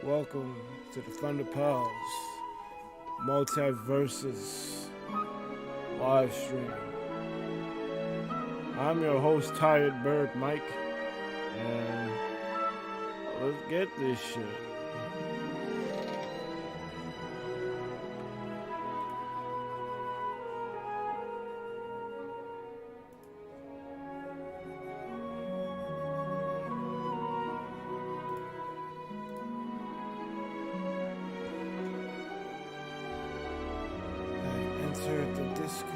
Welcome to the ThunderPals MultiVersus live stream. I'm your host, ThunderPals, and let's get this shit. Enter the Discord.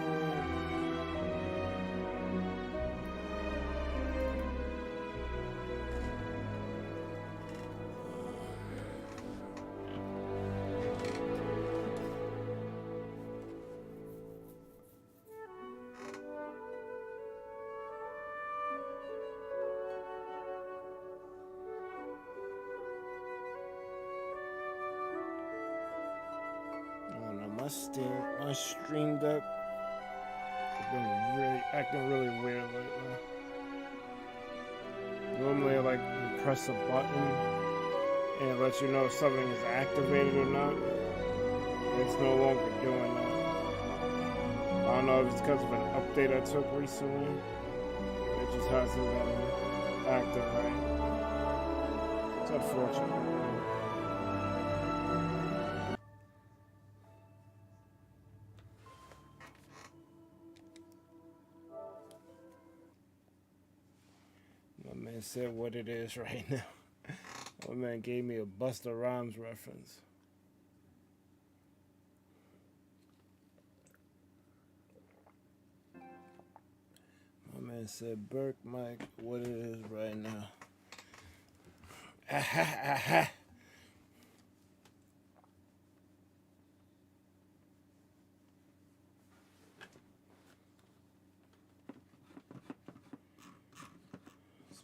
My stream deck has been acting really weird lately. Normally, like, you press a button and it lets you know if something is activated or not. It's no longer doing that. I don't know if it's because of an update I took recently. It just hasn't been active right. It's unfortunate. Said what it is right now. My man gave me a Busta Rhymes reference. My man said, Mike, what it is right now.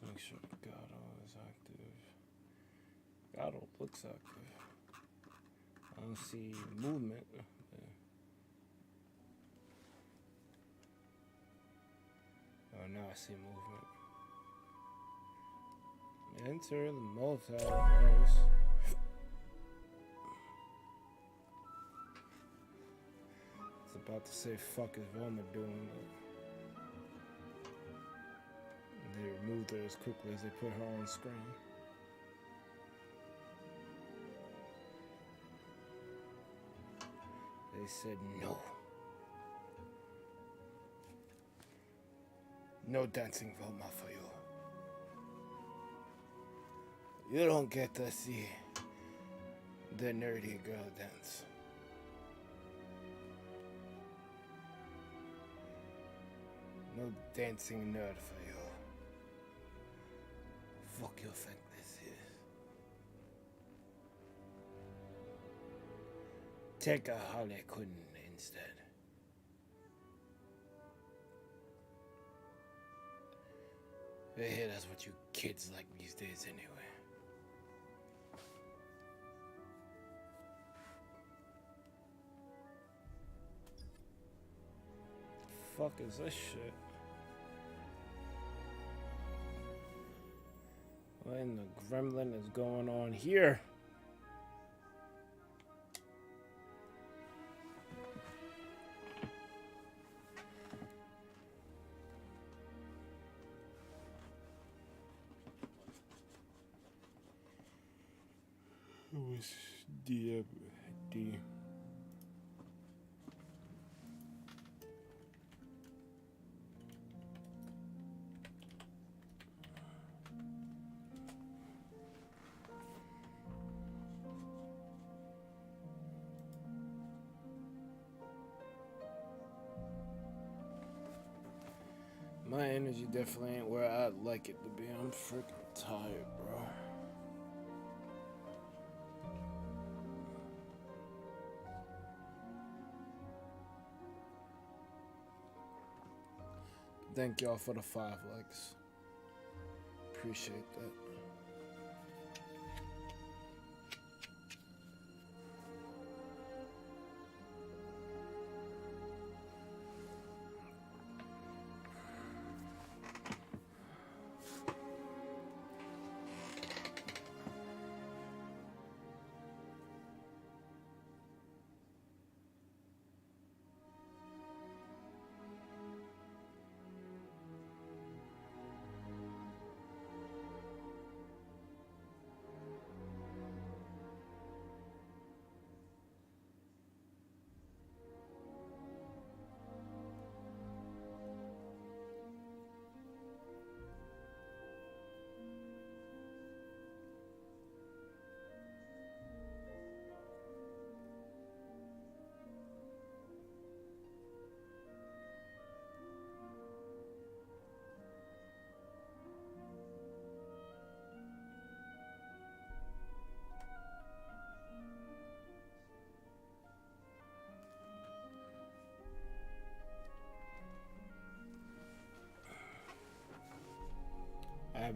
Make sure Gatto is active. Gatto looks active. I don't see movement. Oh, now I see movement. Enter the MultiVersus. It's about to say fuck is Velma doing, but they removed her as quickly as they put her on screen. They said no. No dancing Velma for you. You don't get to see the nerdy girl dance. No dancing nerd for you. Fuck you think this is? Take a Harley Quinn instead. Hey, that's what you kids like these days anyway. Fuck is this shit? What in the gremlin is going on here? Who is D? My energy definitely ain't where I'd like it to be. I'm freaking tired, bro. Thank y'all for the 5 likes. Appreciate that.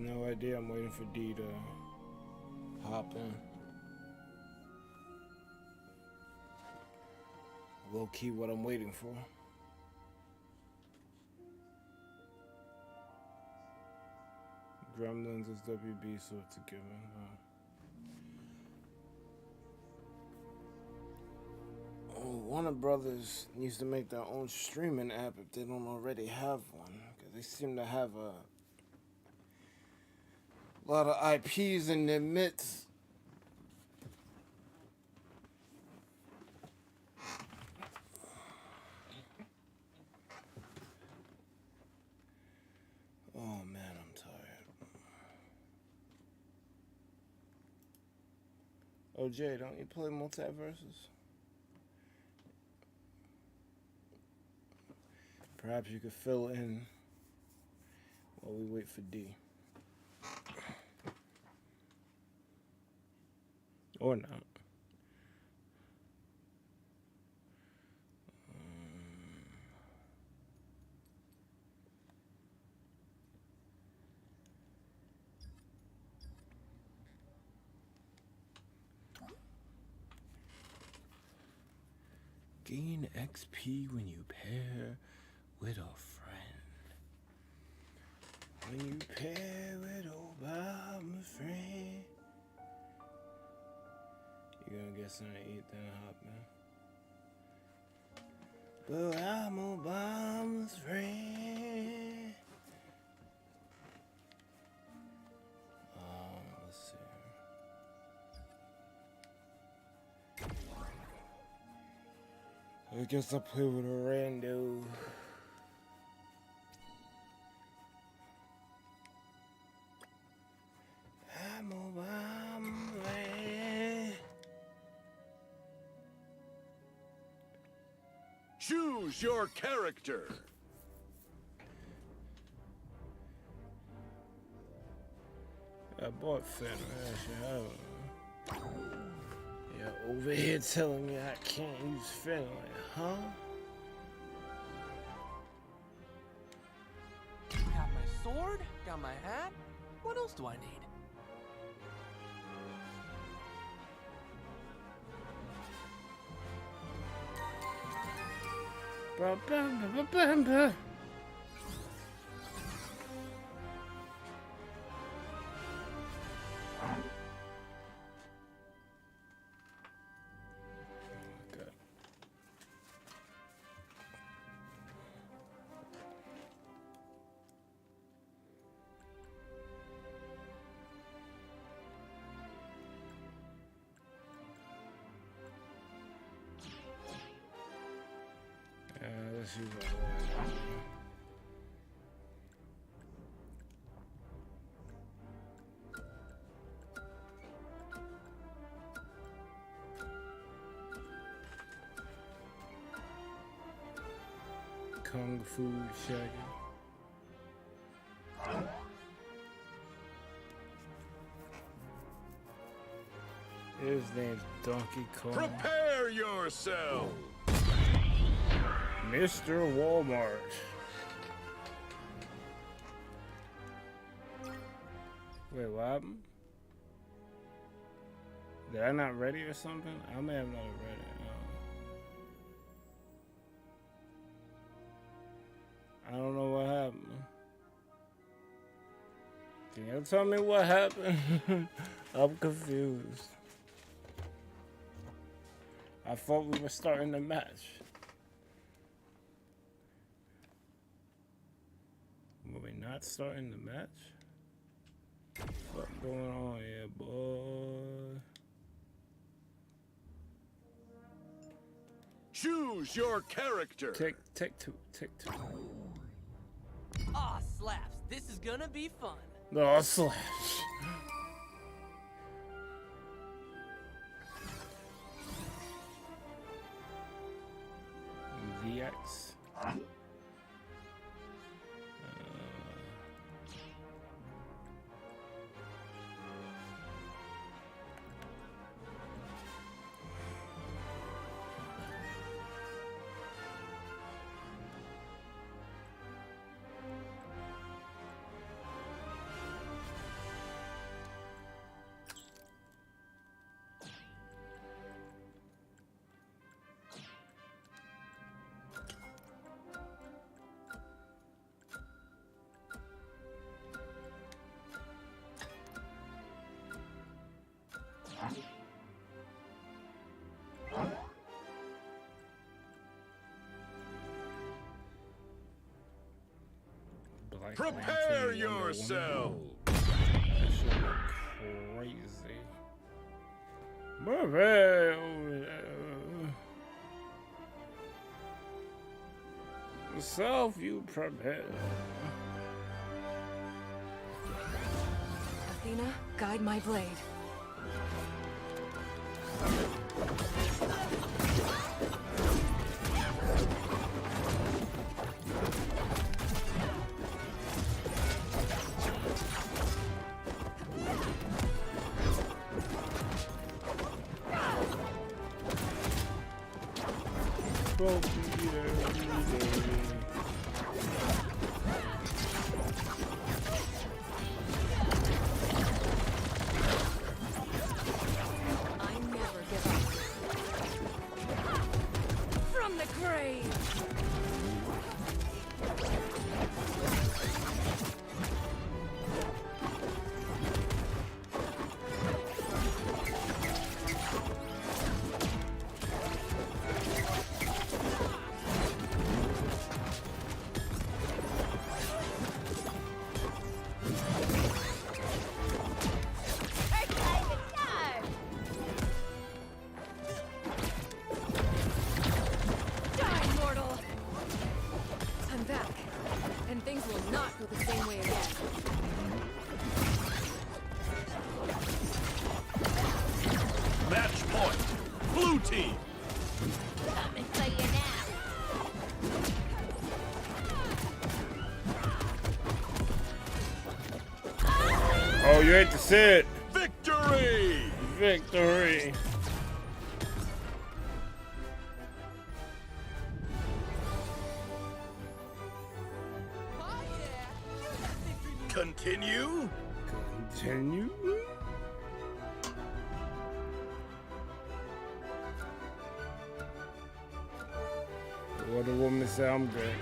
no idea. I'm waiting for D to hop in. Low key, what I'm waiting for. Gremlins is WB, so it's a given. Warner Brothers needs to make their own streaming app if they don't already have one, because they seem to have a lot of IPs in their midst. Oh man, I'm tired. Oh Jay, don't you play MultiVersus? Perhaps you could fill in while we wait for D. Or not. Gain XP when you pair with a friend. When you pair with Obama friend. You gonna get something to eat then hop, man. But I'm Obama's friend. Let's see. I guess I play with a rando. I'm Obama's friend. Choose your character. I bought Finn. Yeah, over here telling me I can't use Finn. Like, huh? Got my sword, got my hat. What else do I need? Ba-bam-ba-ba-bam-ba. Let's see what Kung Fu Shaggy. His name's Donkey Kong. Prepare yourself. Mr. Walmart. Wait, what happened? Did I not ready or something? I may have not read it. I don't know what happened. Can you tell me what happened? I'm confused. I thought we were starting the match. Were we not starting the match? What's going on here, boy? Choose your character. Take two. Aw, slaps. This is gonna be fun. No, slash. VX. like Prepare 19 Wonder yourself. Woman. That shit look crazy. Prepare yourself, you prepare. Athena, guide my blade. I never give up. From the grave! Die, mortal! I'm back, and things will not go the same way again. Match point. Blue team. Coming for you now. Oh, you hate to see it. Victory. Victory. Oh yeah! You got victory music. Continue. Continue. What the woman say, I'm good.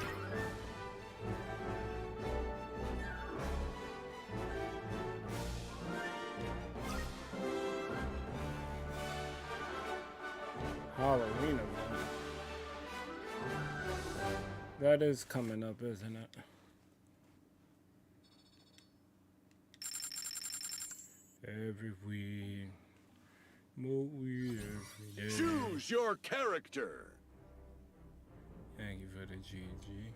Halloween event. That is coming up, isn't it? Every week. More weed every day. Choose your character. Thank you for the GG.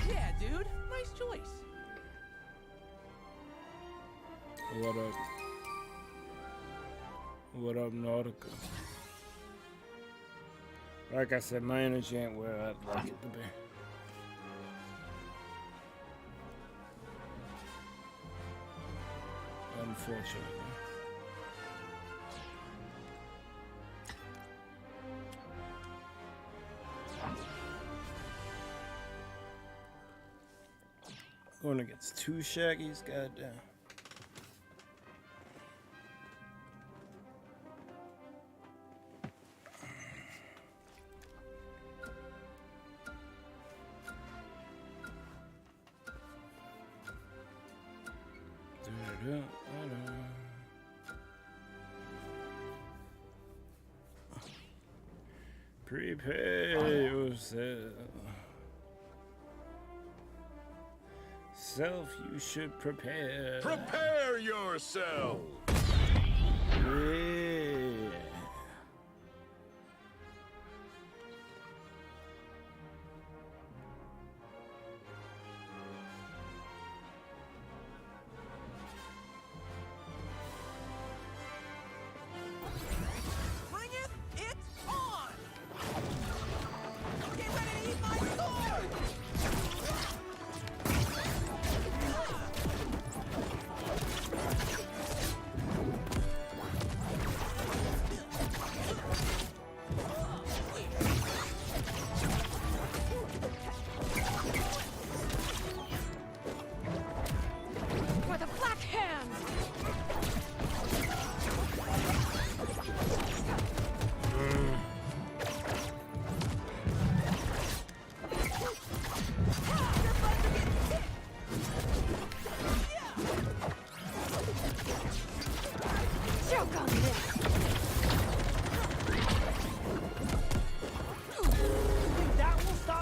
Yeah, dude. Nice choice. What up? What up, Nautica? Like I said, my energy ain't where I'd like it to be. Unfortunately. Going against two Shaggies, goddamn. Prepare yourself. Self, you should prepare. Prepare yourself. Yeah. Bring it! It's on! Get ready to eat my sword! For the Black Hand! Choke on this! Think that will stop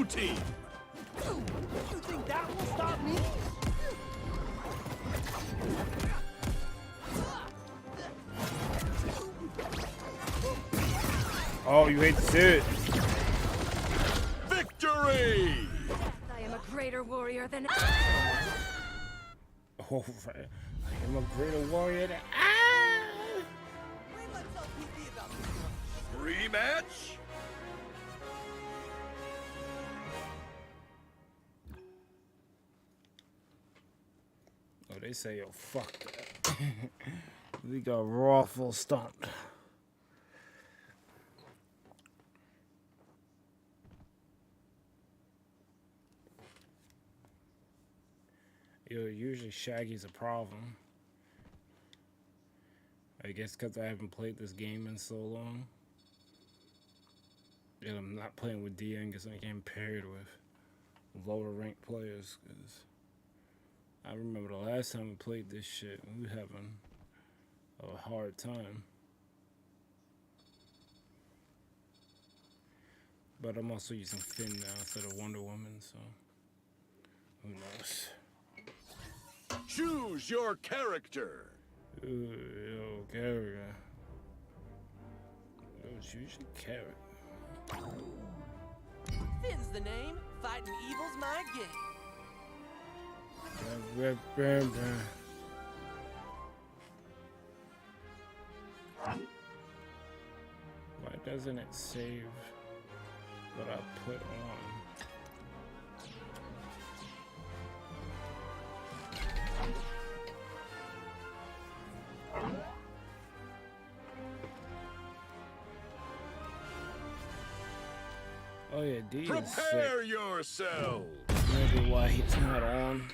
team. You think that will stop me? Oh, you hate to see it. Victory! I am a greater warrior than. Oh, right. I am a greater warrior than. Let's tell PC about this. Rematch? Oh, they say, yo, fuck that. We got raw full stumped. Yo, usually Shaggy's a problem. I guess because I haven't played this game in so long. And I'm not playing with DN because I can't pair it with lower ranked players. Because I remember the last time we played this shit, we were having a hard time. But I'm also using Finn now instead of Wonder Woman, so who knows. Choose your character. Ooh, yo, character. Yo, choose your character. Finn's the name. Fighting evil's my game. Why doesn't it save what I put on? Oh yeah, D is Prepare sick. yourself. Maybe why he's not on.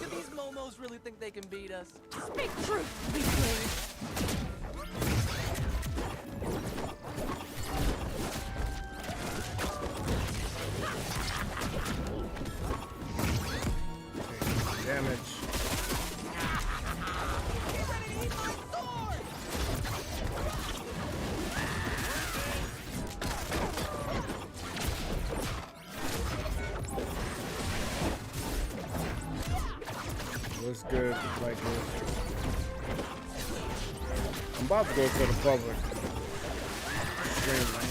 Do these momos really think they can beat us? Speak truth, weakling. Damage. Looks good, like this. I'm about to go for the public stream, man.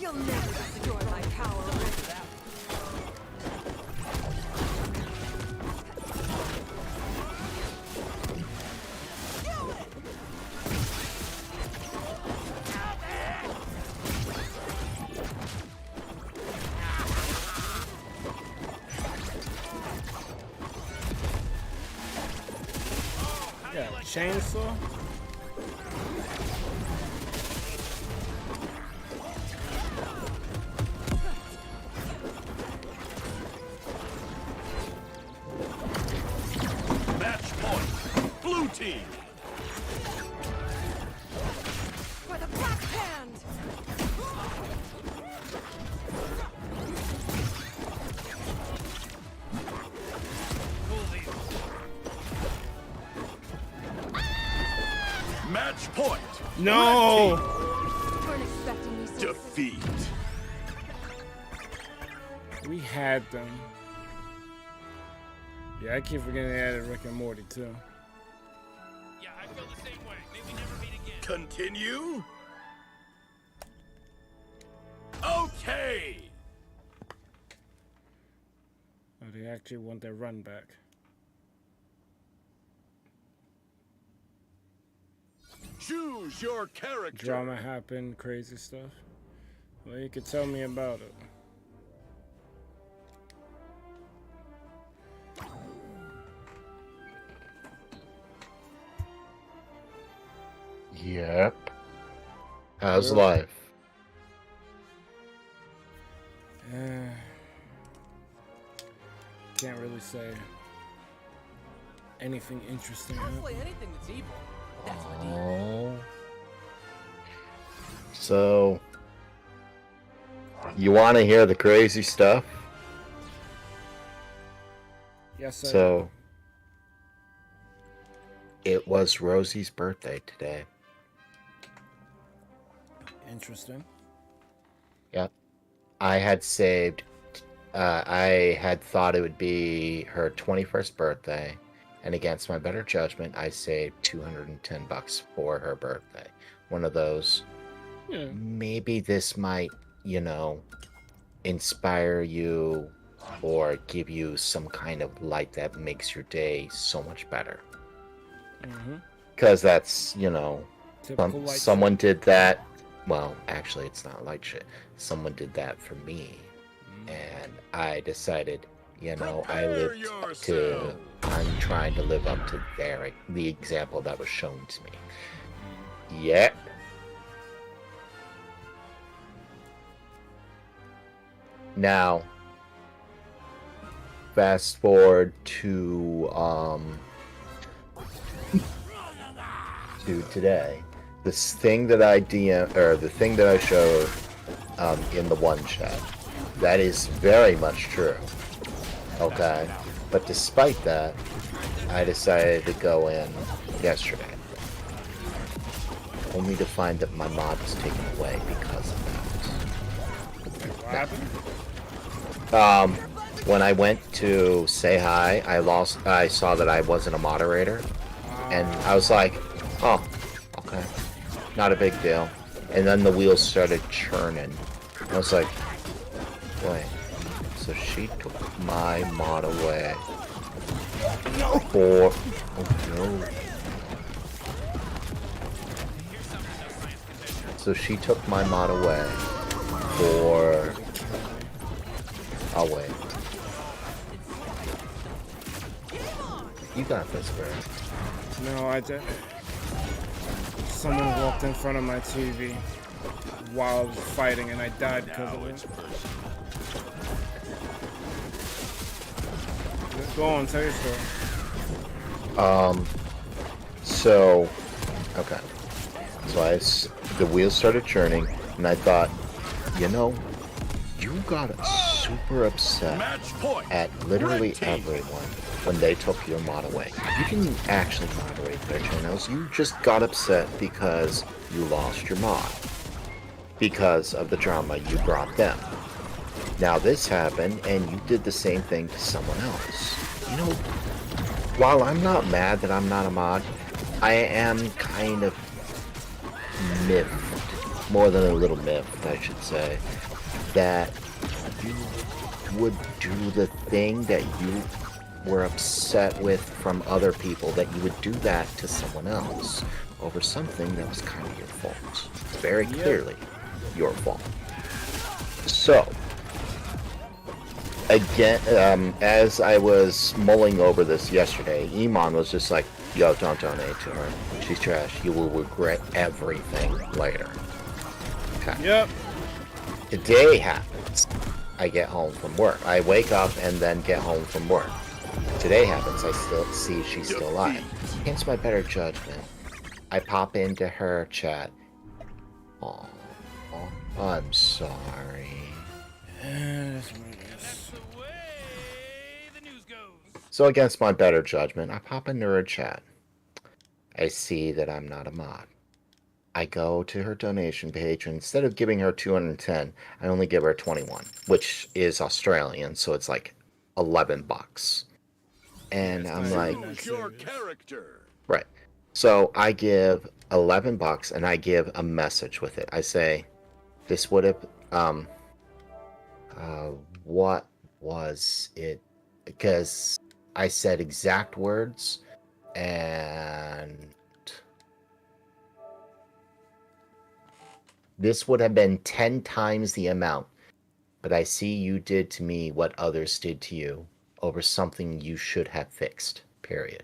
You'll never destroy my power. Yeah, chainsaw. Match point. Blue team. For the Black Hand! Match point. No! Weren't expecting me so soon. Defeat. We had them. Yeah, I keep forgetting they added Rick and Morty too. Yeah, I feel the same way. May we never meet again. Continue. Okay. actually want their run back. Choose your character. Drama happened, crazy stuff. Well, you could tell me about it. Yep. How's Good. life? Can't really say anything interesting. Hopefully anything that's evil. That's my deal. Oh. So, you want to hear the crazy stuff? Yes, sir. So, it was Rosie's birthday today. Interesting. Yep. I had saved, I had thought it would be her 21st birthday, and against my better judgment, I saved $210 for her birthday. One of those, Yeah. maybe this might, inspire you or give you some kind of light that makes your day so much better. Mm-hmm. Because that's, Typical light someone did that. Well, actually, it's not light shit. Someone did that for me. And I decided, I'm trying to live up to the example that was shown to me. Yeah. Now, fast forward to today. This thing that I the thing that I showed in the one chat, that is very much true. Okay, but despite that, I decided to go in yesterday, only to find that my mod was taken away because of What happened? that. When I went to say hi, I saw that I wasn't a moderator, and I was like, oh, okay, not a big deal. And then the wheels started churning. I was like, wait, so she took my mod away for, oh no. So she took my mod away for, oh wait. You got this, bro. No, I didn't. Someone walked in front of my TV while I was fighting, and I died because of it. Go on, tell your story. So, okay. So the wheels started churning, and I thought, you got super upset Match point. at literally Red team. everyone when they took your mod away. You can actually moderate their channels. You just got upset because you lost your mod. Because of the drama you brought them. Now this happened, and you did the same thing to someone else. While I'm not mad that I'm not a mod, I am kind of miffed, more than a little miffed, I should say, that you would do the thing that you were upset with from other people, that you would do that to someone else over something that was kind of your fault. Very clearly your fault. So, again, as I was mulling over this yesterday, Iman was just like, yo, don't donate to her. She's trash. You will regret everything later. Okay. Yep. Today happens. I get home from work. I wake up and then get home from work. Today happens. I still see she's still alive. Against my better judgment, I pop into her chat. Oh, I'm sorry. That's what it is. That's the way the news goes. So against my better judgment, I pop into her chat. I see that I'm not a mod. I go to her donation page, and instead of giving her 210, I only give her 21, which is Australian, so it's like $11. And I'm like, Choose your character. right. So I give $11, and I give a message with it. I say, this would have, what was it? because I said exact words, and this would have been 10 times the amount. But I see you did to me what others did to you over something you should have fixed, period.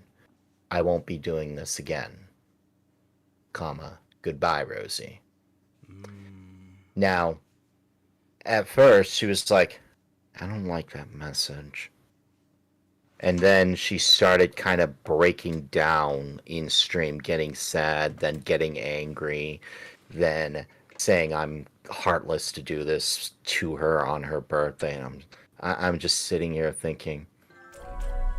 I won't be doing this again. Comma, goodbye, Rosie. Now, at first, she was like, I don't like that message. And then she started kind of breaking down in stream, getting sad, then getting angry, then saying I'm heartless to do this to her on her birthday. And I'm just sitting here thinking,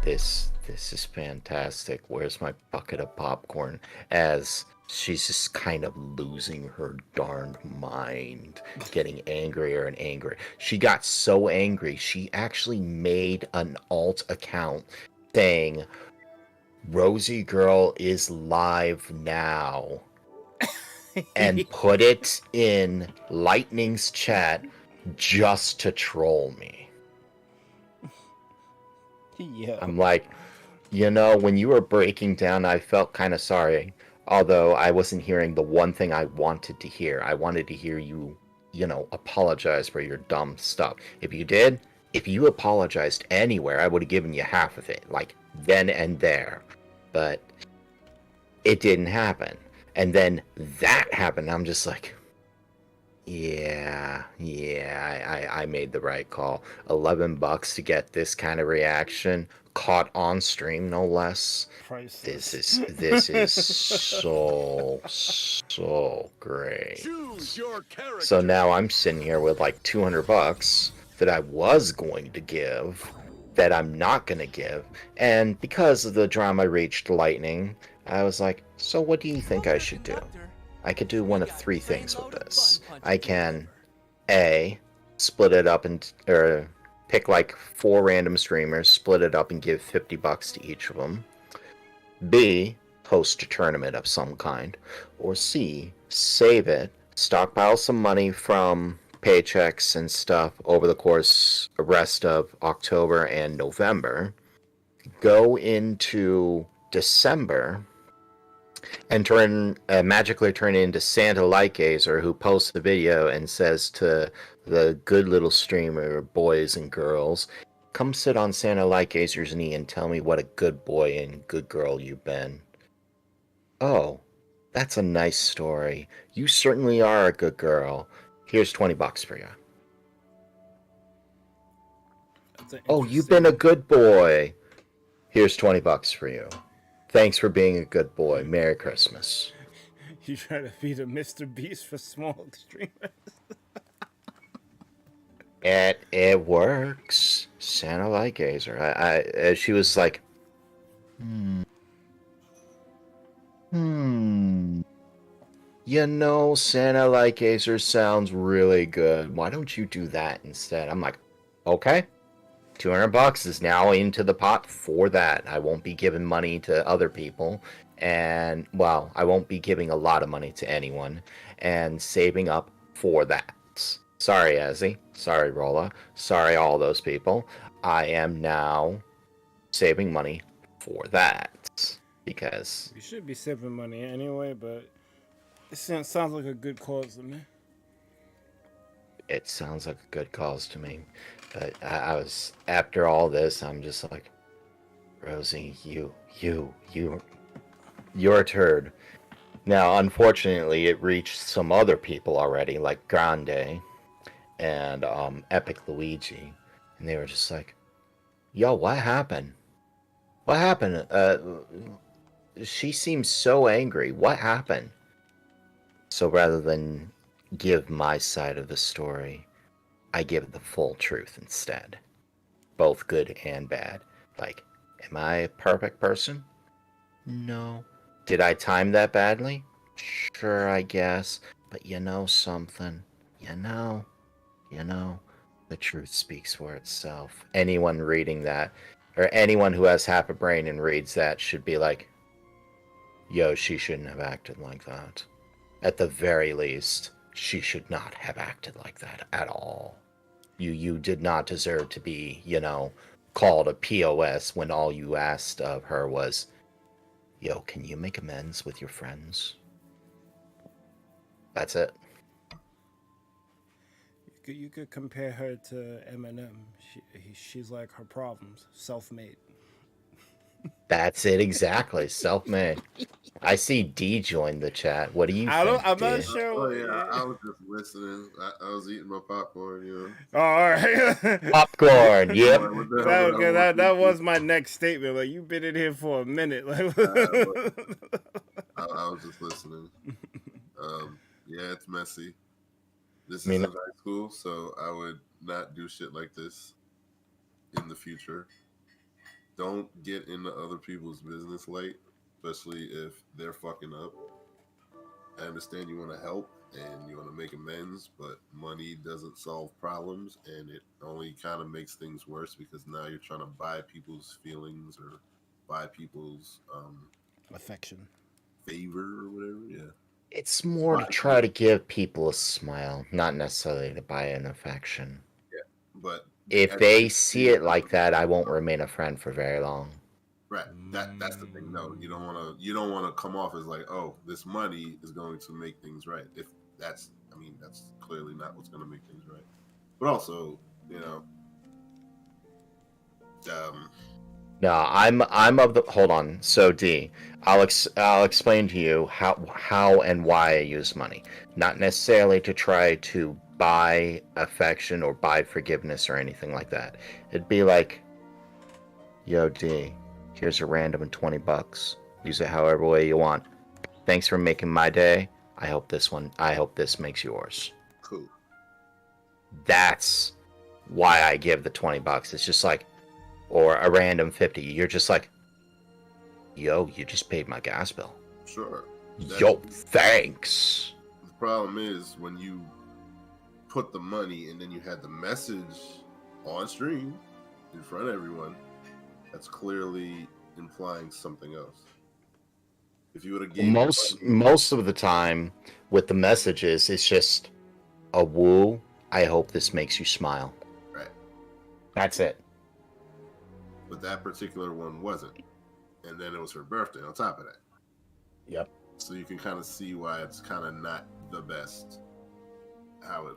this is fantastic. Where's my bucket of popcorn? As she's just kind of losing her darned mind, getting angrier and angrier. She got so angry, she actually made an alt account saying, Rosie Girl is live now. And put it in Lightning's chat just to troll me. Yeah. I'm like, you know, when you were breaking down, I felt kind of sorry. Although I wasn't hearing the one thing I wanted to hear. I wanted to hear you, you know, apologize for your dumb stuff. If you did, if you apologized anywhere, I would have given you half of it, like then and there. But it didn't happen. And then that happened. I'm just like, yeah, I made the right call. $11 to get this kind of reaction, caught on stream, no less. Priceless. This is so great. Choose your character. So now I'm sitting here with like $200 that I was going to give, that I'm not going to give, and because of the drama reached Lightning, I was like, so what do you think I should do? I could do one of three things with this. I can, A, split it up or pick like 4 random streamers, split it up and give $50 to each of them. B, host a tournament of some kind. Or C, save it, stockpile some money from paychecks and stuff over the rest of October and November. Go into December and magically turn into Santa Lightgazer, who posts the video and says to the good little streamer boys and girls, come sit on Santa Lightgazer's knee and tell me what a good boy and good girl you've been. Oh, that's a nice story. You certainly are a good girl. Here's $20 for you. Oh, you've been a good boy. Here's $20 for you. Thanks for being a good boy. Merry Christmas. You try to be the Mr. Beast for small streamers. It works. Santa Lightgazer. She was like, You know, Santa Lightgazer sounds really good. Why don't you do that instead? I'm like, okay. $200 is now into the pot for that. I won't be giving money to other people. And, well, I won't be giving a lot of money to anyone. And saving up for that. Sorry, Ezzy. Sorry, Rolla. Sorry, all those people. I am now saving money for that. Because You should be saving money anyway, but it sounds like a good cause to me. it sounds like a good cause to me. But I was, after all this, I'm just like, Rosie, you're a turd. Now, unfortunately, it reached some other people already, like Grande and Epic Luigi, and they were just like, yo, what happened? What happened? She seems so angry. What happened? So rather than give my side of the story, I give the full truth instead. Both good and bad. Like, am I a perfect person? No. Did I time that badly? Sure, I guess. But you know something? You know, the truth speaks for itself. Anyone reading that, or anyone who has half a brain and reads that, should be like, yo, she shouldn't have acted like that. At the very least, she should not have acted like that at all. You did not deserve to be, called a POS when all you asked of her was, yo, can you make amends with your friends? That's it. You could compare her to Eminem. She's like her problems, self-made. That's it exactly. Self-made. I see D join the chat. What do you think, I'm D? not sure. Oh yeah, I was just listening. I was eating my popcorn, you know. Oh, all right. Popcorn. Yep. That was my next statement. Like, you've been in here for a minute. Like, I was just listening. Yeah, it's messy. This is in high school, so I would not do shit like this in the future. Don't get into other people's business late, especially if they're fucking up. I understand you want to help and you want to make amends, but money doesn't solve problems, and it only kind of makes things worse because now you're trying to buy people's feelings or buy people's affection, favor, or whatever. Yeah. It's more to try to give people a smile, not necessarily to buy an affection. Yeah, but if they see it like that, I won't remain a friend for very long. Right. That's the thing. No, you don't want to come off as like, oh, this money is going to make things right. If that's clearly not what's going to make things right. But also, you know, no, I'm of the. Hold on. So D, I'll explain to you how and why I use money. Not necessarily to try to buy affection or buy forgiveness or anything like that. It'd be like, yo D, here's a random $20. Use it however way you want. Thanks for making my day. I hope this makes yours. Cool. That's why I give the $20. It's just like, or a random 50. You're just like, yo, you just paid my gas bill. Sure. Yo, thanks. The problem is when you put the money and then you had the message on stream in front of everyone, that's clearly implying something else. If you would have given most of the time with the messages, it's just a woo. I hope this makes you smile. Right. That's it. But that particular one wasn't, and then it was her birthday on top of that. Yep. So you can kind of see why it's kind of not the best how it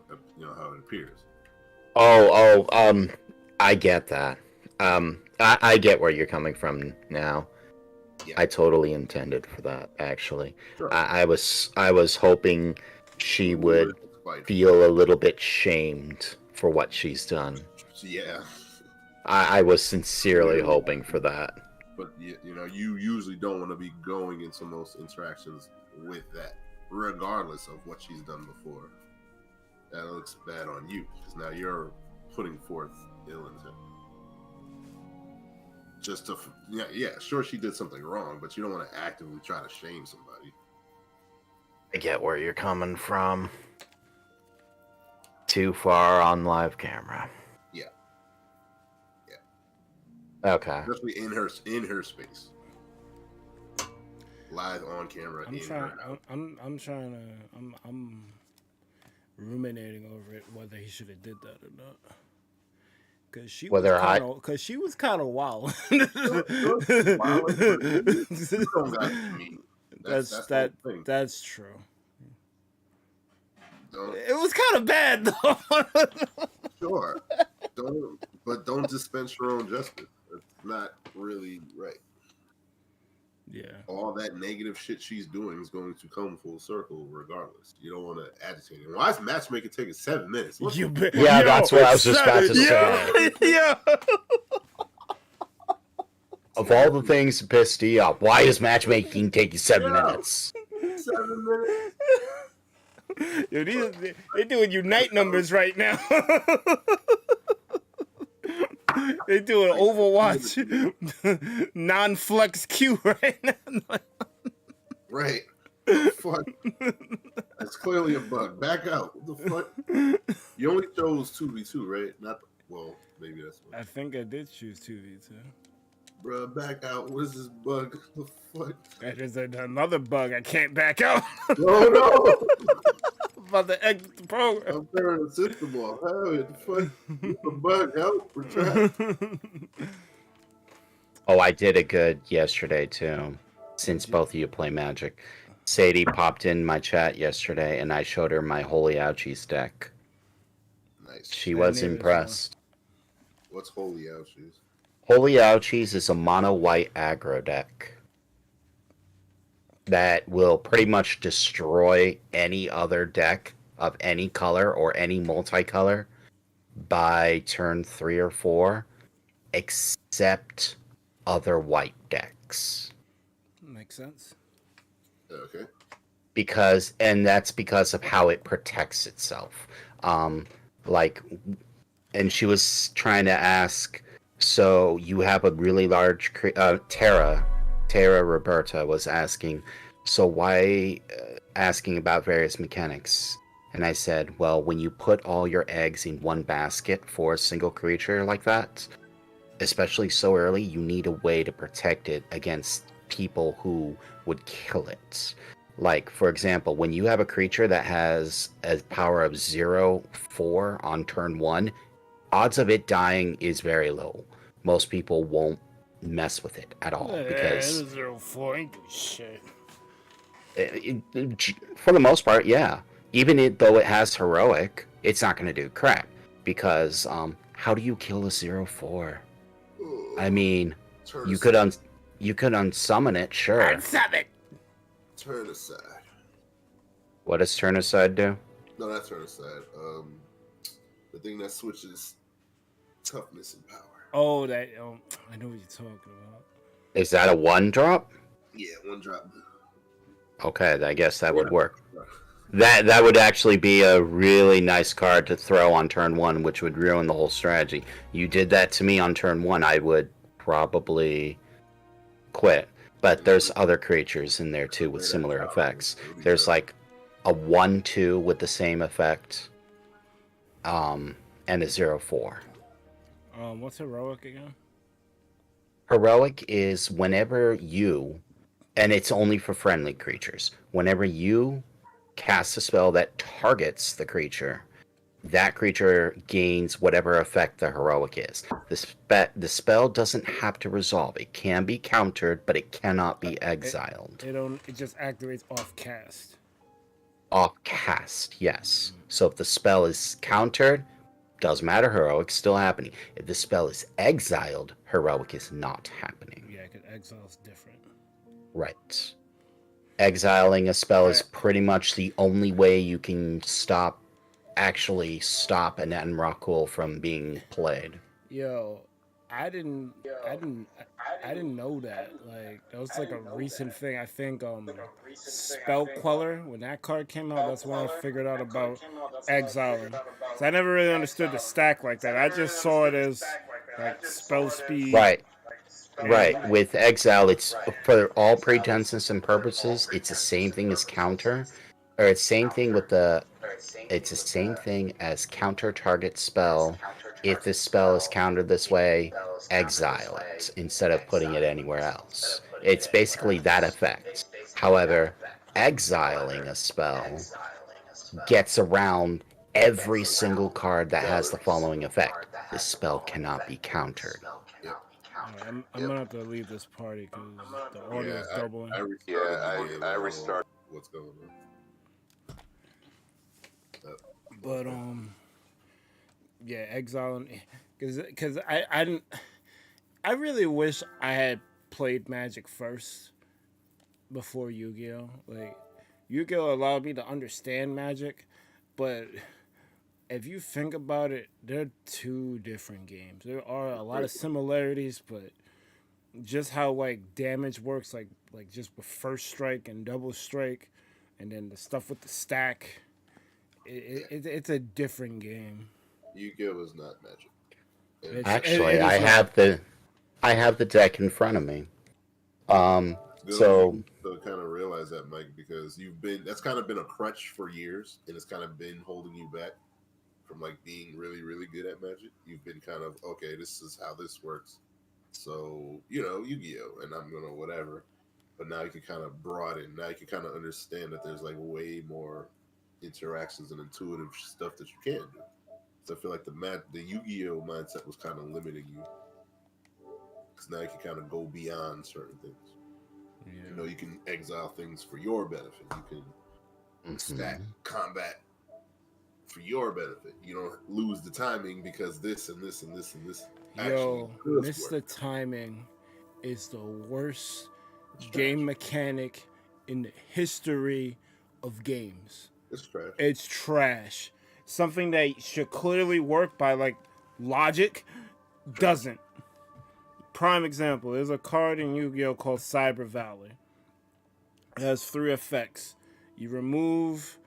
appears. I get that. I get where you're coming from now. Yeah. I totally intended for that, actually. Sure. I was hoping she would feel a little bit shamed for what she's done. Yeah. I was sincerely hoping for that. But you usually don't want to be going into most interactions with that, regardless of what she's done before. That looks bad on you, because now you're putting forth ill intent. Just to, sure, she did something wrong, but you don't want to actively try to shame somebody. I get where you're coming from. Too far on live camera. Yeah. Okay. Especially in her space. Live on camera. I'm ruminating over it whether he should have did that or not. Cause she was kind of wild. That's true. It was kind of bad though. Sure. Don't dispense your own justice. It's not really right. Yeah. All that negative shit she's doing is going to come full circle regardless. You don't want to agitate it. Why is matchmaking taking 7 minutes? That's what I was just about to say. Yeah. Of all the things to piss D off, why is matchmaking taking 7 minutes? 7 minutes? Yo, they're doing unite numbers right now. They're doing Overwatch non-flex Q right now. Right. The fuck? That's clearly a bug. Back out. What the fuck? You only chose 2v2, right? Maybe that's what. I think I did choose 2v2. Bruh, back out. What is this bug? The fuck? There's another bug. I can't back out. No. about to exit the program. I'm turning the system off. How the fuck? It's a bug. Help. We're trapped. Oh, I did it good yesterday too. Since both of you play Magic, Sadie popped in my chat yesterday, and I showed her my Holy Ouchies deck. Nice. She That was name is impressed. What's Holy Ouchies? Holy Ouchies is a mono white aggro deck that will pretty much destroy any other deck of any color or any multicolor by turn 3 or 4, except other white decks. Makes sense. Okay. That's because of how it protects itself. Like, and she was trying to ask, so you have a really large Tara Roberta was asking, so why asking about various mechanics? And I said, well, when you put all your eggs in one basket for a single creature like that, especially so early, you need a way to protect it against people who would kill it. Like, for example, when you have a creature that has a power of 0/4 on turn 1, odds of it dying is very low. Most people won't mess with it at all because it was 04 ain't do shit. For the most part, yeah. Even though it has heroic, it's not going to do crap because how do you kill a 0/4? I mean, you could unsummon it, sure. Unsummon! Turn aside. What does turn aside do? No, not turn aside. The thing that switches toughness and power. Oh, that I know what you're talking about. Is that a 1-drop? Yeah, 1 drop. Okay, I guess that would work. That would actually be a really nice card to throw on turn 1, which would ruin the whole strategy. You did that to me on turn 1, I would probably quit. But there's other creatures in there too with similar effects. There's like a 1/2 with the same effect, and a 0/4. What's heroic again? Heroic is whenever you, and it's only for friendly creatures, whenever you cast a spell that targets the creature, that creature gains whatever effect the heroic is. The spell doesn't have to resolve. It can be countered, but it cannot be exiled. It just activates off cast. Off cast, yes. So if the spell is countered, doesn't matter, heroic still happening. If the spell is exiled, heroic is not happening. Yeah, because exile's different. Right. Exiling a spell is pretty much the only way you can stop an Enrakul from being played. Yo, I didn't know that. Like, that was like a recent thing. I think Spell Queller, when that card came out, that's when I figured out about exiling. So I never really understood the stack like that. I just saw it as like spell speed. Right. With exile, it's for all pretenses and purposes, it's the same thing as counter, or it's same thing with it's the same thing as counter target spell. If this spell is countered this way, exile it instead of putting it anywhere else. It's basically that effect. However, exiling a spell gets around every single card that has the following effect. This spell cannot be countered. I'm gonna have to leave this party because the audio is doubling. I restarted. What's going on? But yeah, exiling, because I really wish I had played Magic first before Yu-Gi-Oh. Like, Yu-Gi-Oh allowed me to understand Magic, but if you think about it, they're two different games. There are a lot of similarities, but just how like damage works, like just with first strike and double strike, and then the stuff with the stack, it's a different game. Yu-Gi-Oh is not Magic. Actually, I have the deck in front of me. So kind of realize that, Mike, because that's kind of been a crutch for years, and it's kind of been holding you back from like being really, really good at Magic. You've been kind of, okay, this is how this works. So, Yu-Gi-Oh! And I'm gonna whatever. But now you can kind of broaden. Now you can kind of understand that there's like way more interactions and intuitive stuff that you can do. So I feel like the Yu-Gi-Oh mindset was kind of limiting you, because now you can kind of go beyond certain things. Yeah. You know, you can exile things for your benefit. You can stack combat for your benefit. You don't lose the timing because this and this and this and this. Yo, Actually, Mr. Timing is the worst game mechanic in the history of games. It's trash. It's trash. Something that should clearly work by like logic doesn't. Prime example, there's a card in Yu-Gi-Oh called Cyber Valley. It has 3 effects. You remove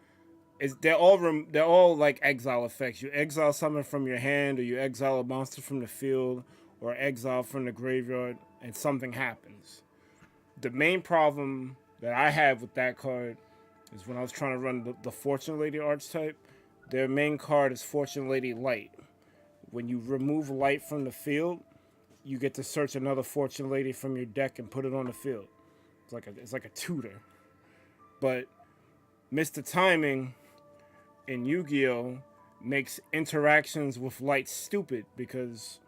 they're all like exile effects. You exile something from your hand, or you exile a monster from the field, or exile from the graveyard, and something happens. The main problem that I have with that card is when I was trying to run the Fortune Lady archetype, their main card is Fortune Lady Light. When you remove Light from the field, you get to search another Fortune Lady from your deck and put it on the field. It's like a tutor. But Mr. Timing in Yu-Gi-Oh makes interactions with Light stupid, because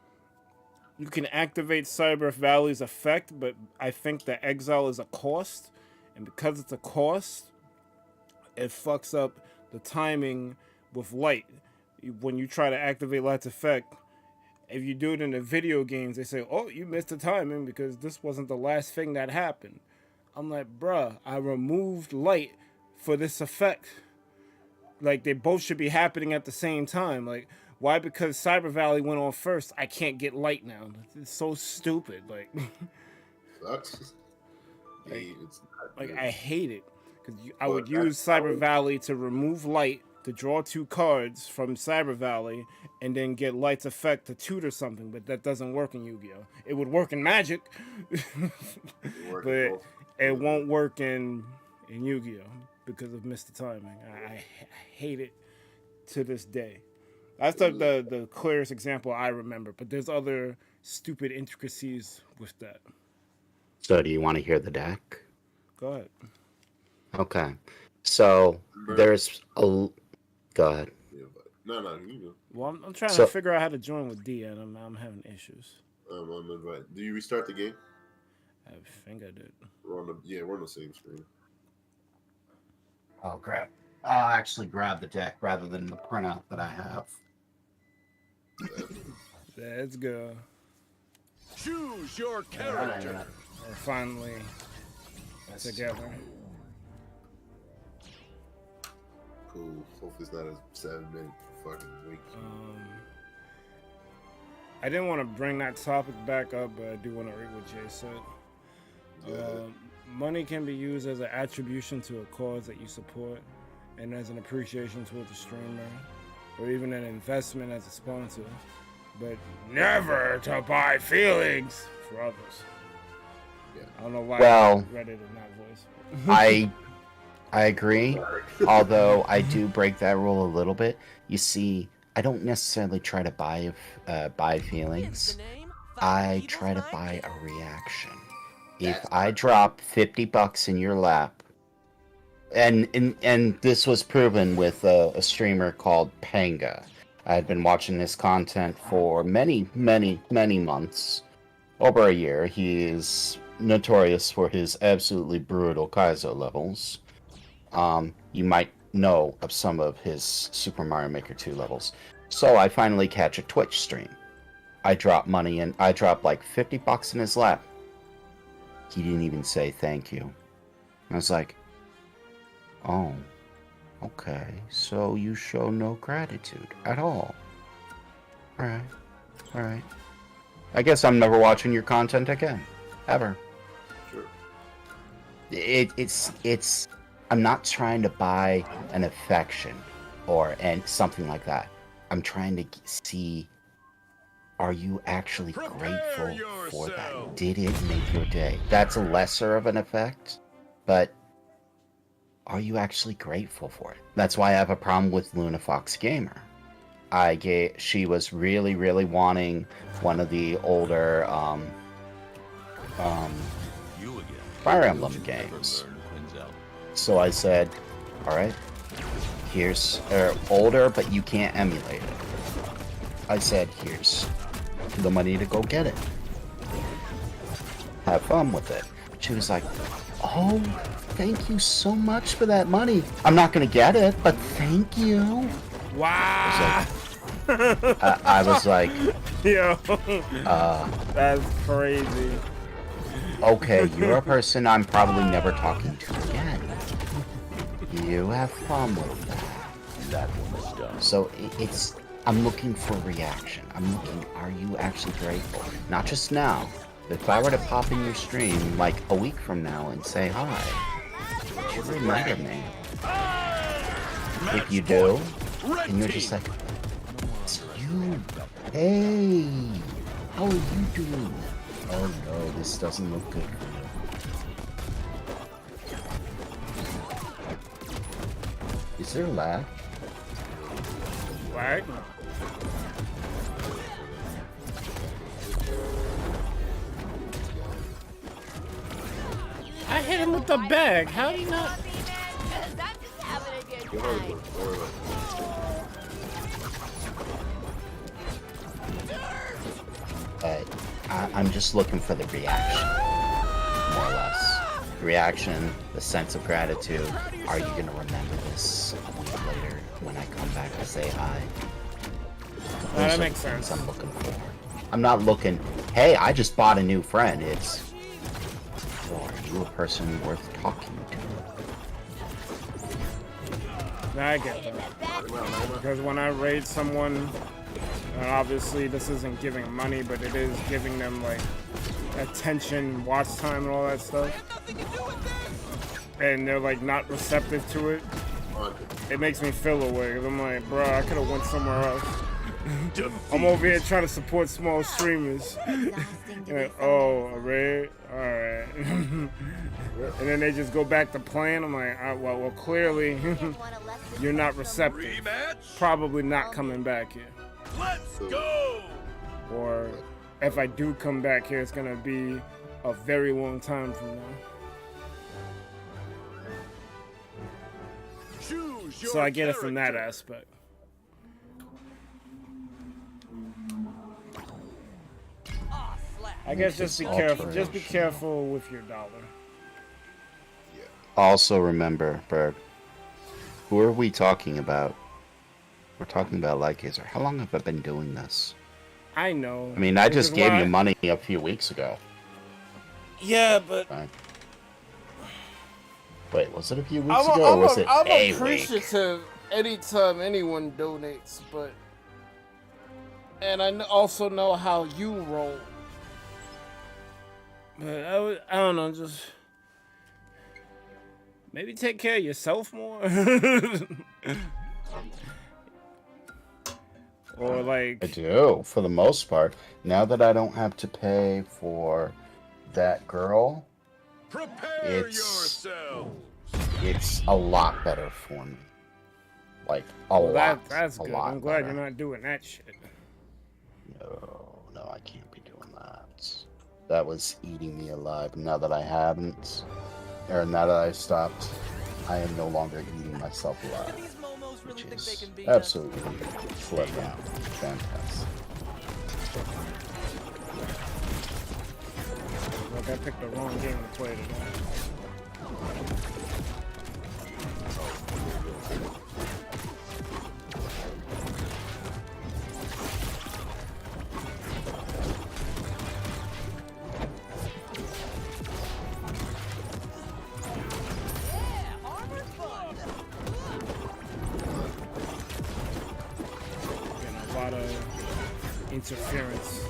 you can activate Cyber Valley's effect, but I think the exile is a cost, and because it's a cost, it fucks up the timing with Light. When you try to activate Light's effect, if you do it in the video games, they say, oh, you missed the timing because this wasn't the last thing that happened. I'm like, bruh, I removed Light for this effect. Like, they both should be happening at the same time. Like, why? Because Cyber Valley went on first, I can't get Light now. It's so stupid. Like, Sucks. I hate it. Because I would use Cyber Valley to remove Light, to draw 2 cards from Cyber Valley, and then get Light's effect to tutor something, but that doesn't work in Yu-Gi-Oh! It would work in Magic, but it won't work in Yu-Gi-Oh! Because of Mr. Timing. I hate it to this day. That's the clearest example I remember, but there's other stupid intricacies with that. So do you want to hear the deck? Go ahead. Okay. So there's a... Go ahead. Yeah, but no, you go. Well, I'm trying to figure out how to join with D, and I'm having issues. I'm invited. Do you restart the game? I think I did. We're on the same screen. Oh, crap. I'll actually grab the deck rather than the printout that I have. Let's go. Choose your character. We're finally together. Cool. Hopefully it's not a 7-minute fucking week. I didn't want to bring that topic back up, but I do want to read what Jay said. Money can be used as an attribution to a cause that you support, and as an appreciation toward the streamer, or even an investment as a sponsor, but never to buy feelings for others. Yeah. I don't know why I read it in that voice. I agree, although I do break that rule a little bit. You see, I don't necessarily try to buy feelings. I try to buy a reaction. If I drop $50 in your lap, and this was proven with a streamer called Panga. I had been watching this content for many months, over a year. He is notorious for his absolutely brutal Kaizo levels. You might know of some of his Super Mario Maker 2 levels. So I finally catch a Twitch stream. I drop money in. I drop like $50 in his lap. He didn't even say thank you. I was like, oh, okay. So you show no gratitude at all. Alright. I guess I'm never watching your content again. Ever. Sure. It's I'm not trying to buy an affection and something like that. I'm trying to see, are you actually grateful for that? Did it make your day? That's a lesser of an effect, but are you actually grateful for it? That's why I have a problem with Luna Fox Gamer. She was really wanting one of the older Fire Emblem games. So I said, alright, here's older, but you can't emulate it. I said, here's the money to go get it. Have fun with it. She was like, oh, thank you so much for that money. I'm not gonna get it, but thank you. Wow. I was like, yo, that's crazy. okay, you're a person I'm probably never talking to again. You have fun with that. That one is done. So it's, I'm looking for reaction. I'm looking, are you actually grateful? Not just now. If I were to pop in your stream like a week from now and say hi, would you remember me? If you do, and you're just like, it's you. Hey, how are you doing? Oh no, this doesn't look good for you. Is there lag? Lag? I hit him with the bag. How do you not? I'm just looking for the reaction, more or less. Reaction, the sense of gratitude. Are you gonna remember this a week later when I come back to say hi? That makes sense. I'm looking for. I'm not looking, hey, I just bought a new friend. It's, oh, are you a person worth talking to? I get that. Because when I raid someone, obviously this isn't giving money, but it is giving them like attention, watch time, and all that stuff. And they're like not receptive to it. It makes me feel away. Cause I'm like, bro, I could have went somewhere else. I'm over here trying to support small streamers. Like, oh, a raid? Alright. And then they just go back to playing. I'm like, well, clearly you're not receptive. Probably not coming back here. Let's go! Or if I do come back here, it's gonna be a very long time from now. Choose your So I get it from that character. aspect. I guess just be careful. Just be careful with your dollar. Also remember, Berg, who are we talking about? We're talking about Lycaser. How long have I been doing this? I know. I mean, I just gave you money a few weeks ago. Yeah, but Right. Wait, was it a few weeks ago, or was it I'm a week? appreciative anytime anyone donates, but and I also know how you roll. But I don't know, just maybe take care of yourself more. Or like I do, for the most part. Now that I don't have to pay for that girl, Prepare yourself. it's a lot better for me. Like, a lot. That's a good. lot I'm glad better. you're not doing that shit. No, I can't be doing that. That was eating me alive. Now that I haven't, or now that I stopped, I am no longer eating myself alive. Which is absolutely flipping fantastic. Like I picked the wrong game to play today. Getting a lot of interference.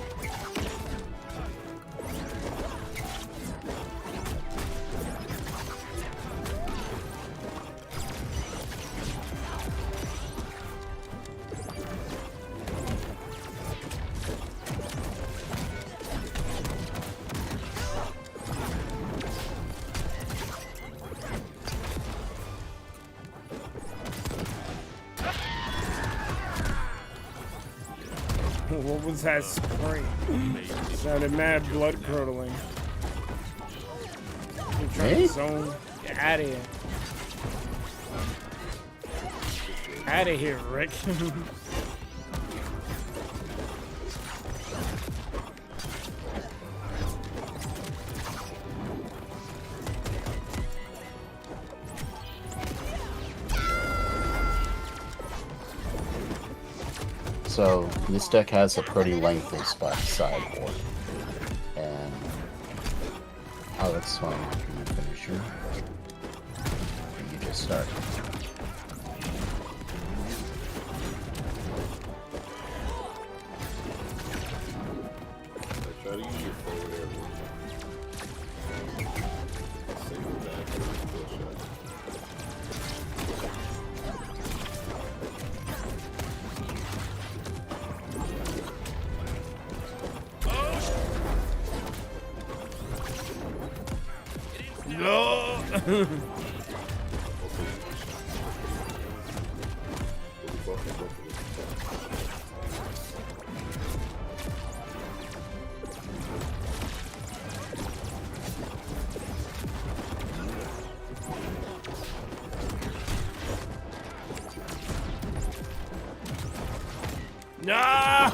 What was that spray? Sounded mad blood curdling. You're trying to zone. Get out of here. Out of here, Rick. So this deck has a pretty lengthy sideboard, and oh, that's fine. Can you finish your? You just start. Try to use your forward air more. Single back, full shot. No. No.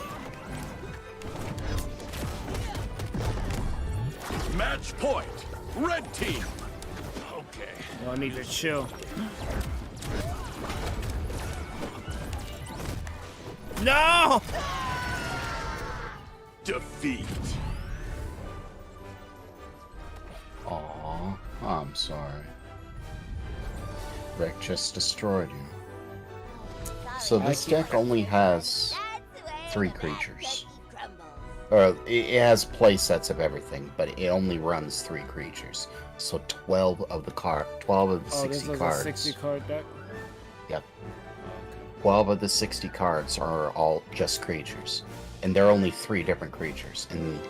Match point. Red team. Okay. Well, I need to chill. No. Defeat. Aw, I'm sorry. Rick just destroyed you. So this deck only has 3 creatures. Or it has play sets of everything, but it only runs 3 creatures. So 12 of the 60 this is cards. a 60 card deck. Yep. 12 of the 60 cards are all just creatures. And there are only 3 different creatures. And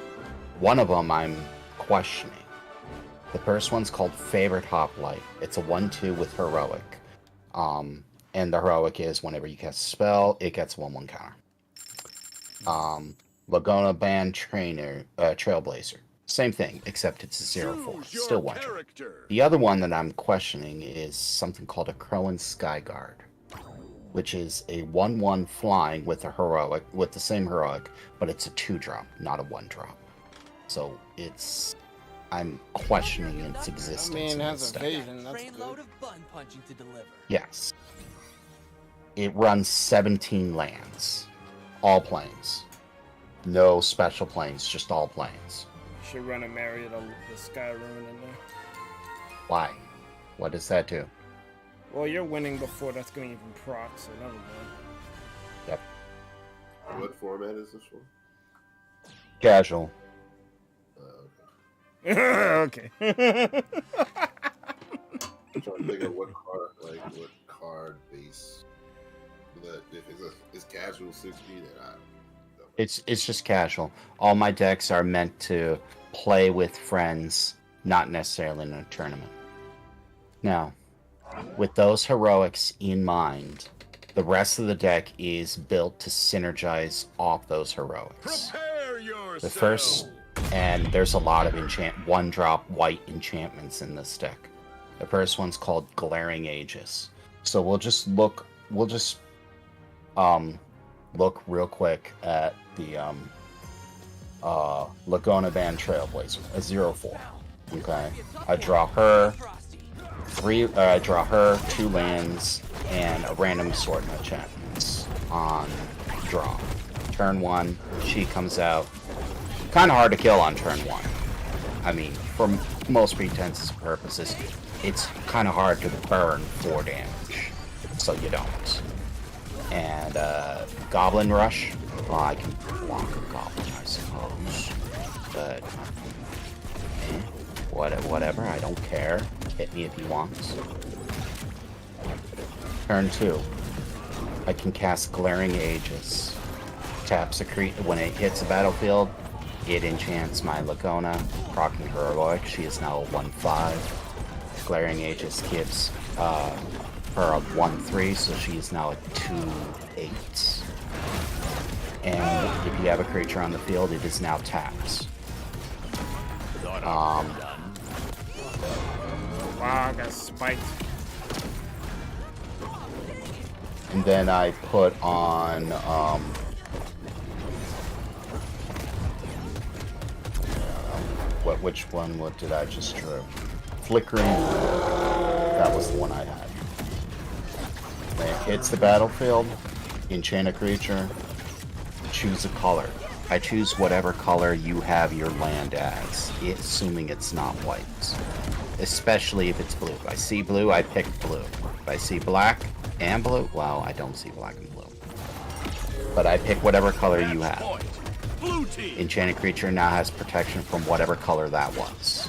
one of them I'm questioning. The first one's called Favorite Hoplite. It's a 1/2 with Heroic. And the Heroic is whenever you cast a spell, it gets 1/1 counter. Laguna Band Trailblazer. Same thing, except it's a 0/4. Still 1. The other one that I'm questioning is something called a Crowan Skyguard, which is a 1/1 flying with a Heroic, with the same Heroic, but it's a 2-drop, not a 1-drop. So I'm questioning its I existence. mean, it in has this deck. evasion. That's Trainload good. of button punching to deliver. Yes. It runs 17 lands. All planes. No special planes, just all planes. Should run a Marriott the Sky Rune in there. Why? What does that do? Well, you're winning before that's going to even proc, so never mind. Yep. What format is this for? Casual. Okay. Okay. I'm trying to think of what card base. That if it's casual 60, then I don't know. It's just casual. All my decks are meant to play with friends, not necessarily in a tournament. Now, with those heroics in mind, the rest of the deck is built to synergize off those heroics. Prepare yourself. The first, and there's a lot of 1-drop white enchantments in this deck. The first one's called Glaring Aegis. So we'll just look real quick at the Laguna Band Trailblazer, a 0/4. Okay, I draw her 2 lands and a random assortment of enchantments on draw. Turn 1, she comes out. Kind of hard to kill on turn 1. I mean, for most pretenses and purposes, it's kind of hard to burn 4 damage, so you don't. And Goblin Rush, well, I can block a Goblin, I suppose, but whatever, I don't care. Hit me if you want. Turn 2, I can cast Glaring Aegis. Taps a creature when it hits the battlefield. It enchants my Laguna, proccing her heroic. She is now a 1/5. Glaring Aegis gives her a 1/3, so she is now a 2/8. And if you have a creature on the field, it is now tapped. Wow, I got spiked. And then I put on, which one, what did I just draw? Flickering. That was the one I had. When it hits the battlefield, enchant a creature, choose a color. I choose whatever color you have your land as, assuming it's not white. Especially if it's blue. If I see blue, I pick blue. If I see black and blue, well, I don't see black and blue. But I pick whatever color you have. Blue team. Enchanted creature now has protection from whatever color that was.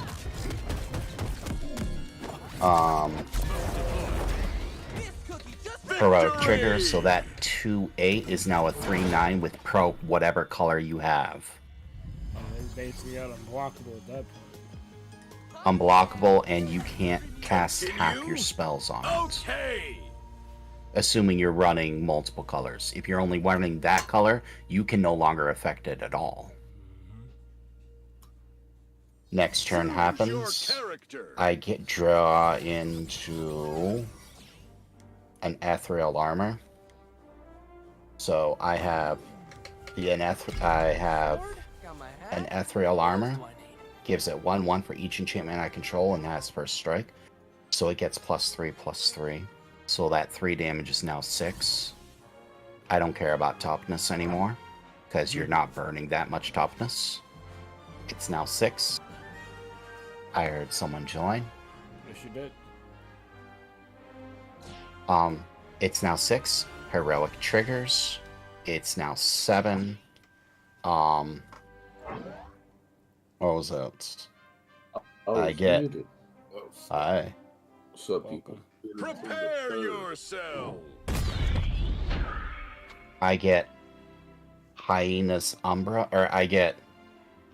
Heroic trigger, so that 2/8 is now a 3/9 with pro whatever color you have. It's basically got unblockable at that point. Unblockable, and you can't cast half your spells on it. Okay. Assuming you're running multiple colors. If you're only running that color, you can no longer affect it at all. Next turn happens. I get draw into an ethereal armor. So I have an ethereal armor. Gives it 1/1 for each enchantment I control and has first strike. So it gets +3/+3. So that 3 damage is now 6. I don't care about toughness anymore, because you're not burning that much toughness. It's now 6. I heard someone join. Yes, you did. It's now 6. Heroic triggers. It's now 7. What was that? I get. Muted. Hi. What's up, people? Prepare yourself. I get Hyena's Umbra, or I get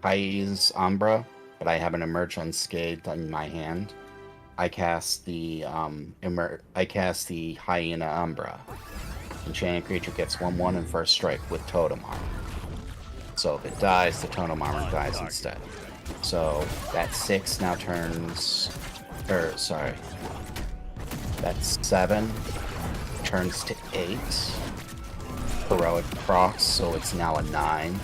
Hyena's Umbra, but I have an Emerge Unscathed in my hand. I cast the Hyena Umbra. Enchanted creature gets 1/1 and first strike with Totem Armor. So if it dies, the Totem Armor dies instead. So that 6 now turns, that's 7 turns to 8. Heroic procs, so it's now a 9.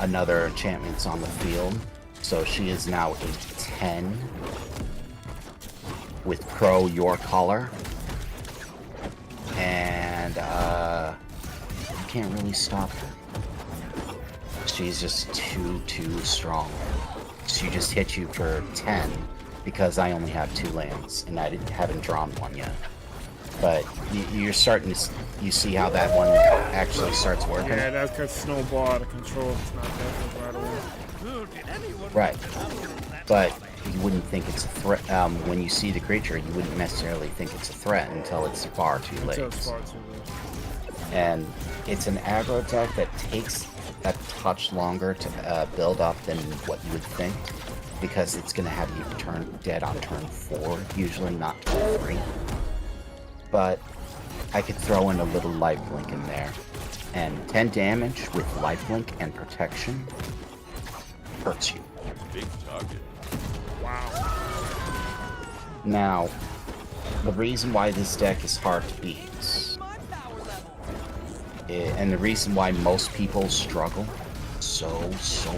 Another enchantment's on the field, so she is now a 10. With Crow, your color. And, you can't really stop her. She's just too strong. She just hit you for 10 because I only have 2 lands and I haven't drawn one yet. But you're starting to, you see how that one actually starts working? Yeah, that's because snowball out of control. It's not that right away. Right. But you wouldn't think it's a threat. When you see the creature, you wouldn't necessarily think it's a threat until it's far too late. Until it's far too late. And it's an aggro deck that takes a touch longer to build up than what you would think, because it's going to have you dead on turn 4, usually not turn 3. But I could throw in a little lifelink in there, and 10 damage with lifelink and protection hurts you. Big target. Wow. Now, the reason why this deck is hard to beat, and the reason why most people struggle so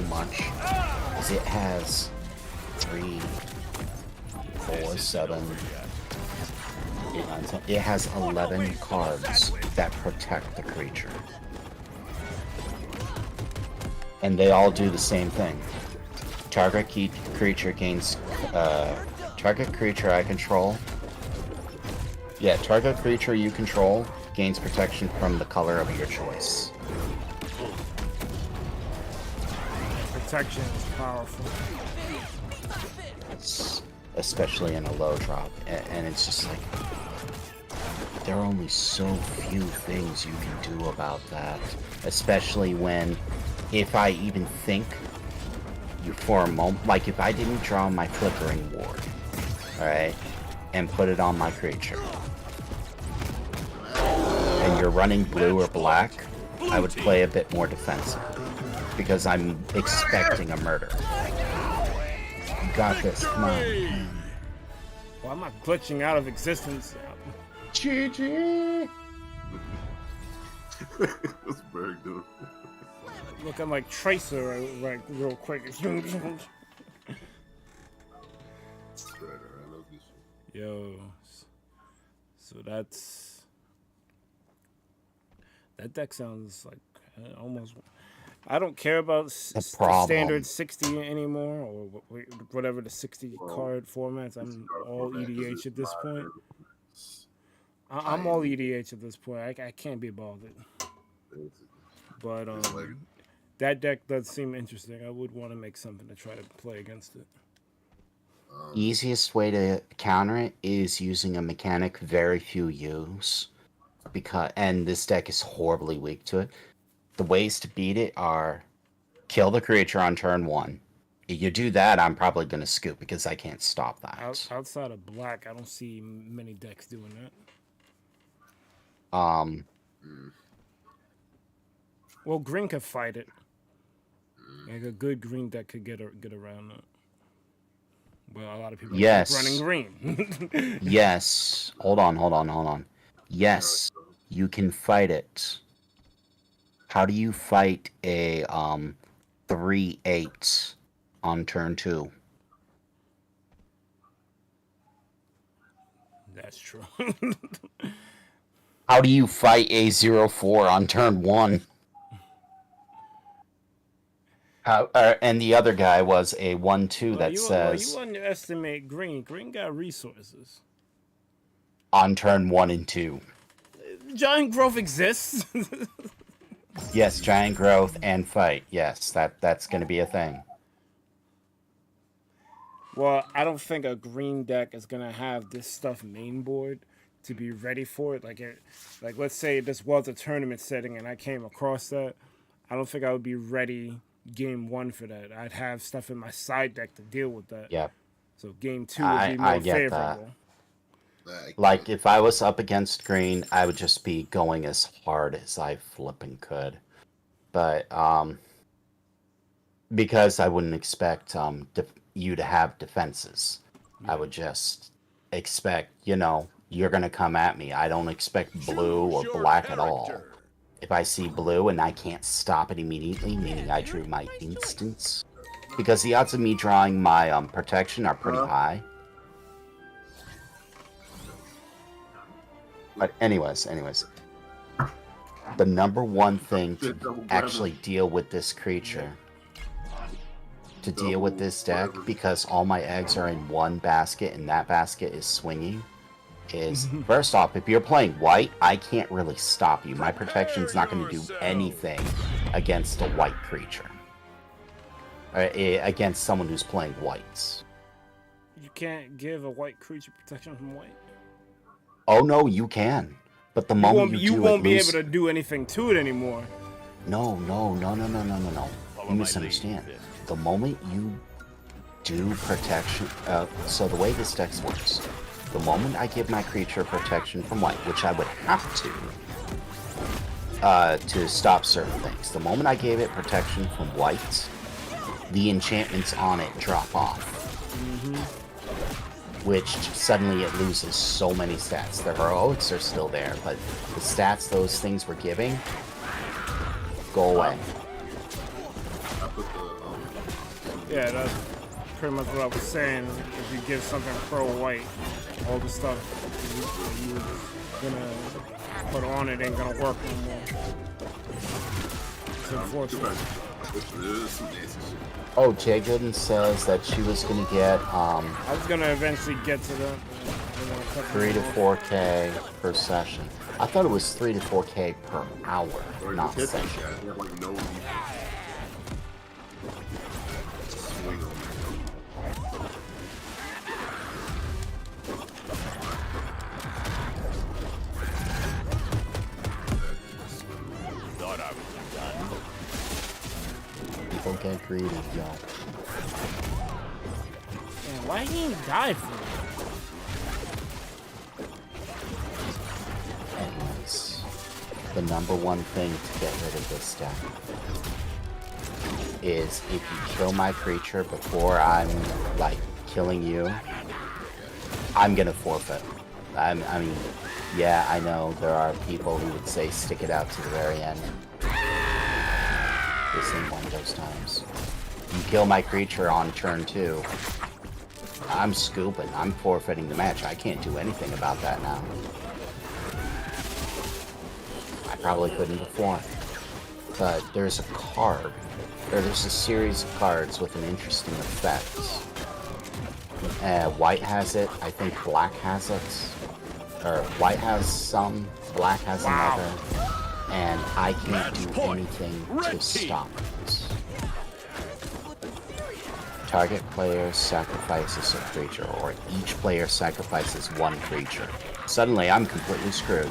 much, is it has 3, 4, 7, 8, 9, 10. It has 11 cards that protect the creature. And they all do the same thing. Target creature gains, target creature I control. Yeah, target creature you control gains protection from the color of your choice. Protection is powerful. Especially in a low drop. And it's just like, there are only so few things you can do about that. Especially when, if I even think, you for a moment, like if I didn't draw my Flickering Ward, alright, and put it on my creature, and you're running blue or black, I would play a bit more defensive, because I'm expecting a murder. You got this, come on. Well, I'm not glitching out of existence. GG! What's Berg doing? Looking like Tracer, like real quick. Yo, so that's that deck sounds like almost. I don't care about the standard 60 anymore, or whatever the 60 card formats. I'm all EDH at this point. I'm all EDH at this point. I can't be bothered. But that deck does seem interesting. I would want to make something to try to play against it. Easiest way to counter it is using a mechanic very few use, and this deck is horribly weak to it. The ways to beat it are kill the creature on turn 1. If you do that, I'm probably going to scoop because I can't stop that. Outside of black, I don't see many decks doing that. Well, green could fight it. Like a good green deck could get around that. Well, a lot of people are running green. Yes. Hold on. Yes, you can fight it. How do you fight a 3/8 on turn 2? That's true. How do you fight a 0/4 on turn 1? And the other guy was a 1/2 that says... you underestimate green. Green got resources. On turn 1 and 2. Giant growth exists. Yes, giant growth and fight. Yes, that's going to be a thing. Well, I don't think a green deck is going to have this stuff main board to be ready for it. Like let's say this was a tournament setting and I came across that. I don't think I would be ready game 1 for that. I'd have stuff in my side deck to deal with that. Yep. So game 2 would be more favorable. Like, if I was up against green, I would just be going as hard as I flipping could. But, because I wouldn't expect you to have defenses. I would just expect, you're going to come at me. I don't expect blue or black at all. If I see blue and I can't stop it immediately, meaning I drew my instance, because the odds of me drawing my protection are pretty high. But anyways, the number one thing to actually deal with this creature, to deal with this deck, because all my eggs are in one basket and that basket is swinging, is first off, if you're playing white, I can't really stop you. My protection's not going to do anything against a white creature. Against someone who's playing whites. You can't give a white creature protection from white? Oh no, you can. But the moment you won't be able to do anything to it anymore. No. You misunderstand. The moment you do protection, so the way this deck works, the moment I give my creature protection from white, which I would have to stop certain things. The moment I gave it protection from white, the enchantments on it drop off. Which suddenly it loses so many stats. The heroics are still there, but the stats those things were giving go away. Yeah, that's pretty much what I was saying. If you give something pro-white, all the stuff you're gonna put on it ain't gonna work no more. It's unfortunate. Oh, Jay Gooden says that she was gonna get I was gonna eventually get to that. 3 to 4K per session. I thought it was 3 to 4K per hour, not session. People get greedy, yo. Man, why he ain't die for me? Anyways, the number one thing to get rid of this deck is if you kill my creature before I'm, like, killing you, I'm gonna forfeit. I mean, yeah, I know there are people who would say stick it out to the very end. This ain't one of those times. You kill my creature on turn 2. I'm scooping. I'm forfeiting the match. I can't do anything about that now. I probably couldn't before. But there's a card. Or there's a series of cards with an interesting effect. White has it. I think black has it. Or white has some, black has another. And I can't do anything to stop it. Target player sacrifices a creature, or each player sacrifices one creature. Suddenly, I'm completely screwed.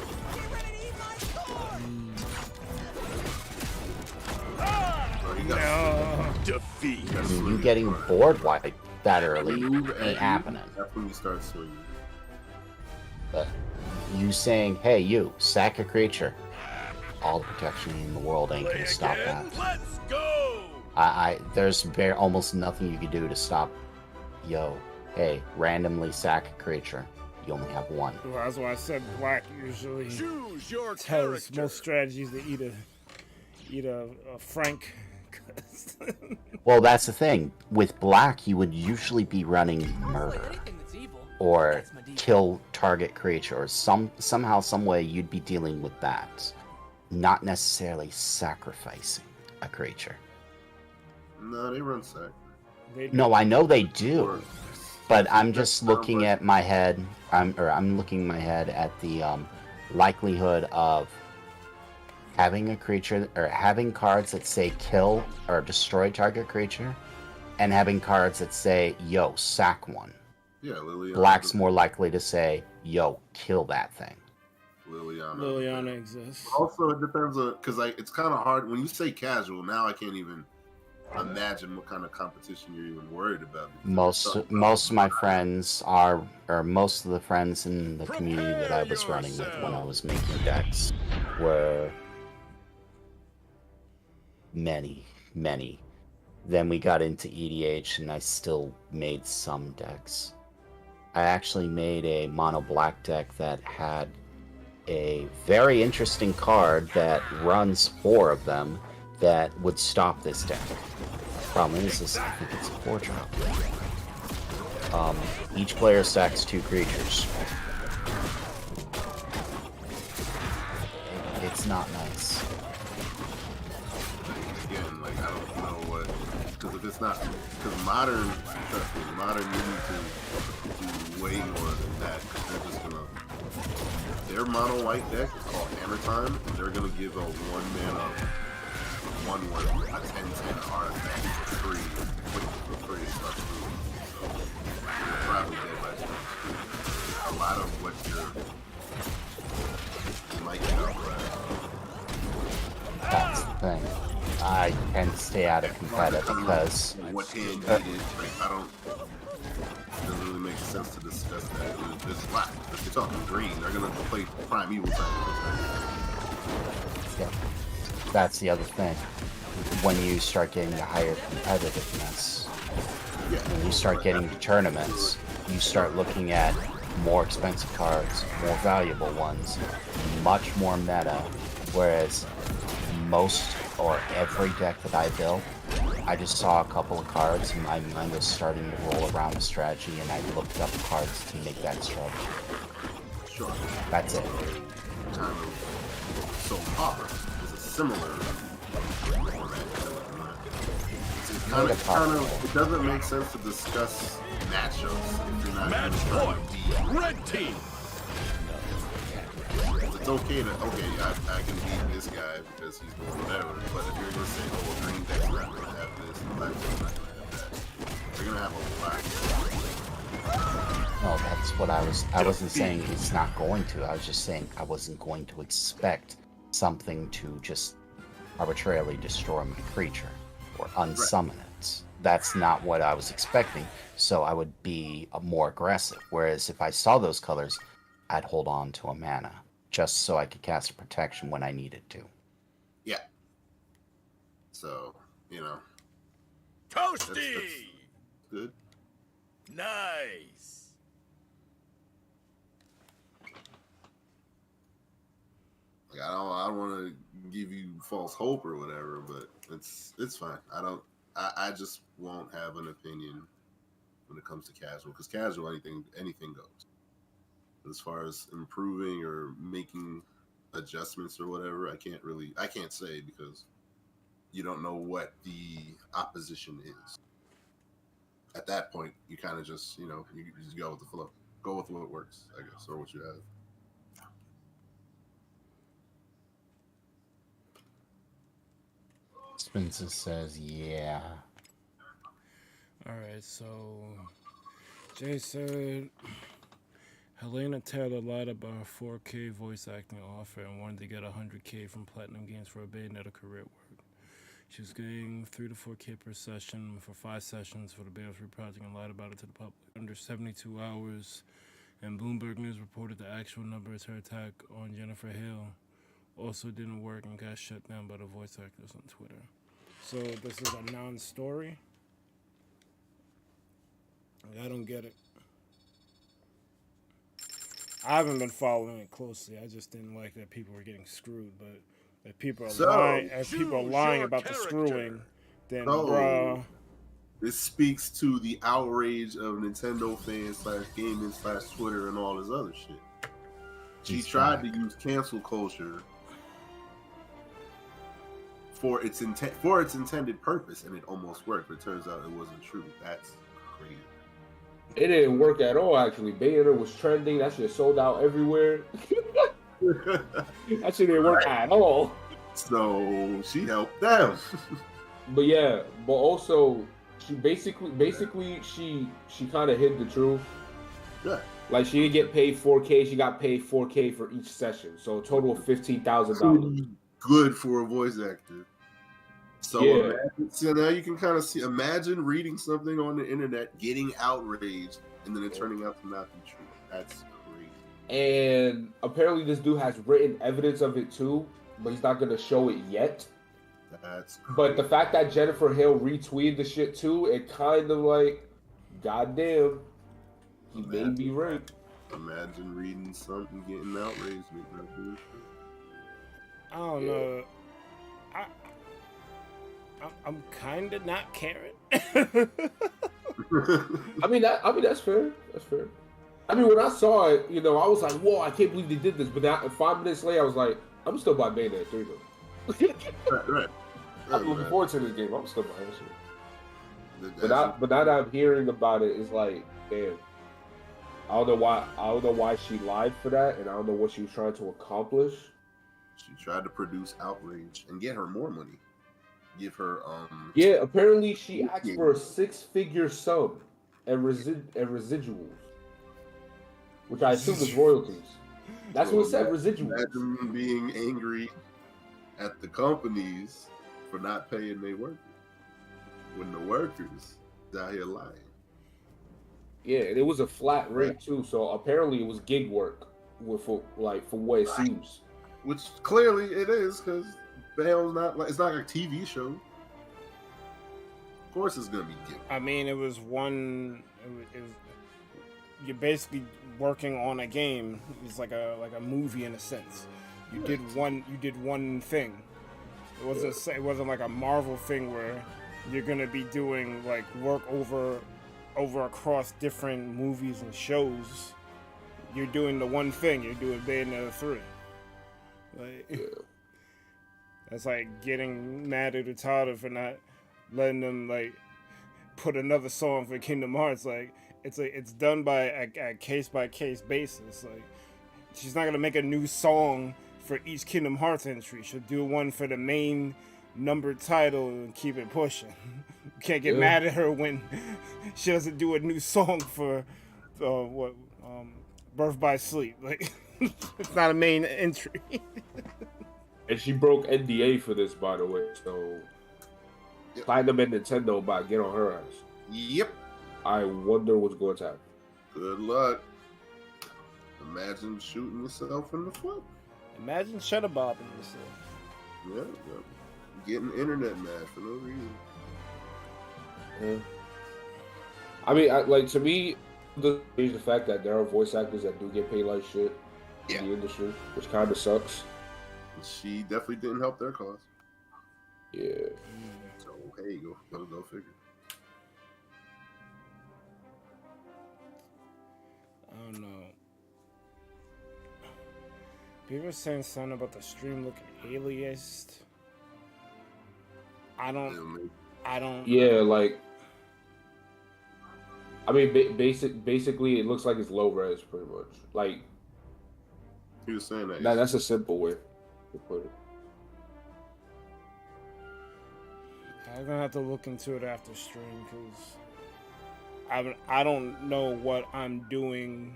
No. Defeat. You getting board wiped that early ain't happening. That's when you start swinging. But you saying, hey, you, sack a creature. All the protection in the world ain't gonna stop that. Let's go. There's almost nothing you can do to stop. Yo, hey, randomly sack a creature. You only have one. Well, that's why I said black usually Choose your tells character. most strategies to eat a Frank. Well, that's the thing. With black, you would usually be running murder. Anything that's evil. Or That's my default. kill target creature, or somehow, some way you'd be dealing with that. Not necessarily sacrificing a creature. No, they run sack. No, I know they do. Or- But I'm just looking at my head. I'm looking in my head at the likelihood of having a creature, or having cards that say kill or destroy target creature, and having cards that say yo sack one. Yeah, Liliana. Black's more likely to say yo kill that thing. Liliana exists. Also, it depends on, because it's kind of hard when you say casual. Now I can't even imagine what kind of competition you're even worried about. Most of my friends are, or most of the friends in the community that I was running with when I was making decks were many. Then we got into EDH and I still made some decks. I actually made a mono black deck that had a very interesting card that runs 4 of them that would stop this deck. Problem is, I think it's a 4-drop. Each player sacks 2 creatures. It's not nice. Again, like, I don't know what, because if it's not, because modern, trust me, modern, you need to do way more than that. They're just gonna, their mono white deck is called Hammer Time, and they're gonna give a 1-mana, 1/1, a 10/10 artifact for free, for free to start moving. So you're probably dead by the time. A lot of what you might get out right. That's the thing. I tend to stay out of competitive because what hand you did, like, I don't. It doesn't really make sense to discuss that. It's black. If you're talking green, they're gonna play Primeval time. yeah, that's the other thing. When you start getting to higher competitiveness, when you start getting to tournaments, you start looking at more expensive cards, more valuable ones, much more meta, whereas most or every deck that I built, I just saw a couple of cards and my mind was starting to roll around the strategy and I looked up cards to make that strategy. Sure. That's it. Kind of. So Pauper is a similar format. It's kind of, it doesn't make sense to discuss matchups if you're not Match trying point. to beat. Red team. It's okay to, I can beat this guy because he's doing whatever, but if you're going to say, oh, well, green deck's not going to have this, and black deck's not going to have that, you're going to have a black. No, that's what I wasn't saying it's not going to. I was just saying I wasn't going to expect something to just arbitrarily destroy my creature or unsummon it. That's not what I was expecting, so I would be more aggressive. Whereas if I saw those colors, I'd hold on to a mana, just so I could cast a protection when I needed to. Yeah. So, you know. Toasty. That's good. Nice. Like I don't want to give you false hope or whatever, but it's fine. I just won't have an opinion when it comes to casual, because casual anything goes. As far as improving or making adjustments or whatever, I can't say, because you don't know what the opposition is. At that point, you kind of just, you just go with the flow. Go with what works, I guess, or what you have. Spencer says, yeah. Alright, so Jay said Helena Taylor lied about her 4K voice acting offer and wanted to get 100K from Platinum Games for a Bayonetta career work. She was getting 3 to 4K per session for 5 sessions for the Bayonetta 3 project and lied about it to the public. Under 72 hours, and Bloomberg News reported the actual numbers her attack on Jennifer Hale also didn't work and got shut down by the voice actors on Twitter. So this is a non-story? I don't get it. I haven't been following it closely. I just didn't like that people were getting screwed, but if people are lying about the screwing, then bruh. This speaks to the outrage of Nintendo fans / gaming / Twitter and all this other shit. She tried to use cancel culture for its intended purpose, and it almost worked, but it turns out it wasn't true. That's crazy. It didn't work at all, actually. Bayonetta was trending. That shit sold out everywhere. That shit didn't work at all. So she helped them. But yeah, but also she basically she kind of hid the truth. Yeah. Like she didn't get paid 4K. She got paid 4K for each session. So a total of $15,000. Good for a voice actor. So, yeah. So now you can kind of see. Imagine reading something on the internet, getting outraged, and then it turning out to not be true. That's crazy. And apparently, this dude has written evidence of it too, but he's not gonna show it yet. That's crazy. But the fact that Jennifer Hale retweeted the shit too, it kind of like, goddamn, he may be right. Imagine reading something, getting outraged. I don't know. I'm kind of not caring. I mean that's fair. That's fair. I mean, when I saw it, I was like, "Whoa, I can't believe they did this." But now, 5 minutes later, I was like, "I'm still buying Bayonetta 3 though." right. I'm looking forward to this game. I'm still buying this. But now that I'm hearing about it, it's like, damn. I don't know why she lied for that, and I don't know what she was trying to accomplish. She tried to produce outrage and get her more money. Give her Yeah, apparently she asked for a 6-figure sum and residuals, which I assume is royalties. That's what it said, residuals. Imagine being angry at the companies for not paying their workers when the workers out here lying. Yeah, and it was a flat rate too, so apparently it was gig work for what it seems. Which clearly it is, because Bale's it's not like a TV show. Of course it's gonna be gig. I mean, it was you're basically working on a game. It's like a movie in a sense. You did one thing. It wasn't like a Marvel thing where you're gonna be doing like work over across different movies and shows. You're doing the one thing. You're doing Bayonetta 3. That's like getting mad at Utada for not letting them like put another song for Kingdom Hearts. Like it's done by a case by case basis. Like she's not gonna make a new song for each Kingdom Hearts entry. She'll do one for the main numbered title and keep it pushing. You can't get mad at her when she doesn't do a new song for Birth by Sleep. Like it's not a main entry. And she broke NDA for this, by the way. So Platinum and Nintendo about to get on her ass. Yep. I wonder what's going to happen. Good luck. Imagine shooting yourself in the foot. Imagine shutterbobbing yourself. Yeah. Getting internet mad for no reason. Yeah. I mean, to me, the fact that there are voice actors that do get paid like shit in the industry, which kind of sucks. She definitely didn't help their cause. Yeah. So hey, go figure. I don't know. People were saying something about the stream looking aliased. I don't. Yeah, like. I mean, basically, it looks like it's low res, pretty much. Like. He was saying that. That's a simple way to put it. I'm gonna have to look into it after stream because I don't know what I'm doing.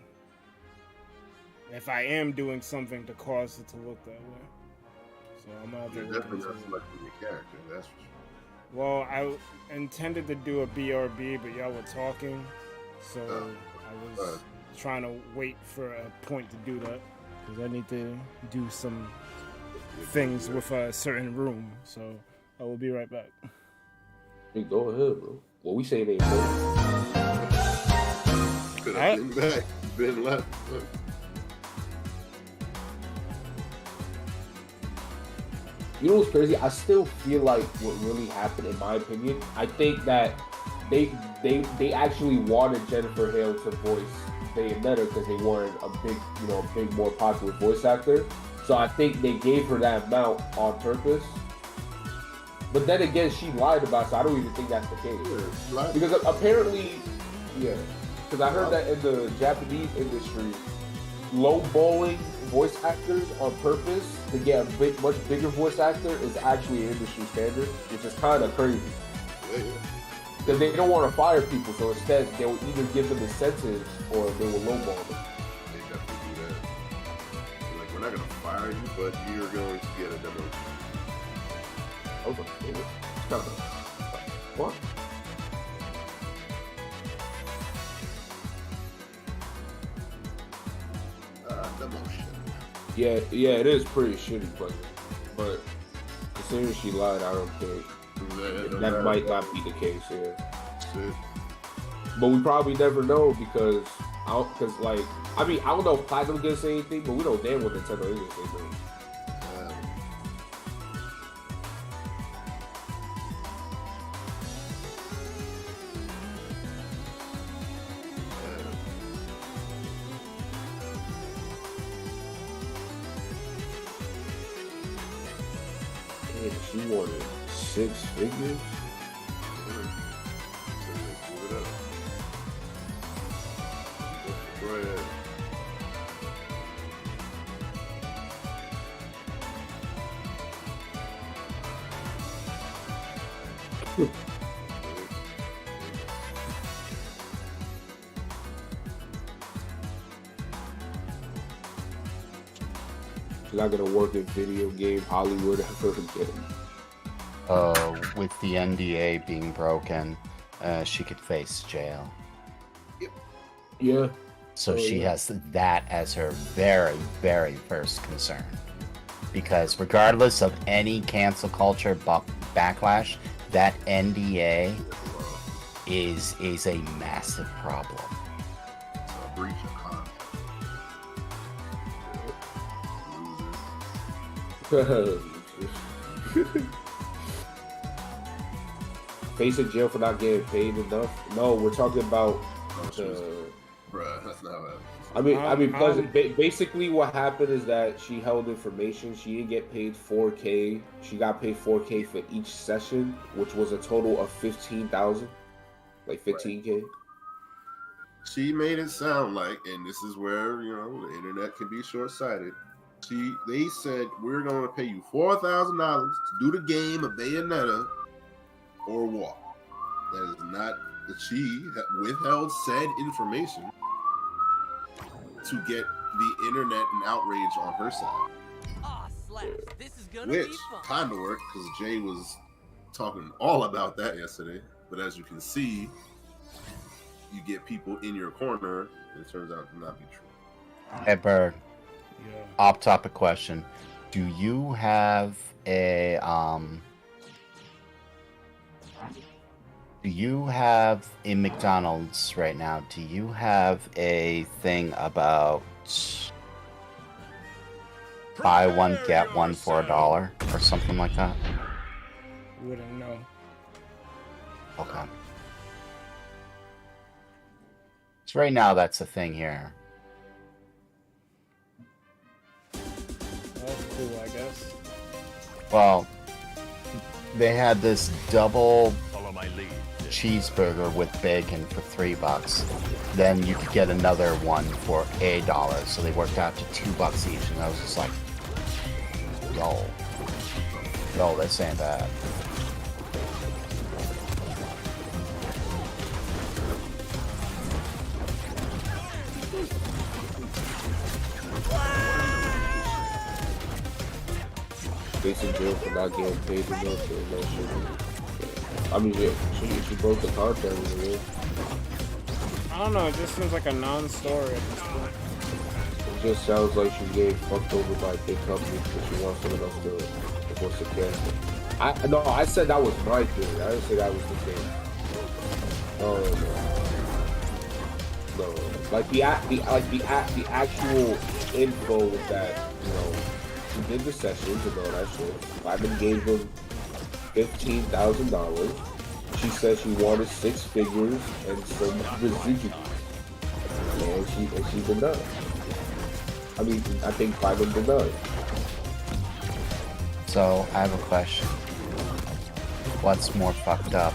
If I am doing something to cause it to look that way, so I'm gonna have to look into it. Selecting your character, that's for sure. Well, I intended to do a BRB, but y'all were talking, so I was trying to wait for a point to do that because I need to do some things with a certain room. So I will be right back. Hey, go ahead, bro. Well, we say they go. Could have been back, been left. You know what's crazy? I still feel like what really happened, in my opinion, I think that they actually wanted Jennifer Hale to voice Bayonetta because they wanted a big, more popular voice actor. So I think they gave her that amount on purpose. But then again, she lied about it, so I don't even think that's the case. Yeah, because apparently, yeah, because I heard that in the Japanese industry, low-balling voice actors on purpose to get a much bigger voice actor is actually an industry standard, which is kind of crazy. Because they don't want to fire people, so instead they will either give them incentives or they will lowball them. They definitely do that. Like, we're not going to fire you, but you're going to get a demo. Okay, what? Demotion. Yeah, it is pretty shitty, but as soon as she lied, I don't think that might not be the case. Yeah, but we probably never know because I don't know if Platinum did say anything, but we don't damn well Nintendo is say anything. She wanted 6 figures. She's not gonna work in video game Hollywood ever again. With the NDA being broken, she could face jail. Yeah. So she has that as her very, very first concern. Because regardless of any cancel culture backlash, that NDA is a massive problem. It's a breach of contract. Facing jail for not getting paid enough? No, we're talking about. Bruh, that's not what I mean, basically what happened is that she held information. She didn't get paid $4K. She got paid $4K for each session, which was a total of 15,000, like 15K. Right. She made it sound like, and this is where the internet can be short-sighted. They said we're going to pay you $4,000 to do the game of Bayonetta or walk. That is not that she withheld said information to get the internet and outrage on her side. Aw, slaps. This is gonna Which be fun. kind of worked because Jay was talking all about that yesterday. But as you can see, you get people in your corner, and it turns out to not be true. Hey, Bird. Yeah. Off-topic question: do you have a Do you have in McDonald's right now? Do you have a thing about buy one, get one for $1 or something like that? Wouldn't know. Okay. So right now, that's the thing here. That's cool, I guess. Well, they had this double Follow my lead. cheeseburger with bacon for $3. Then you could get another one for $1, so they worked out to $2 each, and I was just like, yo, this ain't bad. Face in jail for not getting paid enough or no shit. I mean, yeah, she broke the contract with the I don't know, it just seems like a non-story at this point. It just sounds like she getting fucked over by a big company because she wants someone else to force the cancel. No, I said that was my theory. I didn't say that was the thing. No. Like the actual info with that, you know, she did the sessions and all that shit. Lyman gave him $15,000. She said she wanted 6 figures and some residuals. And she denied. I mean, I think Lyman denied. So, I have a question. What's more fucked up?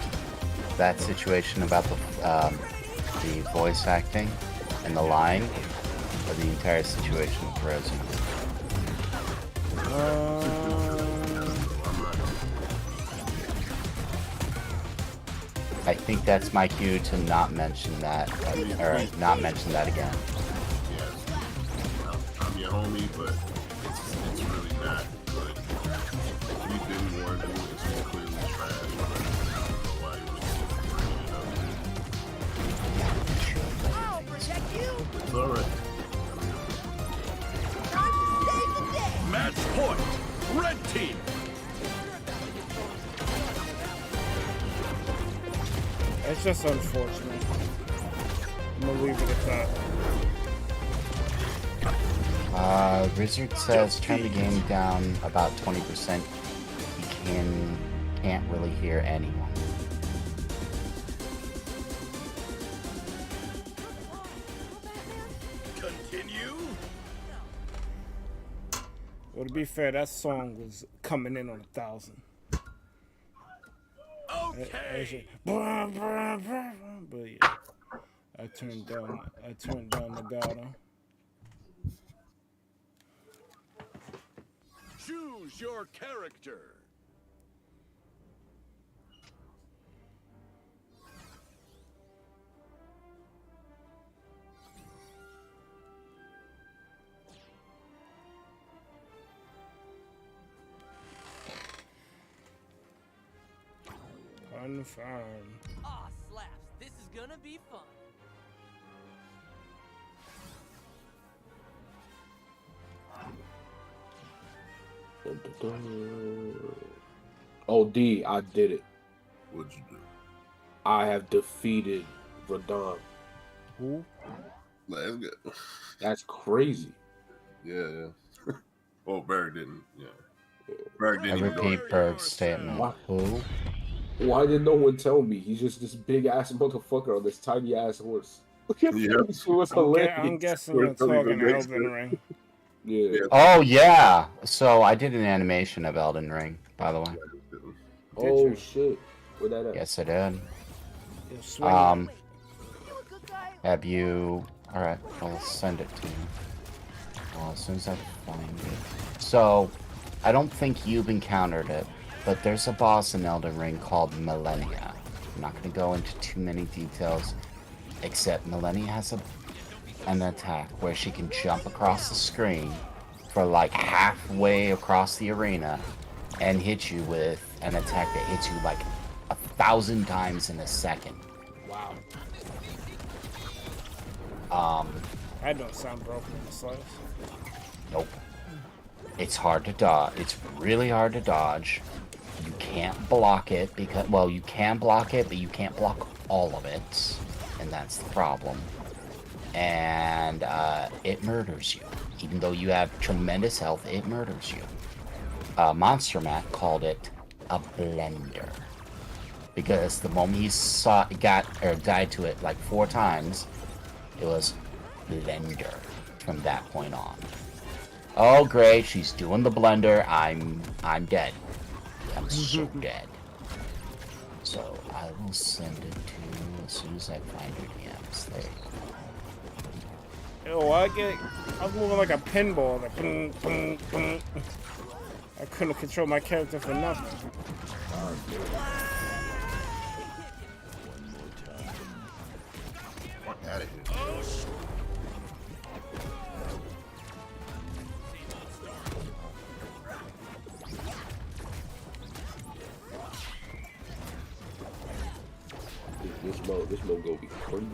That situation about the voice acting and the line, or the entire situation with Rosie? I think that's my cue to not mention that, or not mention that again. I'm your homie, but it's really not good. We didn't warn you, it's clearly trash. I don't know why you were bringing it up. I'll protect you. It's alright. Match point. Red team. It's just unfortunate. I'm gonna leave it at that. Wizard says turn the game down about 20%. You can't really hear anyone. Continue. Well, to be fair, that song was coming in on 1,000. Okay. But yeah, I turned down the battle. Choose your character. Confirm. Aw, slaps. This is gonna be fun. Oh, D, I did it. What'd you do? I have defeated Radon. Who? Let's go. That's crazy. Yeah. Oh, Berg didn't. Yeah. Berg I didn't even repeat go. Berg's statement. What? Who? Why didn't no one tell me? He's just this big ass motherfucker on this tiny ass horse. Yeah. It was hilarious. I'm guessing you're talking Elden Ring. Yeah. Oh yeah. So I did an animation of Elden Ring, by the way. Oh you? shit. Where that at? Yes, I did. You're swinging. You a good guy? Have you? All right, I'll send it to you. Well, as soon as I find it. So, I don't think you've encountered it, but there's a boss in Elden Ring called Millennia. I'm not going to go into too many details, except Millennia has an attack where she can jump across the screen for like halfway across the arena and hit you with an attack that hits you like 1,000 times in a second. Wow. That don't sound broken in the slightest. Nope. It's hard to dodge. It's really hard to dodge. You can't block it because, well, you can block it, but you can't block all of it, and that's the problem. and it murders you. Even though you have tremendous health, it murders you. Monster Matt called it a blender. Because the moment he died to it like 4 times, it was blender from that point on. Oh great, she's doing the blender. I'm dead. I'm so dead. So I will send it to you as soon as I find your DMs. There you go. Yo, I was moving like a pinball. Like, boom, boom, boom. I couldn't control my character for nothing. Fuck out of here. This mode gonna be crazy.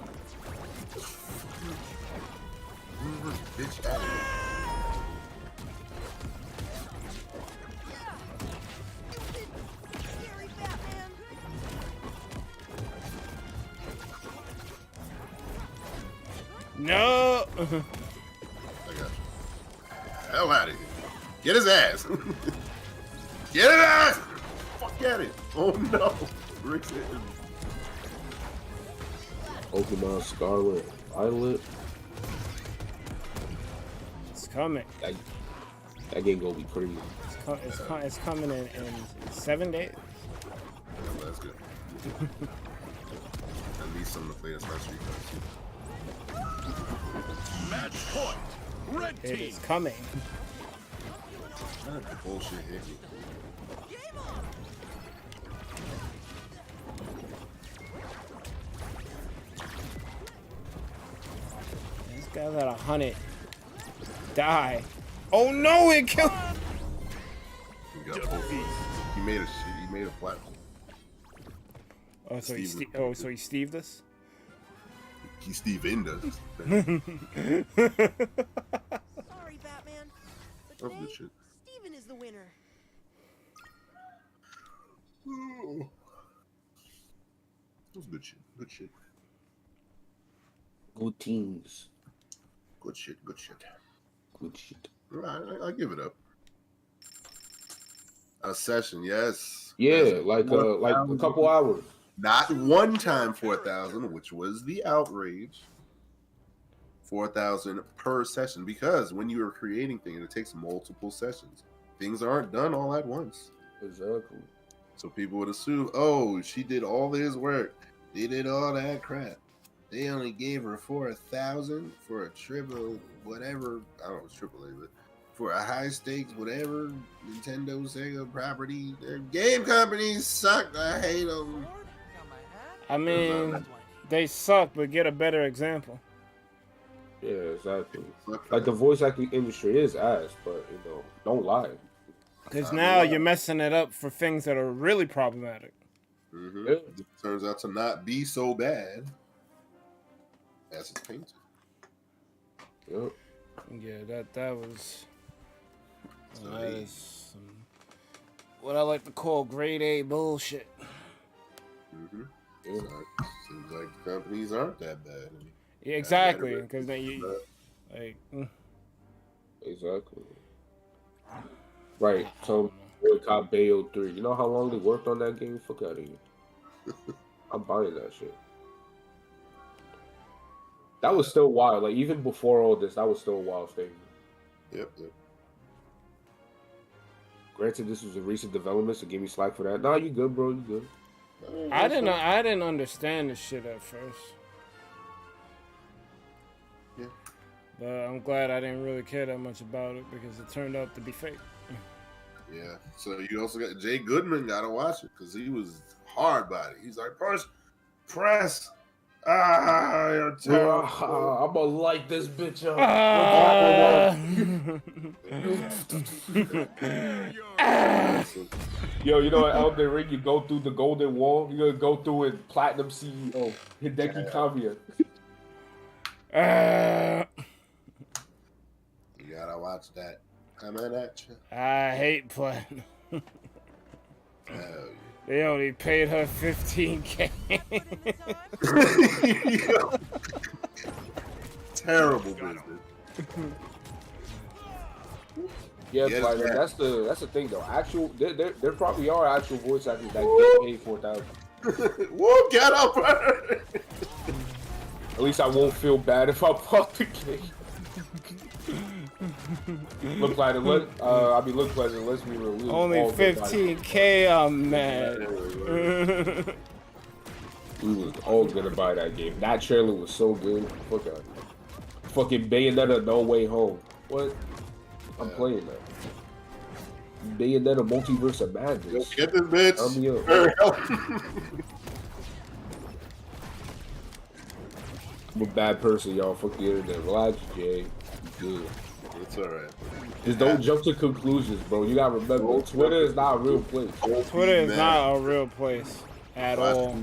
Bitch out of here. Scary Batman. No! I got you. Hell out of here. Get his ass. Get his ass. Fuck at it. Oh no. Rick's hitting. Pokemon Scarlet Violet. It's coming. That game gonna be crazy. It's coming in 7 days. Oh, that's good. At least some of the players my street cards. Match point. Red It team. is coming. That bullshit hit me. This guy's at 100. Die. Oh no, it killed. He got both. He made a shit. He made a platform. Oh, so he Steved us? He Steve End us. Sorry, Batman. But That's good today, shit. Steven is the winner. That's good shit. Good shit. Good teams. Good shit. Good shit. Good shit. I give it up. A session, yes. Yeah, like a couple hours. Not one time 4,000, which was the outrage. 4,000 per session, because when you are creating things, it takes multiple sessions. Things aren't done all at once. Exactly. So people would assume, oh, she did all this work. They did all that crap. They only gave her 4,000 for a triple, whatever. I don't know if it's triple A, but for a high stakes, whatever. Nintendo, Sega property. Their game companies suck. I hate them. I mean, they suck, but get a better example. Yeah, exactly. Like the voice acting industry is ass, but you know, don't lie. Because now you're messing it up for things that are really problematic. Mm-hmm. It turns out to not be so bad as it's painted. Yep. Yeah, that was some, what I like to call grade A bullshit. Mm-hmm. Yeah. So, seems like the companies aren't that bad. Yeah, exactly. Because then you like. Exactly. Right. So boycott Bayo 3. You know how long they worked on that game? Fuck out of here. I'm buying that shit. That was still wild. Like even before all this, that was still a wild thing. Yep. Granted, this was a recent development, so give me slack for that. Nah, you good, bro. You good. I didn't understand this shit at first. Yeah. But I'm glad I didn't really care that much about it because it turned out to be fake. Yeah. So you also got Jay Goodman. Gotta watch it because he was hard body. He's like, press. You're terrible. I'm gonna light this bitch up. Yo, you know what Elden Ring? You go through the golden wall. You're gonna go through it. Platinum CEO Hideki Kamiya. You gotta watch that. Coming at you. I hate platinum. Oh, yeah. They only paid her $15K. terrible business. Yeah, Yes, but man. that's the thing though. Actual, there probably are actual voice actors that get paid $4,000. Whoa, get up! At least I won't feel bad if I bought the game. Look like it. I mean, look pleasant. Let's be real. We Only all good 15K, I'm mad. We was all gonna buy that game. That trailer was so good. Fucking Bayonetta No Way Home. What? I'm playing that. Bayonetta MultiVersus Madness. Get this bitch. Turn me up. I'm a bad person, y'all. Fuck the internet. Relax, Jay. You good. It's alright. Just don't jump to conclusions, bro. You gotta remember, Twitter is not a real place. Twitter is not a real place at all.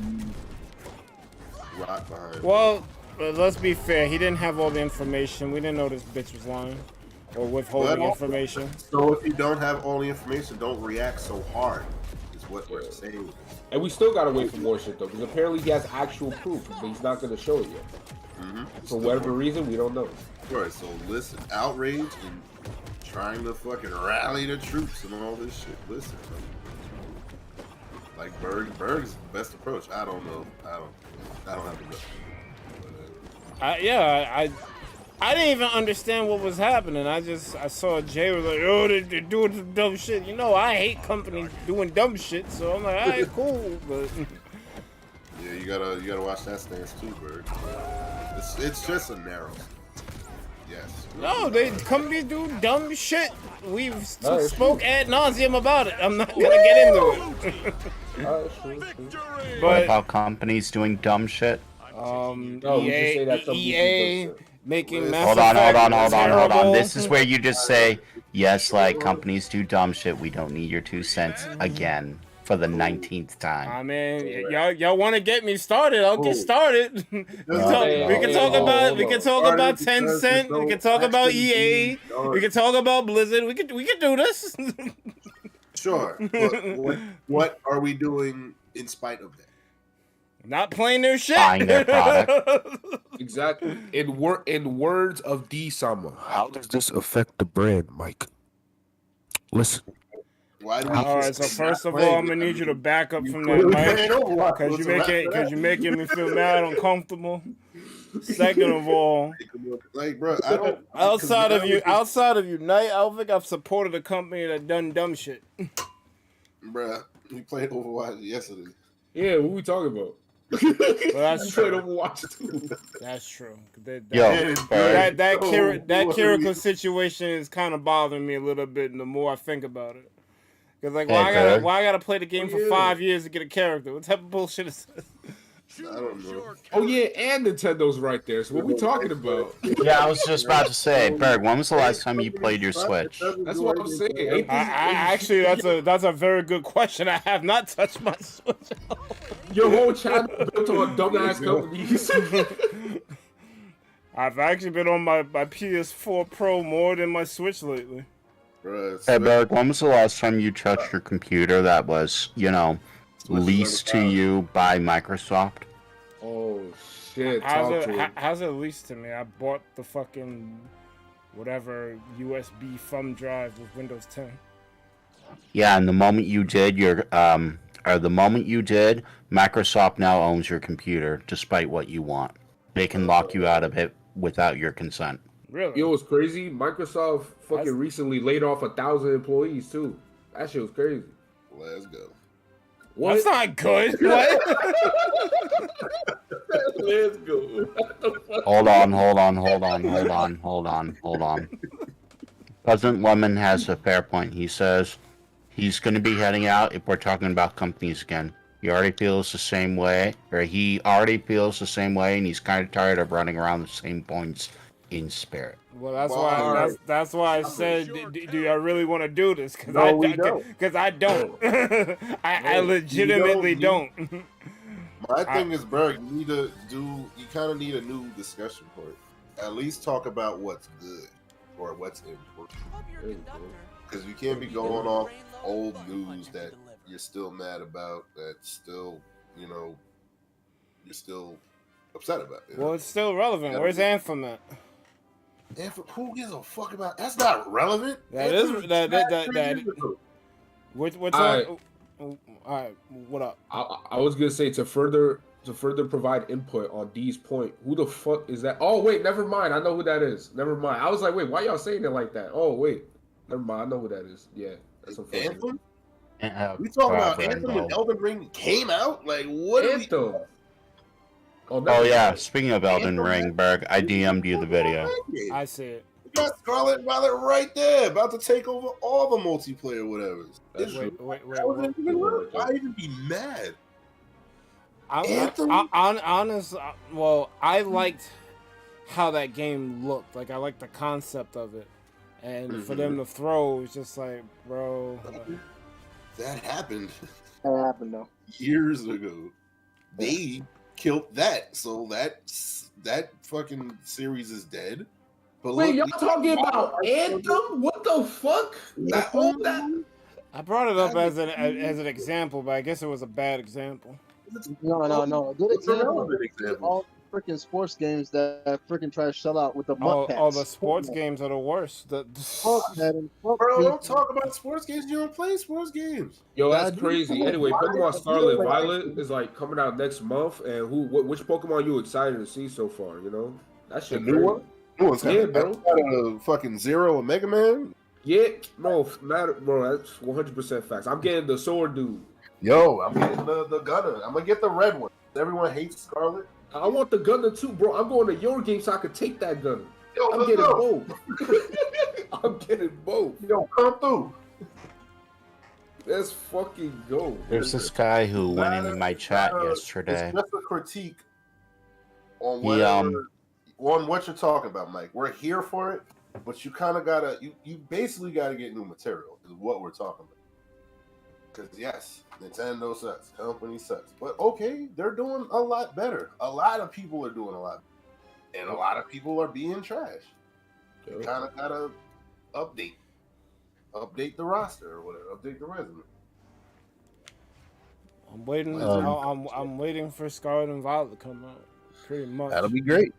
Rock behind. Well, let's be fair. He didn't have all the information. We didn't know this bitch was lying or withholding information. So if you don't have all the information, don't react so hard. Is what we're saying. And we still gotta wait for more shit though, because apparently he has actual proof, but he's not gonna show it yet. For whatever reason, we don't know. Right. So listen, outrage and trying to fucking rally the troops and all this shit. Listen, like Berg's the best approach. I don't know. I don't have to go. I didn't even understand what was happening. I saw Jay was like, oh, they're doing some dumb shit. You know, I hate companies doing dumb shit, so I'm like, all right, cool. But yeah, you gotta watch that stance too, Berg. It's just a narrow. Yes. No, companies do dumb shit. We've spoke ad nauseum about it. I'm not gonna get into it. What about companies doing dumb shit? EA making Mass Hold Effect on. This is where you just say, yes, like companies do dumb shit. We don't need your 2 cents again for the 19th time. I mean, y'all want to get me started? I'll get started. we can talk about Tencent. We can talk about EA. We can talk about Blizzard. We can do this. Sure. But what are we doing in spite of that? Not playing their shit. Buying their product. Exactly. In words of D Summer, how does this affect the brand, Mike? Listen. Alright, so first of all, I'm gonna need you to back up from that mic, because you're making me feel mad, uncomfortable. Second of all, like, bro, I don't. Outside of Unite, I don't think I've supported a company that done dumb shit. Bruh, we played Overwatch yesterday. Yeah, what we talking about? Well, that's true. Overwatch too. That's true. That Kiriko situation is kind of bothering me a little bit. The more I think about it, because like, why I gotta play the game for 5 years to get a character? What type of bullshit is this? I don't know. Oh yeah, and Nintendo's right there. So what we talking about? Yeah, I was just about to say, Berg, when was the last time you played your Switch? That's what I'm saying. Actually, that's a very good question. I have not touched my Switch. Your whole channel built on dumbass companies. I've actually been on my PS4 Pro more than my Switch lately. Hey, Berg, when was the last time you touched your computer that was, leased to you by Microsoft? Oh shit! How's it leased to me? I bought the fucking whatever USB thumb drive with Windows 10. Yeah, and the moment you did, Microsoft now owns your computer, despite what you want. They can lock you out of it without your consent. Really? It was crazy. Microsoft recently laid off 1,000 employees too. That shit was crazy. Let's go. What? That's not good. What? Let's go. Hold on. President Lemon has a fair point. He says he's going to be heading out if we're talking about companies again. He already feels the same way, and he's kind of tired of running around the same points in spirit. Well, that's why I said, do I really want to do this? Because I don't. I legitimately don't. My thing is, Berg, you kind of need a new discussion point. At least talk about what's good or what's important. Because you can't be going off old news that you're still mad about, that still, you're still upset about. Well, it's still relevant. Where's Anthem at? And who gives a fuck about? That's not relevant. That Anthem is was that trash that 3 that. years ago. What's Alright. up? All right, what up? I was gonna say to further provide input on D's point. Who the fuck is that? Oh wait, never mind. I know who that is. Never mind. I was like, wait, why y'all saying it like that? Oh wait, never mind. I know who that is. Yeah, that's unfortunate. Anthem? We talking about Forever Anthem when Involved. Elden Ring came out? Like, what are we? Anthem. Oh yeah, speaking of Elden Ring, Berg, I DM'd you the video. I see it. You got Scarlet Violet right there, about to take over all the multiplayer, whatever. That's Wait. That wasn't even work. Why even be mad? Well, I liked how that game looked. Like, I liked the concept of it. And for them to throw, it's just like, bro. That happened That happened though. years ago. They killed that, so that fucking series is dead. But Wait, look, y'all talking about Anthem? What the fuck? That I brought it up as an example, but I guess it was a bad example. No. Good It's a example. relevant example. All freaking sports games that freaking try to shell out with the Oh, mud packs. oh, the sports games are the worst. Fuck that and fuck Bro, FIFA. don't talk about sports games. You don't play sports games. Yo, that's Nah, crazy. dude, Anyway, why- Pokemon Scarlet why- Violet is like coming out next month, and which Pokemon you excited to see so far? You know, that The shit. new crazy. one? New one's Yeah, coming. bro. Outside of fucking Zero and Mega Man. Yeah, no, matter, bro. That's 100% facts. I'm getting the sword dude. Yo, I'm getting the Gunner. I'm gonna get the red one. Everyone hates Scarlet. I want the gunner too, bro. I'm going to your game so I can take that gunner. Yo, I'm let's getting go. both. I'm getting both. Yo, come through. Let's fucking go. There's this guy who went into my chat yesterday. It's just a critique on He, whatever, on what you're talking about, Mike. We're here for it, but you kind of gotta, you basically gotta get new material. Is what we're talking about. Because yes, Nintendo sucks, company sucks, but okay, they're doing a lot better. A lot of people are doing a lot, and a lot of people are being trash. You kind of gotta update the roster or whatever, update the resume. I'm waiting. I'm waiting for Scarlet and Violet to come out. Pretty much. That'll be great.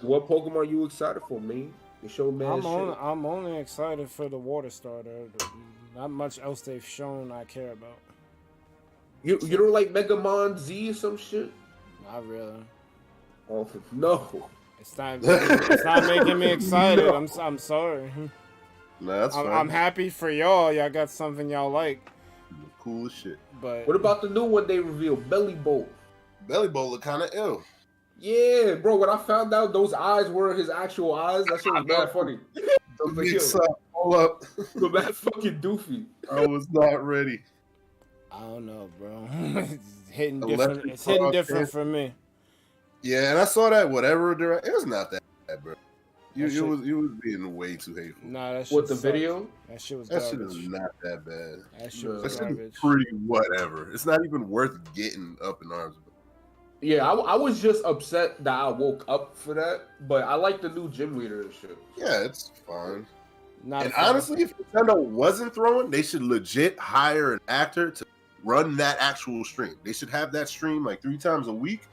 What Pokemon you excited for, man? You show man shit. I'm only excited for the water starter. Not much else they've shown I care about. You don't like Megamon Z or some shit? Not really. Oh no. It's not making me excited. I'm sorry. No, that's fine. I'm happy for y'all. Y'all got something y'all like. Cool as shit. But What about the new one they revealed? Belly Bolt. Belly Bowl look kind of ill. Yeah, bro. When I found out those eyes were his actual eyes, that shit was mad funny. The mix up, all up. The mad fucking doofy. I was not ready. I don't know, bro. It's hitting Electric different. It's hitting Frog different Dance. for me. Yeah, and I saw that whatever direct. It was not that bad, bro. You That shit- was being way too hateful. Nah, that shit What, the sucked. video? That shit was That shit garbage. is not that bad. That shit was That shit garbage. is pretty whatever. It's not even worth getting up in arms about. Yeah, I was just upset that I woke up for that, but I like the new gym leader and shit. Yeah, it's fine. Not And a fan. honestly, if Nintendo wasn't throwing, they should legit hire an actor to run that actual stream. They should have that stream like 3 times a week,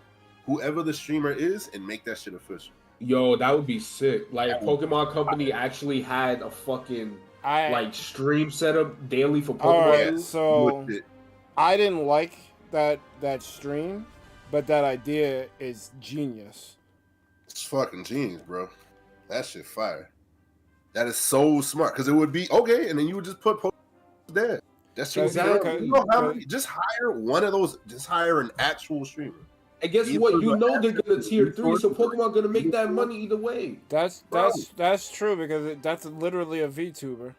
whoever the streamer is, and make that shit official. Yo, that would be sick. Like, Pokemon Company actually had a fucking like stream setup daily for Pokemon. All right, dudes. so I didn't like that stream, but that idea is genius. It's fucking genius, bro. That shit fire. That is so smart because it would be okay, and then you would just put Pokemon there. That shit would be Exactly. you know how many, just hire one of those. Just hire an actual streamer. And guess what? You know they're gonna tier 3, so Pokemon gonna make that money either way. That's true because that's literally a VTuber.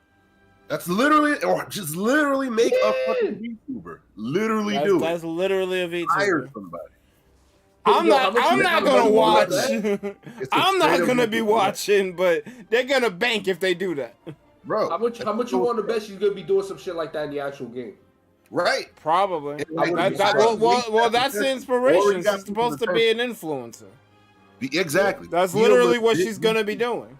That's literally, or just literally make a fucking VTuber. Literally do it. That's literally a VTuber. Hire somebody. I'm Yo, not how much gonna you watch. bet? I'm not straight gonna up be VTuber. watching, but they're gonna bank if they do that. Bro, How much you want to bet she's gonna be doing some shit like that in the actual game? right? Probably. Like, Well, that's the inspiration. Already got She's supposed to people be an influencer. Exactly. That's Be a literally what legit she's gonna be doing.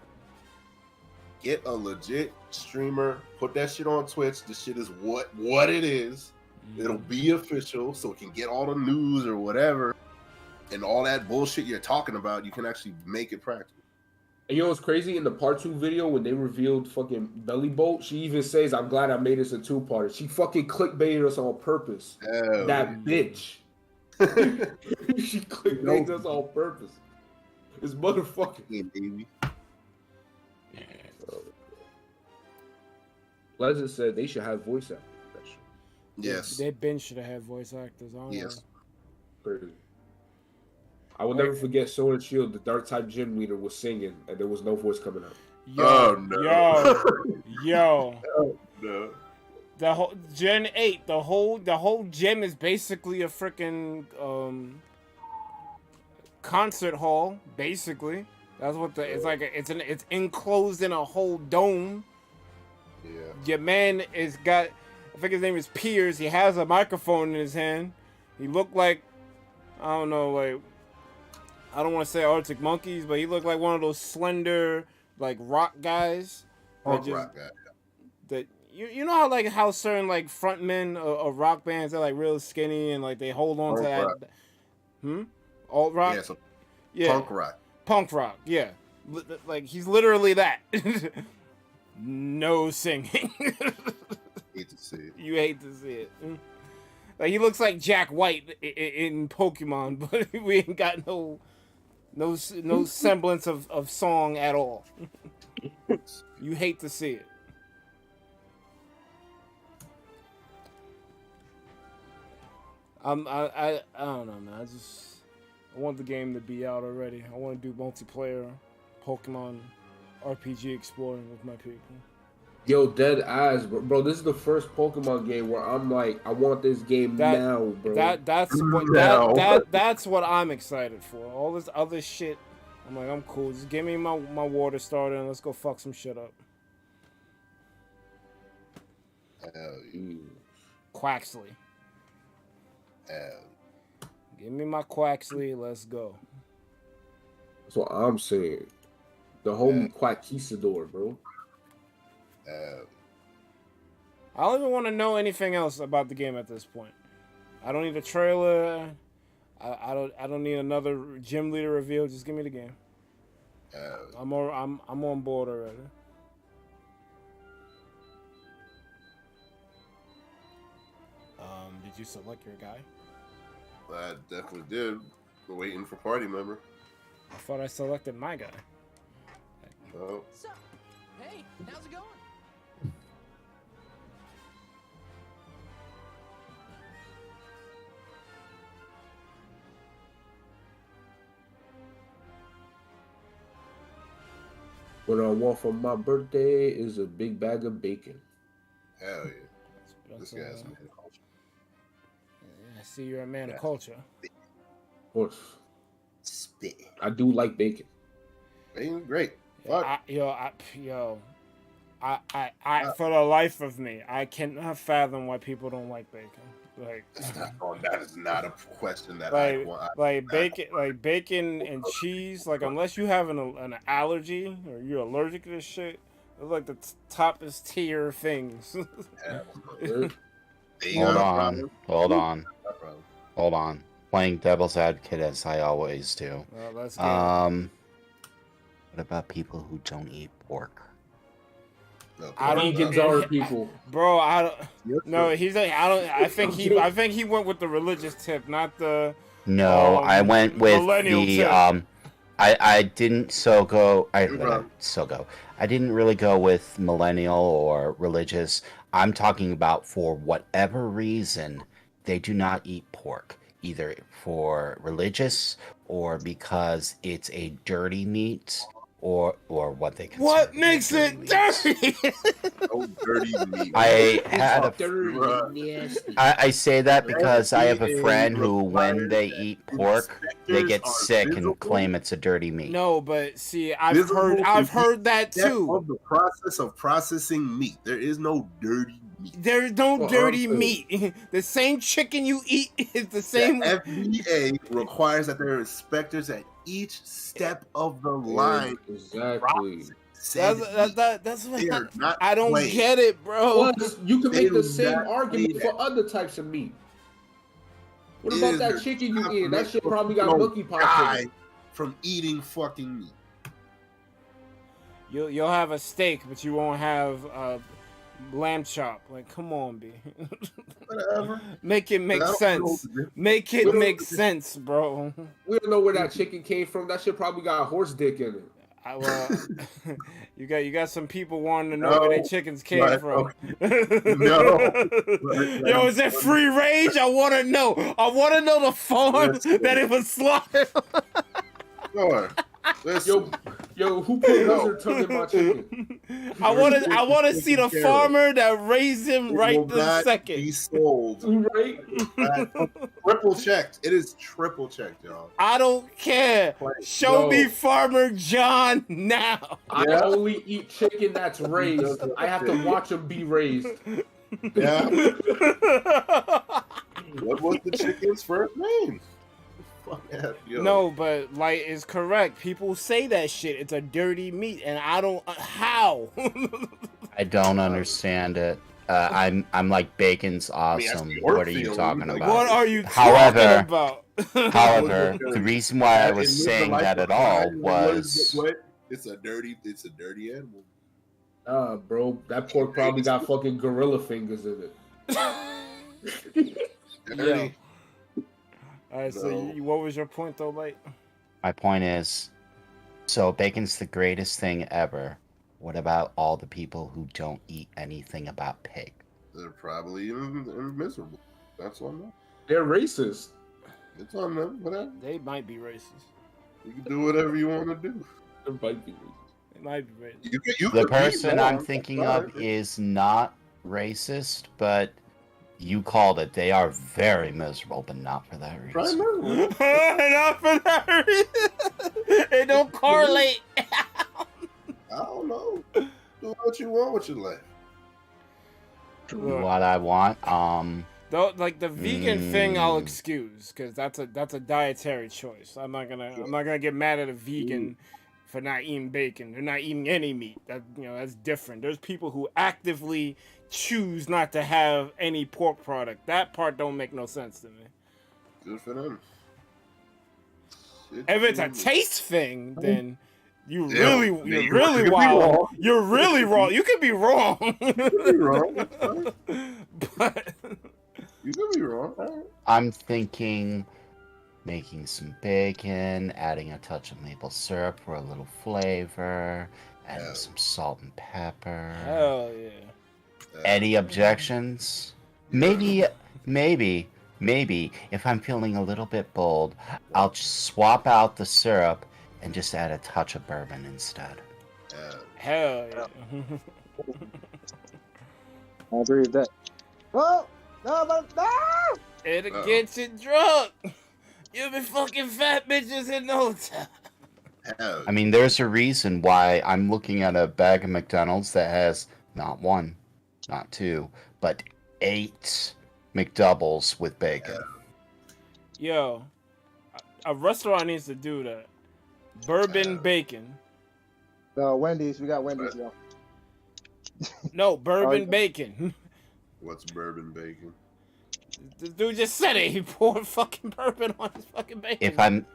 Get a legit streamer, put that shit on Twitch. This shit is what it is. It'll be official, so it can get all the news or whatever, and all that bullshit you're talking about. You can actually make it practical. And you know what's crazy? In the part 2 video, when they revealed fucking Belly Bolt, she even says, "I'm glad I made this a 2-parter." She fucking clickbaited us on purpose. Hell That bitch. She clickbaited us on purpose. This motherfucker. yeah, baby. Pleasant said they should have voice actors. Yes. They been should have had voice actors. I don't Yes. Crazy. I will never forget Sword and Shield. The Dark type gym leader was singing, and there was no voice coming out. Yo, Oh, no. yo. Oh, no. The whole Gen 8, the whole gym is basically a freaking concert hall. Basically, that's what it's like. It's enclosed in a whole dome. Yeah. Your man is got. I think his name is Piers. He has a microphone in his hand. He looked like, I don't know, like, I don't want to say Arctic Monkeys, but he looked like one of those slender, like, rock guys. Rock guy. That you know how certain like frontmen of rock bands, they're like real skinny and like they hold on to that. Rock. Alt rock. Yeah, so Yeah. punk rock. Punk rock. Yeah. Like he's literally that. No singing. Hate to see it. You hate to see it. Like he looks like Jack White in Pokemon, but we ain't got no semblance of song at all. You hate to see it. I don't know, man. I want the game to be out already. I want to do multiplayer Pokemon RPG exploring with my people. Yo, dead eyes, bro. This is the first Pokemon game where I'm like, I want this game now, bro. That's what I'm excited for. All this other shit, I'm like, I'm cool. Just give me my water starter and let's go fuck some shit up. Hell yeah. Quaxley. Hell. Give me my Quaxley. Let's go. That's what I'm saying. The homie Quackquisador, bro. I don't even want to know anything else about the game at this point. I don't need a trailer. I don't need another gym leader reveal. Just give me the game. I'm on board already. Did you select your guy? I definitely did. We're waiting for party member. I thought I selected my guy. Oh. So, hey, how's it going? What I want for my birthday is a big bag of bacon. Hell yeah. This guy's a man of culture. I see you're a man of culture. Of course. Spit. I do like bacon. Bacon's great. I, for the life of me, I cannot fathom why people don't like bacon. Like, that is not a question that like, I want. bacon and cheese. Like, unless you have an allergy or you're allergic to this shit, it's like the toppest tier things. Hold on. Playing devil's advocate as I always do. Well, let's what about people who don't eat pork? I don't get our people, bro. I don't. No, he's like I don't. I think he went with the religious tip, not the. No, I went with millennial the tip. I didn't I didn't really go with millennial or religious. I'm talking about for whatever reason they do not eat pork, either for religious or because it's a dirty meat. Or what they consider. What makes it dirty? Oh, dirty meat. I say that because I have a friend who, when they eat pork, they get sick and claim it's a dirty meat. No, but see, I've heard that too. Of the process of processing meat, there is no dirty meat. There's no dirty meat. The same chicken you eat is the same. The FDA requires that there are inspectors at each step of the line. Exactly. That's what I don't get it, bro. Plus, you can make the same argument for other types of meat. What about that chicken you eat? That shit probably got monkeypox in it. From eating fucking meat. You'll have a steak, but you won't have lamb chop. Like, come on, B. Whatever. Make it make sense. Make it make sense, bro. We don't know where that chicken came from. That shit probably got horse dick in it. Well, you got some people wanting to know where their chickens came from. No. Yo, is it free range? I want to know. I want to know the farm that it was slaughtered. Sure. Yo, who put lizard tongue in my chicken? I want to see the farmer that raised him right this second. He sold. Right? Triple checked. It is triple checked, y'all. I don't care. Show me Farmer John now. I only eat chicken that's raised. I have to watch them be raised. Yeah. What was the chicken's first name? No, but Light is correct. People say that shit. It's a dirty meat, and I don't. How? I don't understand it. I'm like bacon's awesome. What are you talking about? What are you talking about? However, the reason why I was saying that at all was it's a dirty animal. Bro, that pork probably got fucking gorilla fingers in it. Yeah. All right, so what was your point, though, Light? My point is, so bacon's the greatest thing ever. What about all the people who don't eat anything about pig? They're probably miserable. That's on them. They're racist. It's on them. Whatever. They might be racist. You can do whatever you want to do. They might be racist. They might be racist. The person I'm thinking of is not racist, but you called it. They are very miserable, but not for that reason. Not for that reason. It don't correlate. I don't know. Do what you want with your life. What I want. Though, like the vegan thing, I'll excuse because that's a dietary choice. I'm not gonna get mad at a vegan for not eating bacon. They're not eating any meat. That's different. There's people who actively choose not to have any pork product. That part don't make no sense to me. Good for them. If it's a taste thing, then you're really wild. You're really wrong. You could be wrong. You could be wrong. But you could be wrong. Right. I'm thinking making some bacon, adding a touch of maple syrup for a little flavor, adding some salt and pepper. Hell yeah. Any objections? Maybe, if I'm feeling a little bit bold, I'll just swap out the syrup and just add a touch of bourbon instead. Hell yeah. I agree with that. Oh, no. It'll get you drunk. You'll be fucking fat bitches in no time. I mean, there's a reason why I'm looking at a bag of McDonald's that has not one, not two, but 8 McDoubles with bacon. Yo, a restaurant needs to do that. Bourbon bacon. No, Wendy's. We got Wendy's, yo. No, bourbon bacon. What's bourbon bacon? The dude just said it. He poured fucking bourbon on his fucking bacon. If I'm...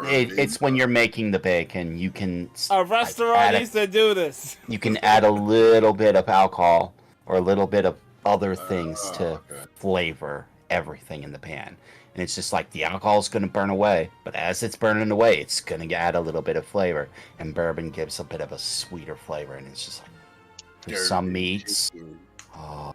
It's when you're making the bacon, you can... A restaurant needs to do this. You can add a little bit of alcohol or a little bit of other things to flavor everything in the pan. And it's just like the alcohol is going to burn away, but as it's burning away, it's going to add a little bit of flavor. And bourbon gives a bit of a sweeter flavor, and it's just like... For some meats... Oh,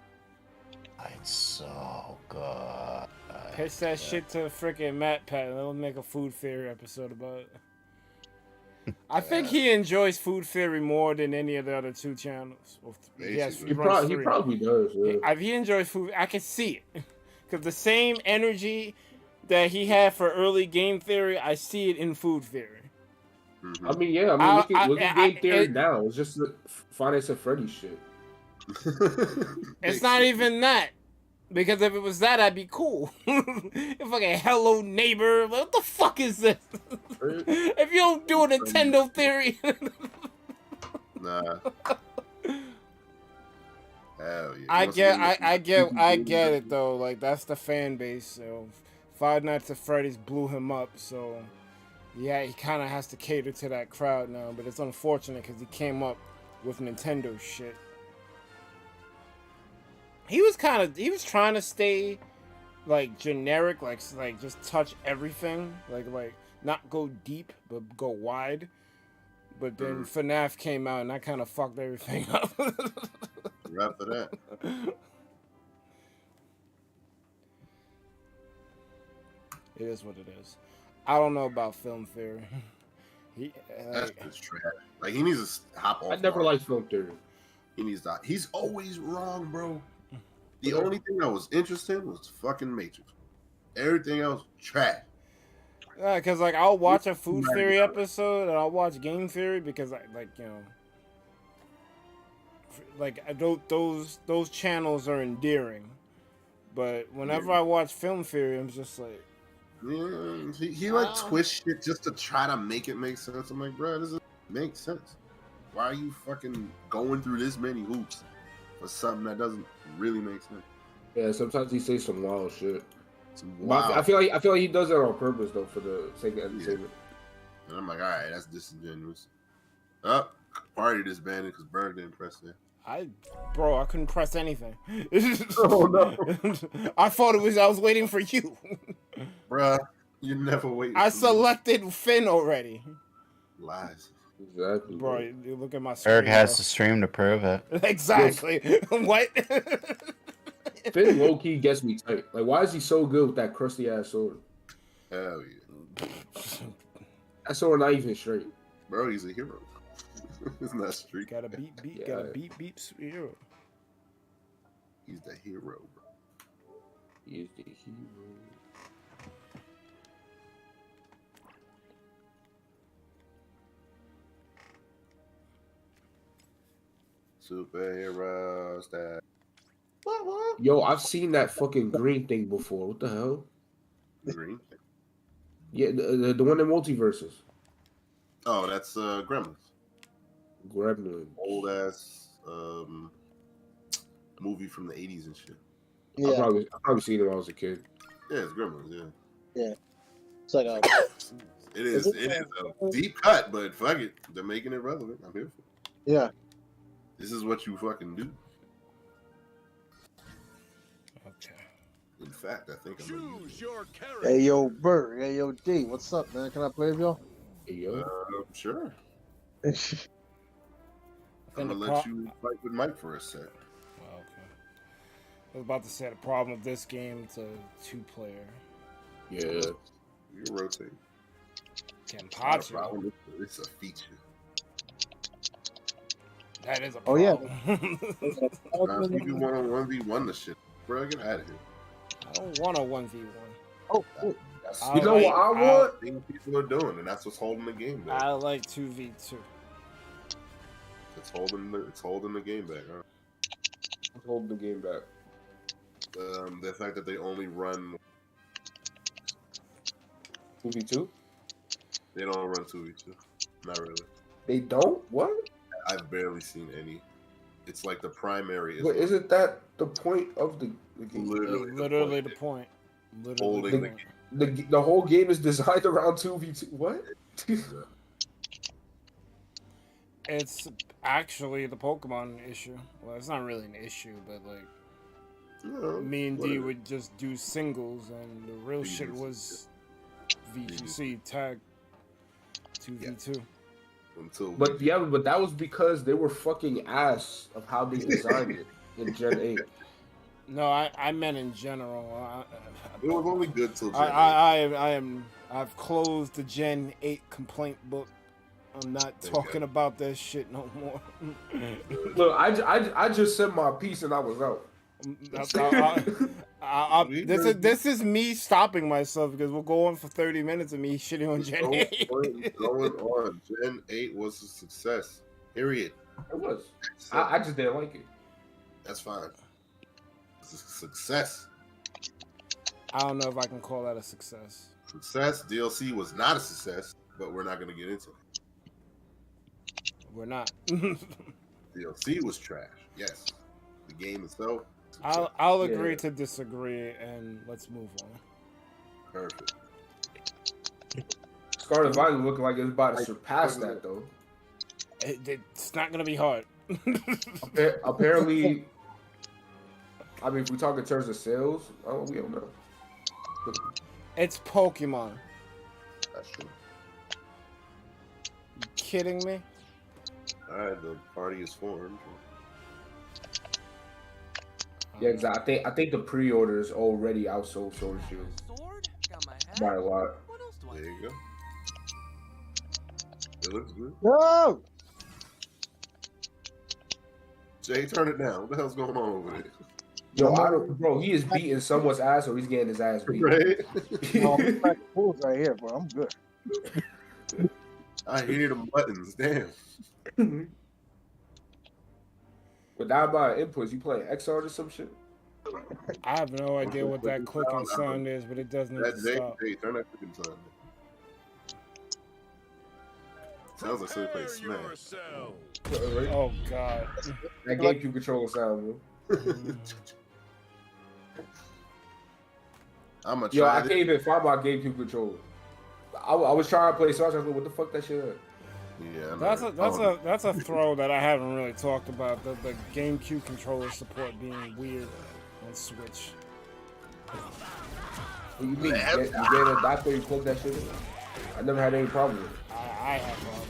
it's so good. Pitch that shit to freaking Matt Pat, and they'll make a food theory episode about it. I think he enjoys food theory more than any of the other 2 channels. Yes, he probably does. Yeah. He enjoys food. I can see it because the same energy that he had for early game theory, I see it in food theory. Mm-hmm. I mean, yeah. Look at game theory now. It's just the Finance and Freddy shit. It's not even that. Because if it was that, I'd be cool. If fucking hello neighbor, what the fuck is this? If you don't do a Nintendo theory, nah. Hell yeah. I get it though. Like that's the fan base. So Five Nights at Freddy's blew him up. So Yeah, he kind of has to cater to that crowd now, but it's unfortunate because he came up with Nintendo shit. He was trying to stay like generic, like just touch everything, like not go deep but go wide. But then FNAF came out and that kind of fucked everything up. Right for that. It is what it is. I don't know about film theory. That's just trash. Like, he needs to hop off. I never liked film theory. He needs to. He's always wrong, bro. The only thing that was interesting was fucking Matrix. Everything else, trash. Yeah, because like I'll watch a food theory episode and I'll watch game theory because those channels are endearing. But whenever I watch film theory, I'm just like, yeah, he like twist shit just to try to make it make sense. I'm like, bro, this doesn't make sense. Why are you fucking going through this many hoops for something that doesn't really make sense? Yeah, sometimes he says some wild shit. Wow. I feel like he does that on purpose though, for the sake of entertainment. And I'm like, all right, that's disingenuous. Up, party disbanded because Berg didn't press it. I couldn't press anything. Oh no! I thought I was waiting for you, bruh. You never wait. I selected Finn already. Lies. Exactly, bro. You look at my screen. Berg has the stream to prove it. Exactly. What? Finn low key gets me tight. Like, why is he so good with that crusty ass sword? Hell yeah. That sword not even straight. Bro, he's a hero. It's not street. Gotta beat, Yeah. gotta beat hero. He's the hero, bro. He is the hero. Superheroes that. Yo, I've seen that fucking green thing before. What the hell? Green? Yeah, the one in MultiVersus. Oh, that's Gremlins. Gremlins. Old ass movie from the 80s and shit. Yeah. I probably seen it when I was a kid. Yeah, it's Gremlins, yeah. Yeah. It's like a. It is a deep cut, but fuck it. They're making it relevant. I'm here for it. Yeah. This is what you fucking do. Okay. In fact, I think I'm gonna use your character. Hey yo, Bert. Hey yo, D. What's up, man? Can I play with y'all? Hey yo. Sure. I I'm gonna let you fight with Mike for a sec. Well, okay. I was about to say the problem with this game, it's a 2-player. Yeah. You rotate. Kenpachi. It's a feature. That is a Oh problem. yeah. You can 1v1 the shit. Bro, get out of here. I don't want a 1v1. Oh, cool. You know what I want? Things people are doing, and that's what's holding the game back. I like 2v2. It's holding the game back, huh? It's holding the game back. The fact that they only run 2v2? They don't run 2v2. Not really. They don't? What? I've barely seen any. It's like the primary. But isn't that the point of the game? Literally the point. Literally the whole game is designed around 2v2. What? It's actually the Pokemon issue. Well, it's not really an issue, but like me and D would just do singles, and the real shit was VGC tag 2v2. But that was because they were fucking ass of how they designed it in Gen 8. No, I meant in general. It was only good till Gen 8. I've closed the Gen 8 complaint book. I'm not talking about that shit no more. Look, I just said my piece and I was out. This is me stopping myself because we'll go on for 30 minutes of me shitting on Gen 8. Going on. Gen 8 was a success. Period. It was. I just didn't like it. That's fine. It's a success. I don't know if I can call that a success. Success. DLC was not a success, but we're not going to get into it. We're not. DLC was trash. Yes. The game itself. I'll agree to disagree, and let's move on. Perfect. Scarlet Violet looking like it's about to surpass that though. It's not gonna be hard. Apparently, I mean, if we talk in terms of sales, we don't know. It's Pokemon. That's true. You kidding me? Alright, the party is formed. Yeah, because I think the pre-order is already outsold Sword and Shield Sword? Got my hat. by a lot. What else do I There you go. It looks good. No! Jay, turn it down. What the hell's going on over there? Yo, bro, he is beating someone's ass or he's getting his ass beat. Right? No, I'm cracking fools right here, bro. I'm good. I hear the buttons. Damn. Without my inputs, you playing XR or some shit? I have no idea what that clicking sound is, but it does need to stop. Jay, turn that clicking sound. Sounds like somebody playing Smash. Oh god. That GameCube controller sound, bro. I'm gonna try. Yo, I can't even find my GameCube controller. I was trying to play Smash. I was like, what the fuck that shit is? Yeah, that's a throw that I haven't really talked about. The GameCube controller support being weird on Switch. What you mean? You get an adapter, you plug that shit in? I never had any problem with it. I have problems.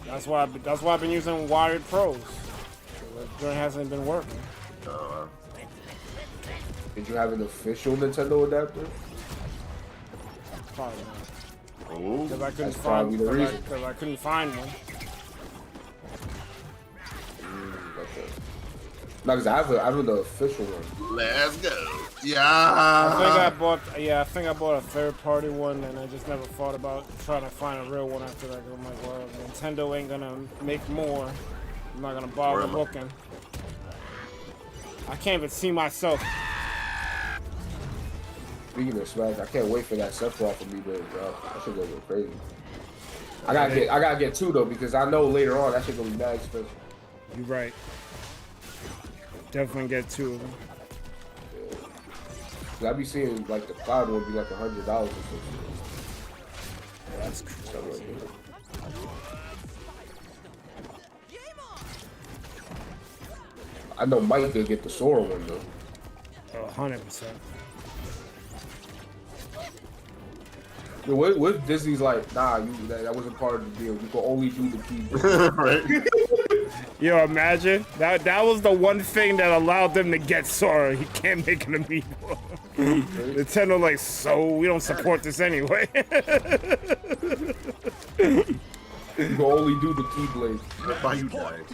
That's why I've been using wired pros. The joint hasn't been working. Did you have an official Nintendo adapter? Probably not. Oh, Because I couldn't that's probably the reason. Because I couldn't find one. No, because I have the official one. Let's go. Yeah. I think I bought a third-party one, and I just never thought about trying to find a real one after that. I'm like, well, Nintendo ain't gonna make more. I'm not gonna bother looking. I can't even see myself. Speaking of Smash, I can't wait for that Sephiroth for me to drop. That shit gonna go crazy. I gotta get two though, because I know later on that shit gonna be mad expensive. You're right. Definitely get two of them. I be seeing like the cloud one be like $100 or something. That's crazy. I know Mike could get the Sora one though. 100%. Yo, what Disney's like? Nah, that wasn't part of the deal. You can only do the key. Right. Yo, imagine that was the one thing that allowed them to get Sora. He can't make an amiibo. Nintendo like, so we don't support this anyway. You can only do the Keyblade. That's why you died.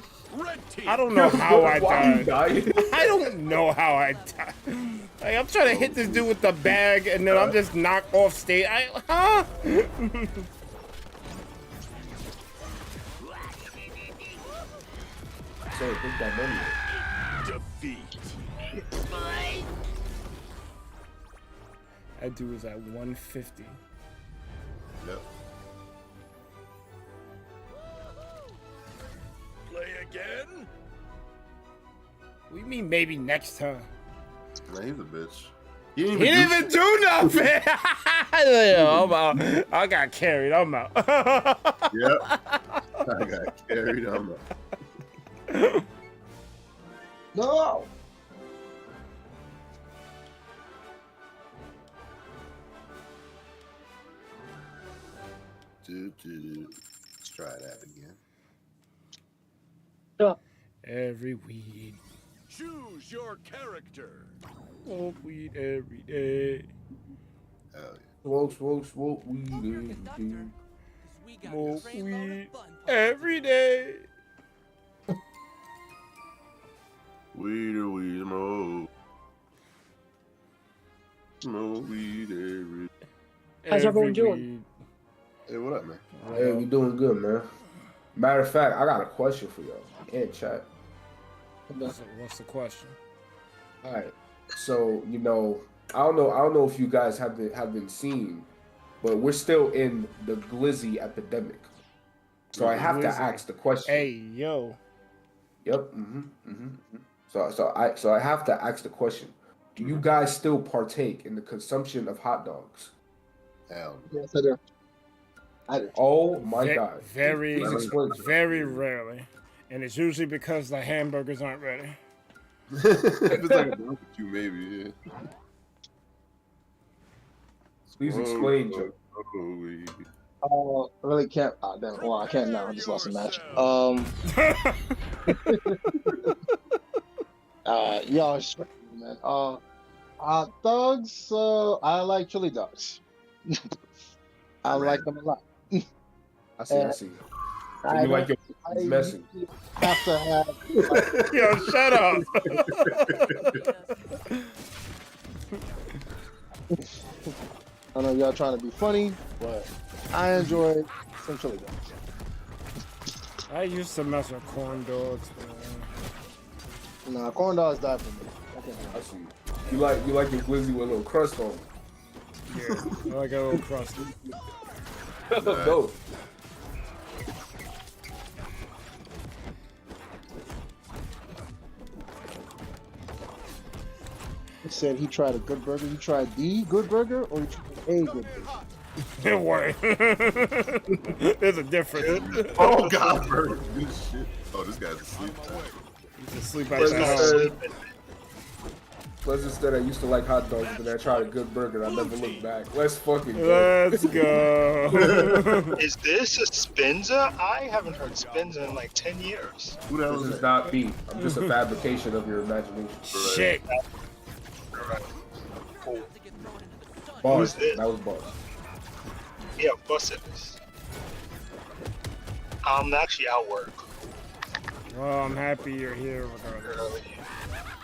I don't know how I Why died. you died? I don't know how I died. Like, I'm trying to hit this dude with the bag, and then I'm just knocked off stage. Huh? So take that money. Defeat. That dude was at 150. Yep. Play again? What do you mean maybe next time? Nah, he's a bitch. He didn't even do nothing. Yo, I'm out. I got carried. I'm out. Yep. I got carried. I'm out. No! Let's try that again. Every weed. Choose your character. Smoke weed every day. Hell Smoke weed. Smoke weed every day. Weed, smoke. Smoke weed every day. How's everyone doing? Hey, what up, man? Hey, we doing good, man. Matter of fact, I got a question for y'all in chat. What's the question? All right. So, you know, I don't know if you guys have been seen, but we're still in the glizzy epidemic. So I have to ask the question. Hey, yo. Yep. So I have to ask the question. Do you guys still partake in the consumption of hot dogs? Hell. Yes, I do. Oh my god. Very, Please explain. very rarely. And it's usually because the hamburgers aren't ready. If it's like a barbecue, maybe. Yeah. Please explain, Joe. Really can't. Damn. Well, I can't now. I just lost a match. Y'all, it's crazy, man. Hot dogs. I like chili dogs. I like them a lot. I see. So you like your messy. Have to have. Yo, shut up. I know y'all trying to be funny, but I enjoy some chili dogs. I used to mess with corn dogs, man. Nah, corn dogs die for me. I see. You like your glizzy with a little crust on it. Yeah, I like a little crusty. Dope. He said he tried a good burger. You tried the good burger, or you tried a good burger? Don't worry. There's a difference. Oh god, bro. This shit. Oh, this guy's asleep. He's asleep at the house. Pleasant said I used to like hot dogs, but then I tried a good burger and I never looked back. Let's fucking go. Let's go. Is this a Spinza? I haven't heard Spinza in like 10 years. Who the hell is not me? I'm just a fabrication of your imagination. Shit. Cool. Boss. That was boss. Yeah, boss it is. I'm actually at work. Well, I'm happy you're here with us.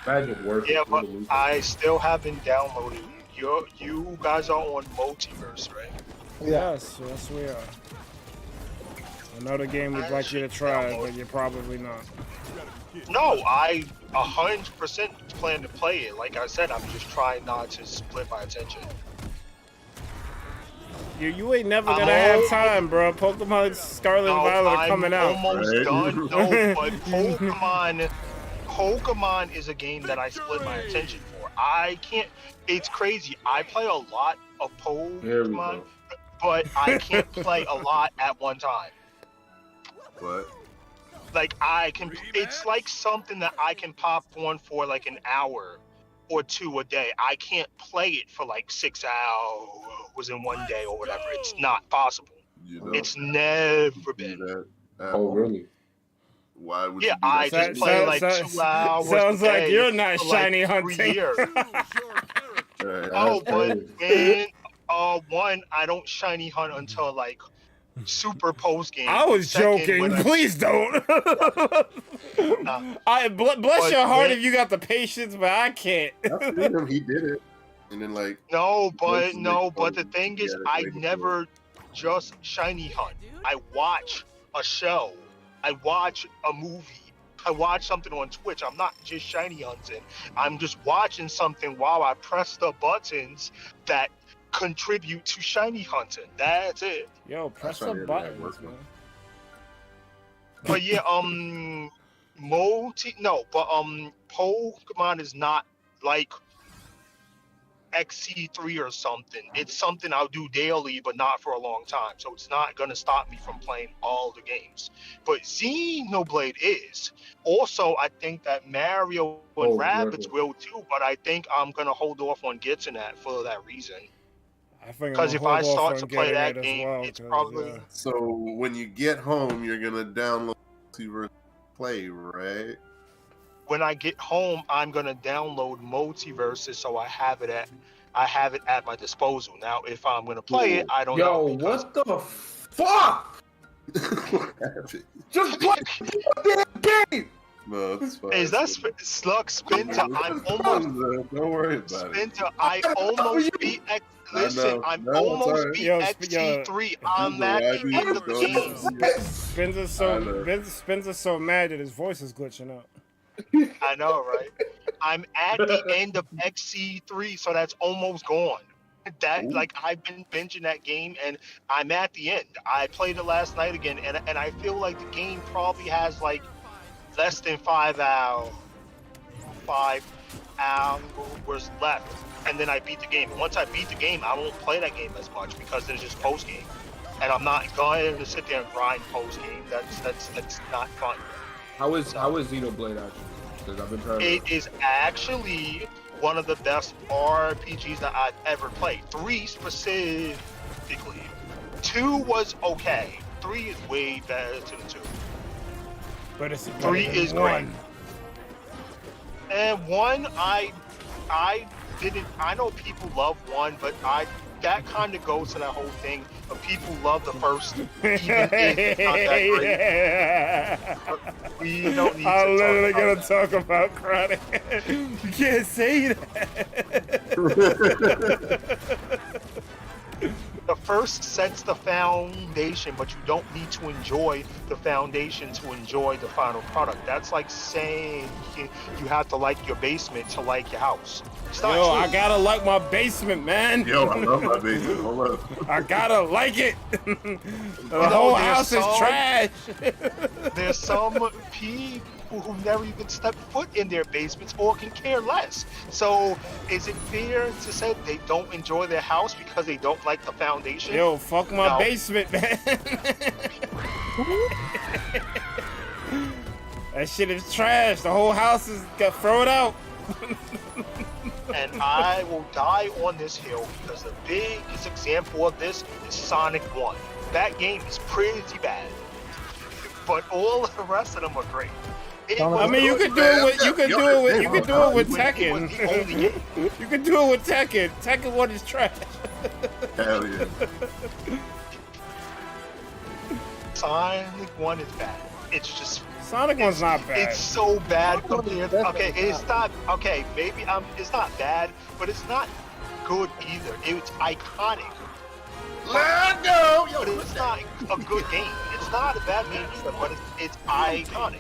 Imagine work. Yeah, but I still haven't downloaded. You guys are on MultiVersus, right? Yes, yes we are. Another game we'd like you to try, but you're probably not. No, I 100% plan to play it. Like I said, I'm just trying not to split my attention. You ain't never gonna have time, bro. Pokemon Scarlet and Violet are coming out. I'm almost done. No, but Pokemon is a game that I split my attention for. I can't. It's crazy. I play a lot of Pokemon, but I can't play a lot at one time. What? Like I can. It's like something that I can pop on for like an hour or two a day. I can't play it for like 6 hours in one day or whatever. It's not possible. It's never been. Oh, really? Why would yeah, you do I that? just play like 2 hours. Sounds a like day you're not for shiny like hunting. 3 years. Oh, but when one, I don't shiny hunt until like super post game. I was joking. Please don't. Bless your heart if you got the patience, but I can't. He did it, and then like no, but the thing is, I never just shiny hunt. I watch a show. I watch a movie. I watch something on Twitch. I'm not just shiny hunting. I'm just watching something while I press the buttons that contribute to shiny hunting. That's it. Yo, press the buttons, man. But yeah, Pokemon is not like XC3 or something. It's something I'll do daily, but not for a long time. So it's not gonna stop me from playing all the games. But Xenoblade is. Also, I think that Mario and Rabbids will too, but I think I'm gonna hold off on getting that for that reason. Because if I start to play that game, it's probably... So when you get home, you're gonna download MultiVersus Play, right? When I get home, I'm gonna download MultiVersus, so I have it at my disposal. Now, if I'm gonna play it, I don't know. Yo, what the fuck? Just play the damn game. No, it's fine. Is that Slug Spinta? I'm almost. Don't worry about Spinta, I almost beat X. Listen, I'm almost beat XC3. I'm at the end of the game. Spin's so mad that his voice is glitching out. I know, right? I'm at the end of XC3, so that's almost gone. Like I've been binging that game, and I'm at the end. I played it last night again, and I feel like the game probably has like less than 5 hours left, and then I beat the game. And once I beat the game, I won't play that game as much because it's just post game. and I'm not going to sit there and grind post game. That's not fun. How is Xenoblade actually? Because I've been trying. It is actually one of the best RPGs that I've ever played. 3 specifically. 2 was okay. 3 is way better than 2. But it's 3 is great. And 1, I know people love 1, but that kind of goes to that whole thing of people love the first, even if it's not that great. We don't need I'm to literally talk gonna about talk about chronic. You can't say that. The first sets the foundation, but you don't need to enjoy the foundation to enjoy the final product. That's like saying you have to like your basement to like your house. It's not Yo, true. I gotta like my basement, man. Yo, I love my basement. Hold up. I gotta like it. The whole house is trash. There's some people who never even step foot in their basements or can care less. So is it fair to say they don't enjoy their house because they don't like the foundation? Yo, fuck my basement, man. That shit is trash. The whole house is got throw it out. And I will die on this hill because the biggest example of this is Sonic 1. That game is pretty bad, but all the rest of them are great. I mean, you can do it with Tekken. You can do it with Tekken. Tekken 1 is trash. Hell yeah. Sonic 1 is bad. It's just Sonic 1's not bad. It's so bad compared. Okay, it's not. Okay, maybe it's not bad, but it's not good either. It's iconic. Let go. But it's not a good game. It's not a bad game either, but it's iconic.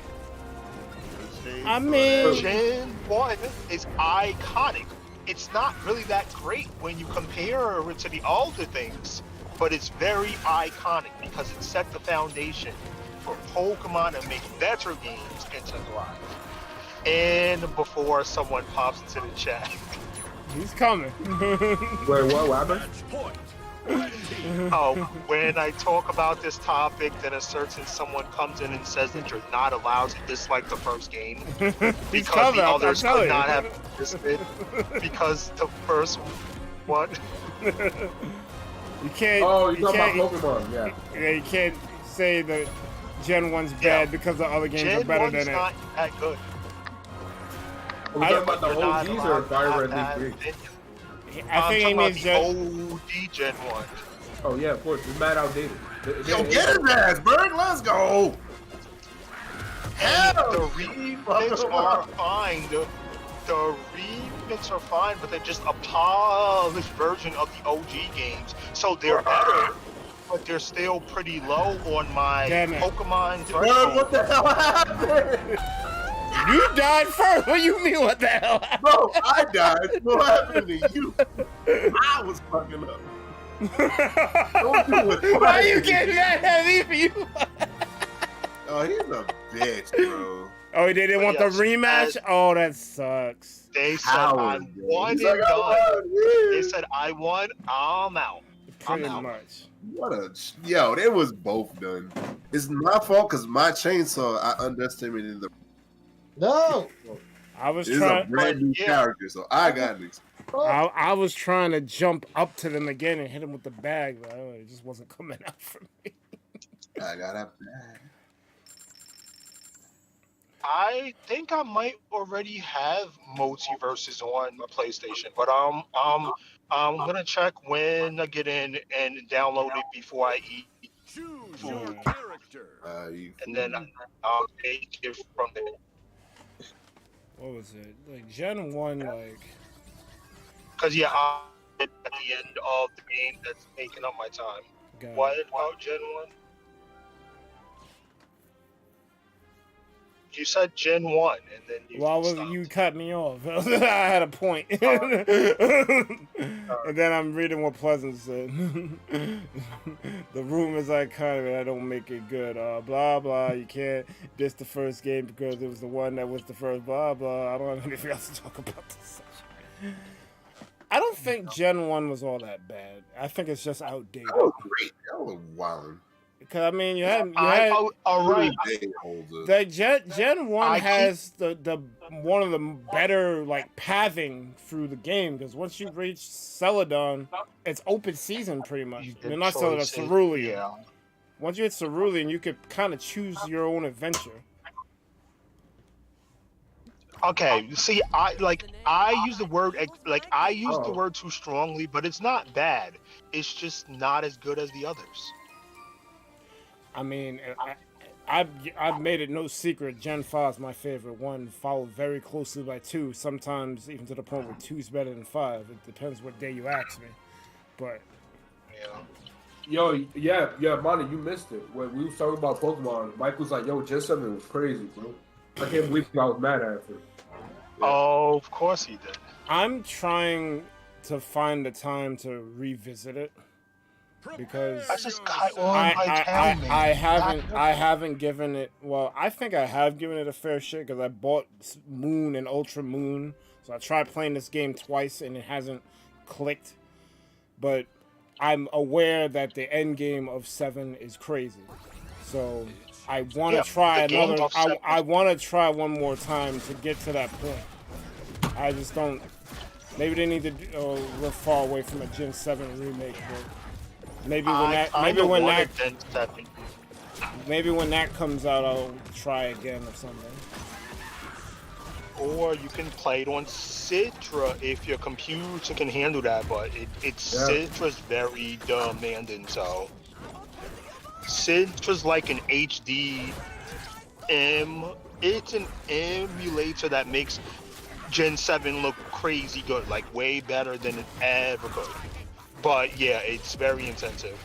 I mean, Gen 1 is iconic. It's not really that great when you compare it to the older things, but it's very iconic because it set the foundation for Pokemon to make better games and to thrive. And before someone pops into the chat, he's coming. Wait, what happened? Oh, when I talk about this topic, then a certain someone comes in and says that you're not allowed to dislike the first game because the others could not have existed because the first one. You can't. Oh, you're talking about Pokemon, yeah. Yeah, you can't say that Gen 1's bad because the other games Gen are better 1's than it. not that good. Are we talking about the OGs or Fire Red League 3? I think he means OG Gen 1. Oh yeah, of course. It's mad outdated. Yo, get his ass, Berg. Let's go. Hell, the remakes are fine. The remakes are fine, but they're just a polished version of the OG games. So they're better, but they're still pretty low on my Pokemon threshold. What the hell happened? You died first. What do you mean? What the hell happened? Bro, I died. What happened to you? I was fucking up. Don't do it. Why are you getting that heavy for you? Oh, he's a bitch, bro. Oh, they didn't want the rematch? Oh, that sucks. They said I won and done. They said I won, I'm out. Pretty much. What a yo, it was both done. It's my fault because my chainsaw, I underestimated the. No, I was It's trying. a brand new character, so I got it. I was trying to jump up to them again and hit them with the bag, but it just wasn't coming out for me. I got a bag. I think I might already have MultiVersus on my PlayStation, but I'm gonna check when I get in and download it before I eat food, and then I'll take it from there. What was it? Like Gen 1, like. Cause yeah, I'm at the end of the game that's taking up my time. What about Gen 1? You said Gen 1, and then you Why was you cut me off? I had a point. And then I'm reading what Pleasant said. The room is iconic and I don't make it good. Blah, blah. You can't diss the first game because it was the one that was the first. Blah, blah. I don't have anything else to talk about this. I don't think Gen 1 was all that bad. I think it's just outdated. That was great. That was wild. Because I mean, you had all right. The Gen 1 has the one of the better like pathing through the game, because once you reach Celadon, it's open season pretty much. You're not Celadon, Cerulean. Yeah. Once you hit Cerulean, you could kind of choose your own adventure. Okay, see, I use the word the word too strongly, but it's not bad. It's just not as good as the others. I mean, I've made it no secret. Gen 5 is my favorite one, followed very closely by 2. Sometimes even to the point where 2 is better than 5. It depends what day you ask me. But Monty, you missed it. When we was talking about Pokemon, Mike was like, "Yo, Gen 7 was crazy, bro." I can't believe I was mad at it. Oh, of course he did. I'm trying to find the time to revisit it because I just got on my town, man. I haven't given it. Well, I think I have given it a fair shake because I bought Moon and Ultra Moon, so I tried playing this game twice and it hasn't clicked. But I'm aware that the end game of 7 is crazy, so I want to try another. I want to try one more time to get to that point. I just don't. Maybe they need to. We're far away from a Gen 7 remake, but maybe when that comes out, I'll try again or something. Or you can play it on Citra if your computer can handle that, but Citra's very demanding, so. Citra's like an HD it's an emulator that makes Gen 7 look crazy good, like way better than it ever could. But yeah, it's very intensive.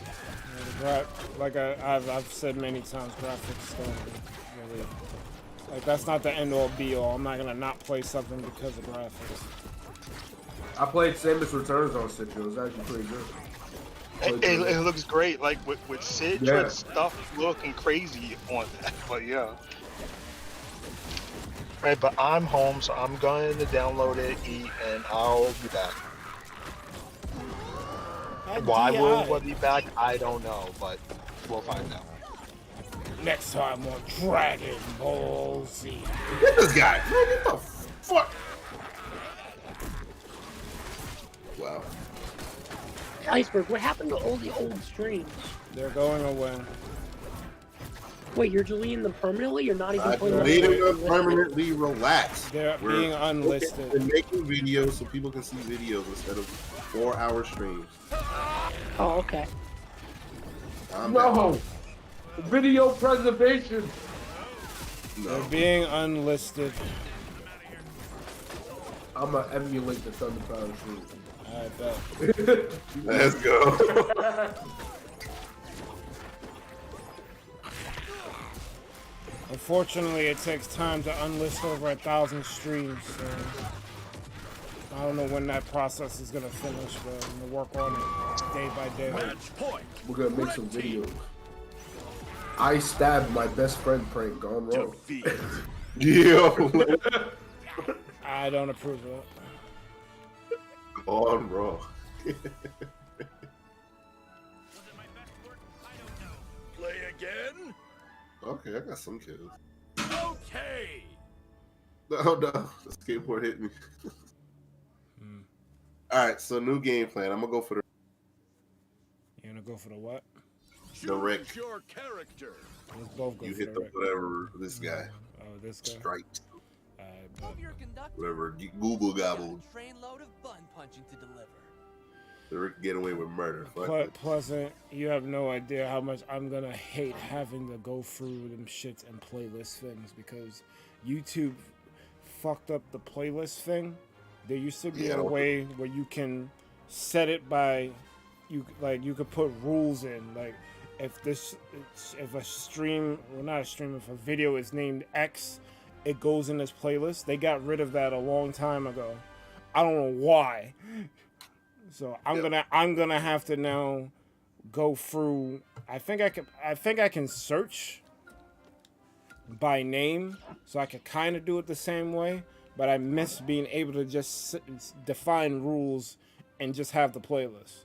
Yeah, like I've said many times, graphics don't really, like, that's not the end all be all. I'm not gonna not play something because of graphics. I played Samus Returns on Citra. It was actually pretty good. It looks great, like with Citra stuff looking crazy on that, but yeah. Right, but I'm home, so I'm going to download it, eat, and I'll be back. Why we'll be back, I don't know, but we'll find out. Next time on Dragon Ball Z. Get this guy! What the fuck? Wow. Iceberg, what happened to all the old streams? They're going away. Wait, you're deleting them permanently? You're not even playing them? Deleting them permanently, relax. They're being unlisted. We're making videos so people can see videos instead of 4-hour streams. Oh, okay. No! Video preservation! No. They're being unlisted. I'm gonna emulate the ThunderPals stream. I bet. Let's go. Unfortunately, it takes time to unlist over 1,000 streams, so I don't know when that process is gonna finish, but I'm gonna work on it day by day. We're gonna make some videos. I stabbed my best friend prank gone wrong. Yo. I don't approve of it. On raw. Play again? Okay, I got some kills. Okay. No, the skateboard hit me. Alright, so new game plan. I'm gonna go for the. You're gonna go for the what? The Rick. Choose your character. Let's both go You for hit the the Rick. whatever this guy. Oh, this guy. Striped. But Whatever. Google gobbled. Trainload of bun punching to deliver. The Rick get away with murder. Fuck it. Pleasant, you have no idea how much I'm gonna hate having to go through them shits and playlist things because YouTube fucked up the playlist thing. There used to be a way where you can set it by you could put rules in, like if a stream, well, not a stream, if a video is named X, it goes in this playlist. They got rid of that a long time ago. I don't know why. So I'm gonna have to now go through. I think I can search by name, so I could kind of do it the same way. But I miss being able to just define rules and just have the playlist.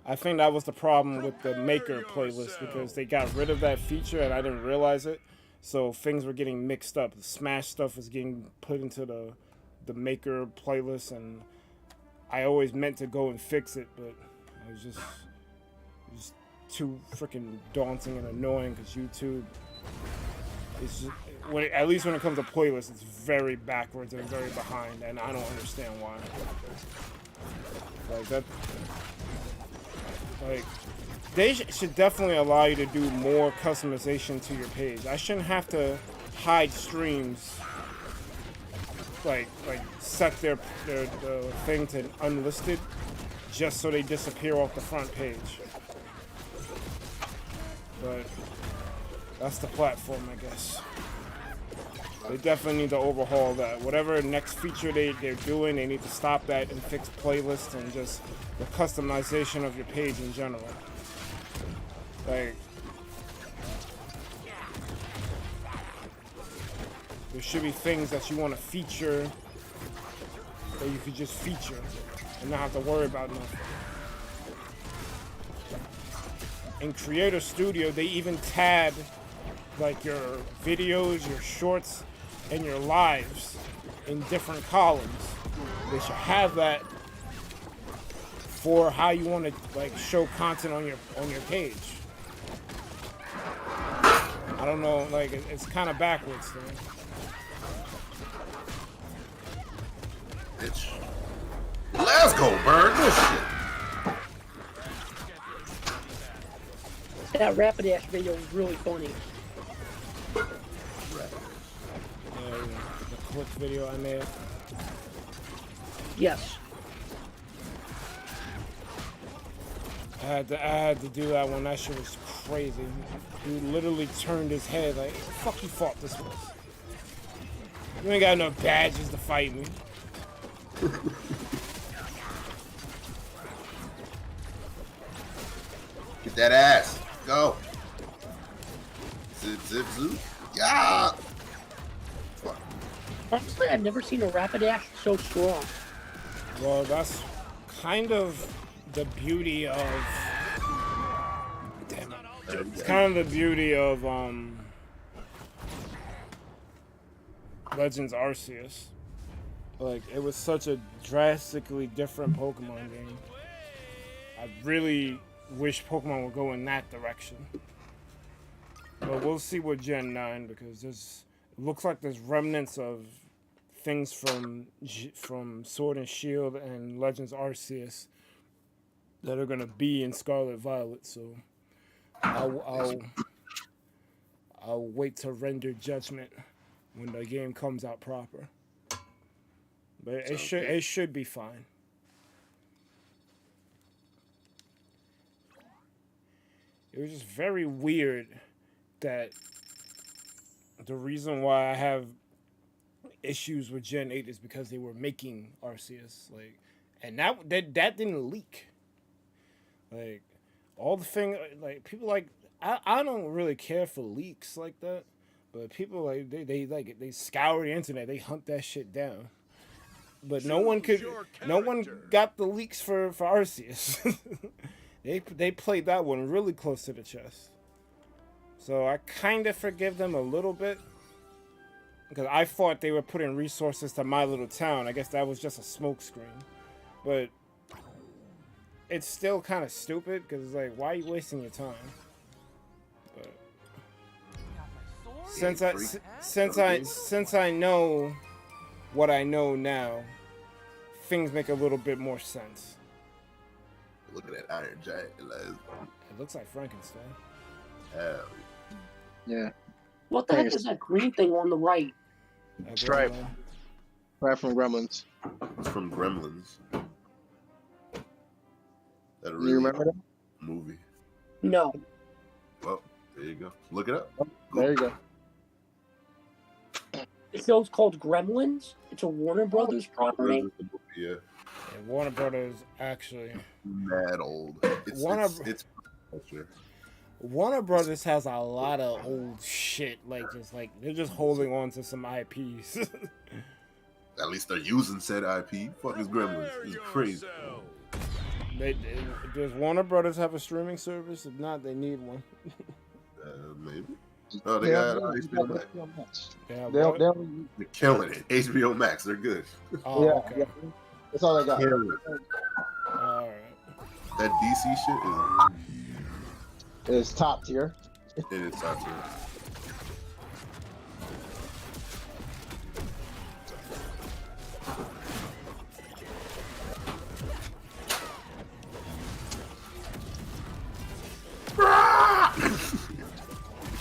I think that was the problem with the Maker playlist because they got rid of that feature and I didn't realize it. So things were getting mixed up. The Smash stuff was getting put into the Maker playlist, and I always meant to go and fix it, but it was just too freaking daunting and annoying because YouTube is just, at least when it comes to playlists, it's very backwards and very behind, and I don't understand why. Like that. Like, they should definitely allow you to do more customization to your page. I shouldn't have to hide streams, like set the thing to unlisted just so they disappear off the front page. But that's the platform, I guess. They definitely need to overhaul that. Whatever next feature they're doing, they need to stop that and fix playlists and just the customization of your page in general. Like, there should be things that you want to feature that you could just feature and not have to worry about nothing. In Creator Studio, they even tab like your videos, your shorts, and your lives in different columns. They should have that for how you want to like show content on your page. I don't know, like it's kind of backwards to me. Bitch. Let's go, burn this shit. That Rapidash video was really funny. The clip video I made. Yes. I had to do that one. That shit was crazy. Dude literally turned his head like, fuck you thought this was? You ain't got no badges to fight me. Get that ass. Go. Zip, zip, zoop. Yeah. Fuck. Honestly, I've never seen a Rapidash so strong. Well, that's kind of the beauty of... Damn it. It's kind of the beauty of Legends Arceus. Like, it was such a drastically different Pokemon game. I really wish Pokemon would go in that direction. But we'll see with Gen 9 because it looks like there's remnants of things from Sword and Shield and Legends Arceus that are gonna be in Scarlet Violet. So I'll wait to render judgment when the game comes out proper. But it should be fine. It was just very weird that the reason why I have issues with Gen 8 is because they were making Arceus, like, and that didn't leak. Like, all the thing, like, people like, I don't really care for leaks like that, but people like they scour the internet, they hunt that shit down. But no one got the leaks for Arceus. They played that one really close to the chest. So I kind of forgive them a little bit. Because I thought they were putting resources to my little town. I guess that was just a smokescreen. But it's still kind of stupid because it's like, why are you wasting your time? But since I know what I know now, things make a little bit more sense. Look at that Iron Giant. It looks like Frankenstein. Hell yeah. What the heck is that green thing on the right? Stripe. Right from Gremlins. It's from Gremlins. That really You remember that movie? No. Well, there you go. Look it up. There you go. The show's called Gremlins. It's a Warner Brothers property. Yeah. Warner Brothers actually. Mad old. It's Warner Brothers has a lot of old shit. Like they're just holding on to some IPs. At least they're using said IP. Fuck is Gremlins? It's crazy. Does Warner Brothers have a streaming service? If not, they need one. Maybe. Oh, they got HBO Max. They're killing it. HBO Max, they're good. Oh, okay. yeah. That's all I got. All right. That DC shit is top tier. It is top tier.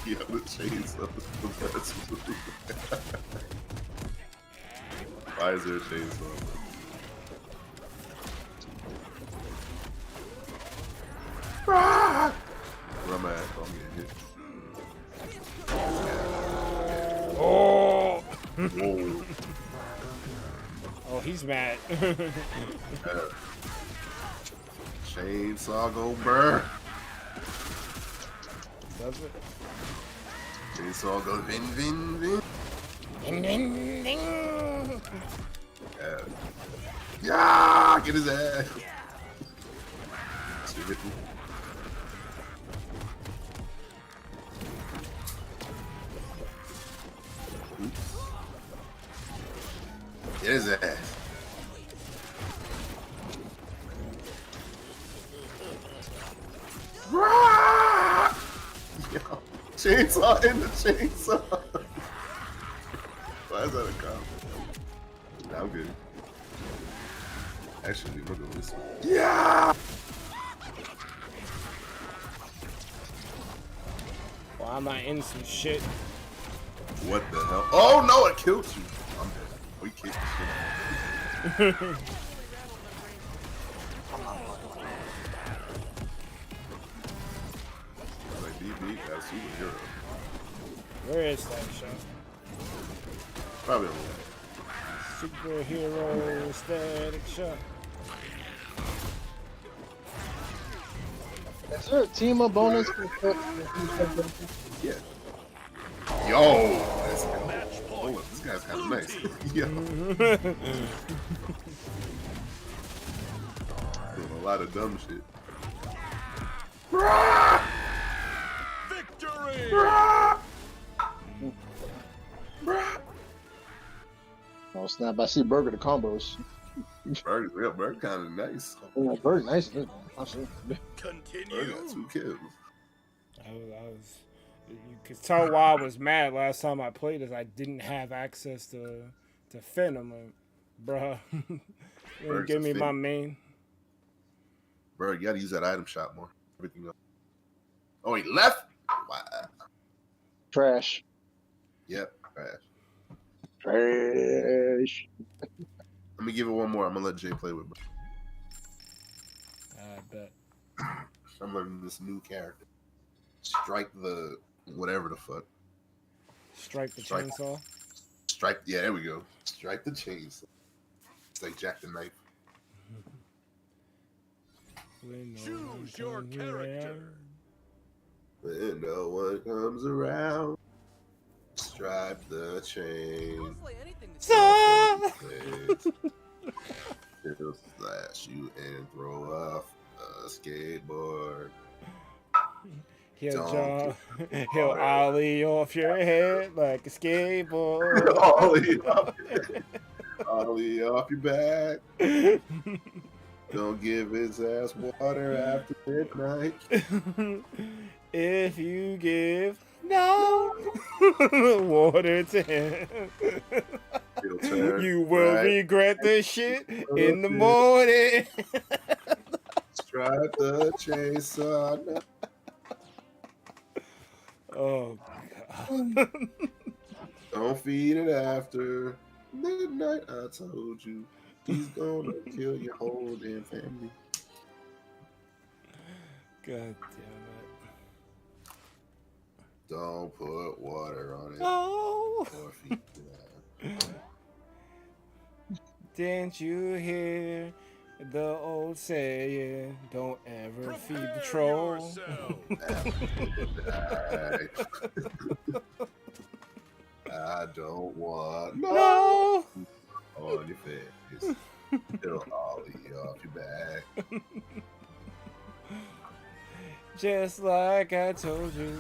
Yeah, the chainsaw is the best. Why is there a chainsaw? Where am I at? I'm getting hit. Oh! Whoa. Oh, he's mad. Chainsaw go burn. Does it? Chainsaw go vin vin vin. Ding ding ding. Yeah, get his ass. Get his ass. Yo, chainsaw in the chainsaw. Why is that a combo? Nah, I'm good. Actually, we'll go this way. Yeah! Well, I'm not in some shit. What the hell? Oh no, it killed you. I'm dead. We kicked the shit. Like DB as superhero. Where is that shot? Probably on the Superhero static shot. Is there a team up bonus for Yeah. Yo, let's go. Oh, this guy's kind of nice. Yo. Doing a lot of dumb shit. Victory! Oh snap! I see Burger the combos. Burger kind of nice. Yeah, Burger nice. Continue. Burger got 2 kills. You could tell why I was mad last time I played this. I didn't have access to Finn. I'm like, bruh, you give me my main. Bro, you gotta use that item shot more. Everything else. Oh, he left? Wow. Trash. Yep, trash. Trash. Let me give it one more. I'm gonna let Jay play with me. I bet. I'm learning this new character. Strike the whatever the fuck. Strike the chainsaw? Strike, yeah, there we go. Strike the chainsaw. It's like Jack the Knife. Choose your character. When no one comes around, strike the chain. He'll slash you and throw off a skateboard. He'll ollie off your head like a skateboard. Ollie off your back. Don't give his ass water after midnight. If you give no water to him, you will regret this shit in the morning. Strike the chainsaw. Oh, God. Don't feed it after midnight. I told you he's gonna kill your whole damn family. God damn it. Don't put water on it. Oh. Or feed it. Didn't you hear the old saying, don't ever feed the troll? I don't want no. on your face. It'll ollie off your back. Just like I told you.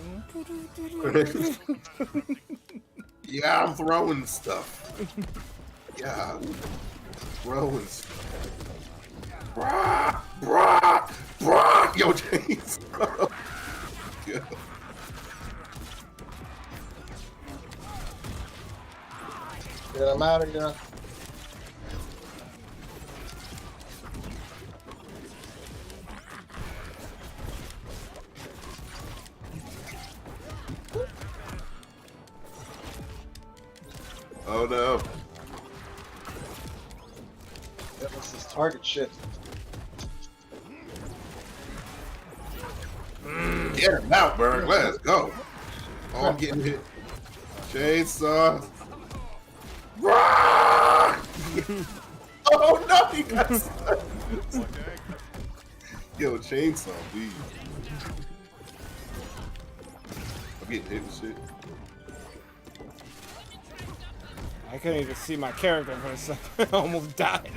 Yeah, I'm throwing stuff. Yeah, throwing stuff. Brah! Yo, James. Yo. Get him out of here. Oh no. That was his target shit. Get him out, Berg. Let's go. Oh, I'm getting hit. Chainsaw. Oh no, he got stuck. Yo, chainsaw, please. I'm getting hit with shit. I couldn't even see my character for a second. I almost died.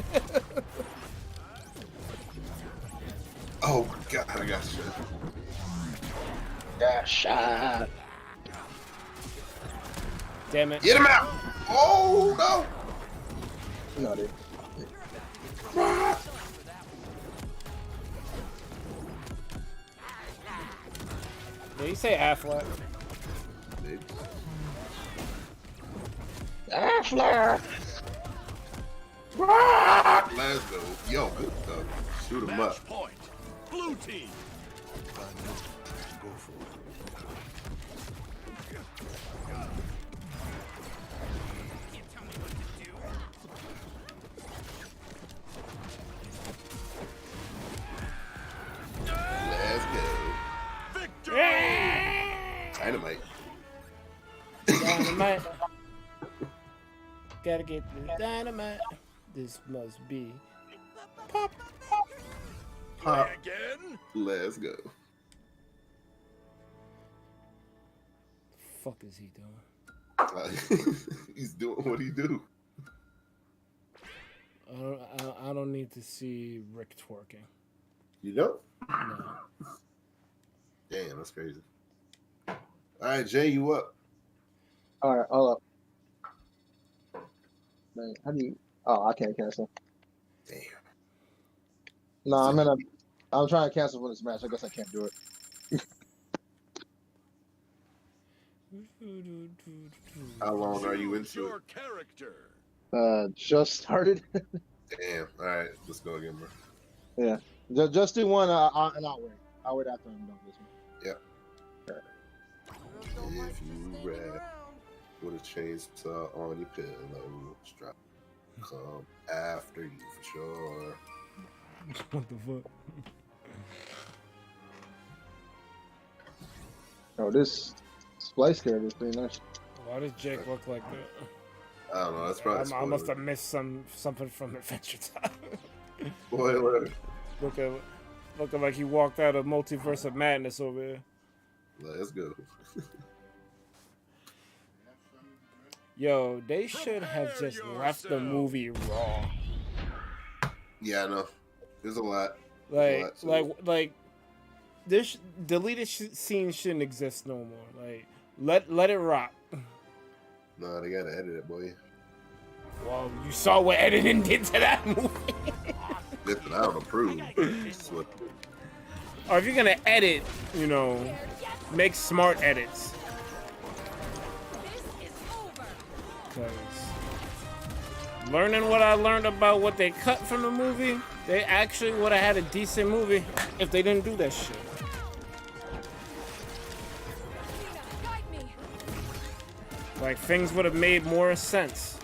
Oh god, I got shit. Got shot. Damn it. Get him out! Oh no! No, dude. Did he say Affleck? Affleck! Let's go. Yo, good stuff. Shoot him up. Point. Blue team. Go for it. Let's go. Dynamite. Dynamite. Gotta get the dynamite. This must be pop. Pop. Again? Let's go. Fuck is he doing? He's doing what he do. I don't need to see Rick twerking. You know? No. Damn, that's crazy. All right, Jay, you up? All right, hold up. Man, how do you? Oh, I can't cancel. Damn. No, I'm trying to cancel for this match. I guess I can't do it. How long are you into Your it? character. Just started. Damn. All right, let's go again, bro. Yeah, just do one, and I'll wait. I'll wait after I'm done with this one. Yep. If you rap with a chainsaw on your pillow, strap come after you for sure. What the fuck? Oh, this splice character is pretty nice. Why does Jake look like that? I don't know. That's probably. I must have missed something from Adventure Time. Boy, what? Looking like he walked out of MultiVersus Madness over here. Let's go. Yo, they should have just left the movie raw. Yeah, I know. There's a lot. Like this deleted scenes shouldn't exist no more. Like, let it rock. No, they gotta edit it, boy. Well, you saw what editing did to that movie. Listen, I don't approve. Or if you're gonna edit, you know, make smart edits. Because learning what I learned about what they cut from the movie, they actually would have had a decent movie if they didn't do that shit. Like, things would have made more sense.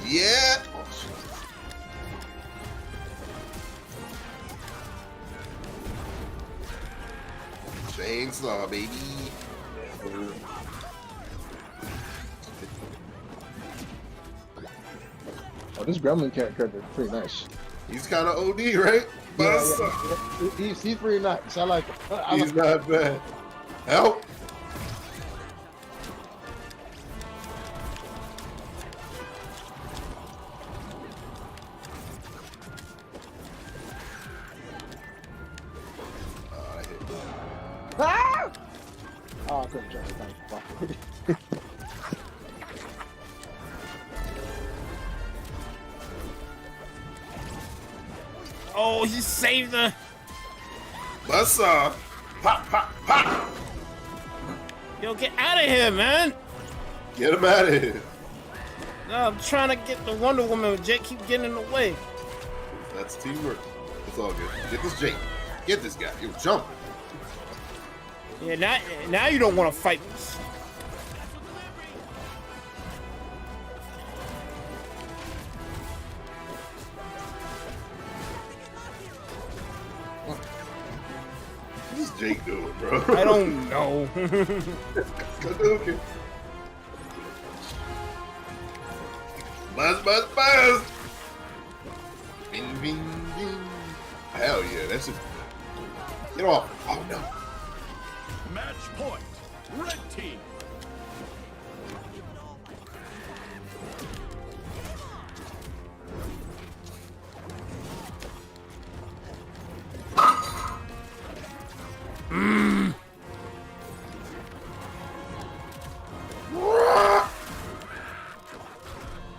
Yeah. Chainsaw, baby. Oh, this gremlin character is pretty nice. He's kind of OD, right? He's pretty nice. I like him. He's not bad. Help! Ah! Oh, I couldn't jump. Oh, he saved the. Buzzsaw! Pop, pop, pop! Yo, get out of here, man! Get him out of here. No, I'm trying to get the Wonder Woman, but Jake keep getting in the way. That's teamwork. It's all good. Get this Jake. Get this guy. You're jumping. Yeah, now you don't want to fight me. What is Jake doing, bro? I don't know. Okay. Buzz, buzz, buzz! Bing, bing, bing. Hell yeah, that's it. Get off. Oh no. Match point. Red team.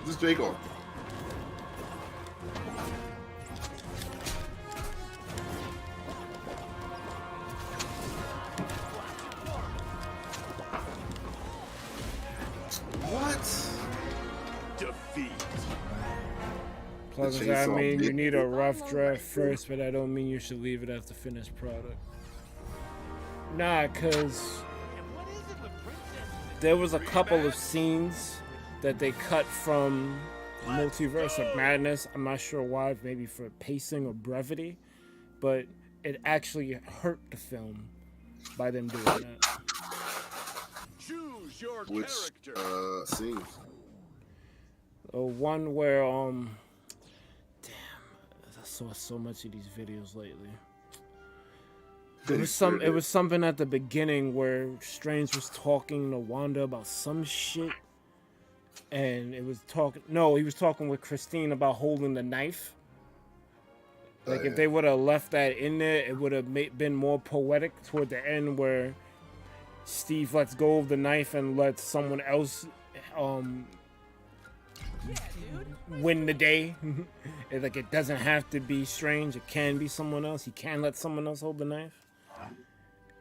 This is Jake on. Defeat. Plus, I mean, you need a rough draft first, but I don't mean you should leave it as the finished product. Nah, cause there was a couple of scenes that they cut from MultiVersus Madness. I'm not sure why, maybe for pacing or brevity, but it actually hurt the film by them doing that. Choose your Which scenes? One where damn, I saw so much of these videos lately. It was something at the beginning where Strange was talking to Wanda about some shit, and it was talking. No, he was talking with Christine about holding the knife. Like if they would have left that in there, it would have been more poetic toward the end, where Steve lets go of the knife and lets someone else win the day. Like it doesn't have to be Strange; it can be someone else. He can let someone else hold the knife.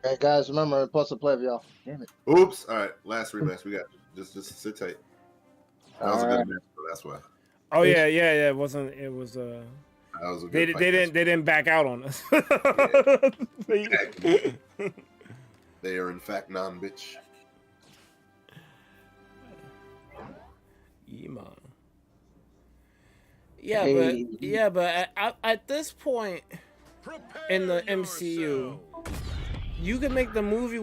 Hey guys, remember plus a play, y'all. Damn it. Oops. All right, last rematch. We got just sit tight. That was a good match, so that's why. Oh yeah. It was that was a good fight. They didn't back out on us. They are in fact non-bitch. Yeah, but at this point in the MCU, you can make the movie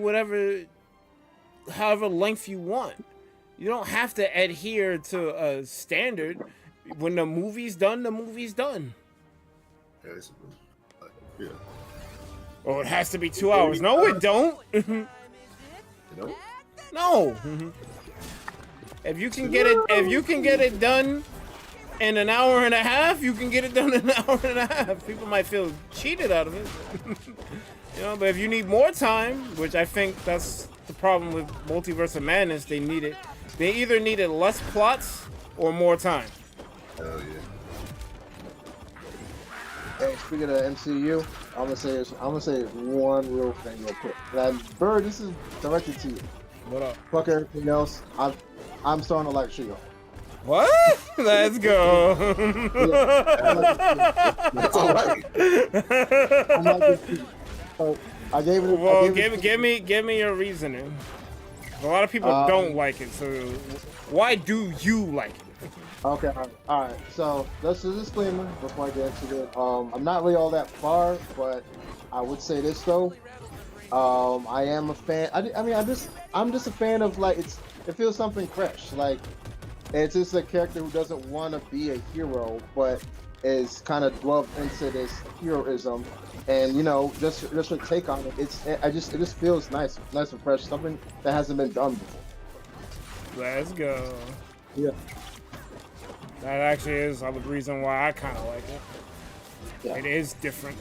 however length you want. You don't have to adhere to a standard. When the movie's done, the movie's done. Yeah. Oh, it has to be 2 hours. No, it don't. No. If you can get it done in an hour and a half, you can get it done in an hour and a half. People might feel cheated out of it. You know, but if you need more time, which I think that's the problem with MultiVersus Madness, they either needed less plots or more time. Hell yeah. Hey, speaking of MCU, I'm gonna say one real thing real quick. Bird, this is directed to you. What up? Fuck everything else. I'm starting to like She-Hulk. What? Let's go. That's all right. I gave it. Well, give me your reasoning. A lot of people don't like it, so why do you like it? Okay, all right. So that's a disclaimer before I get into it. I'm not really all that far, but I would say this though. I am a fan. I'm just a fan of like it feels something fresh. Like it's just a character who doesn't want to be a hero, but is kind of dwelled into this heroism, and just your take on it. It just feels nice and fresh, something that hasn't been done before. Let's go. Yeah. That actually is the reason why I kind of like it. Yeah. It is different.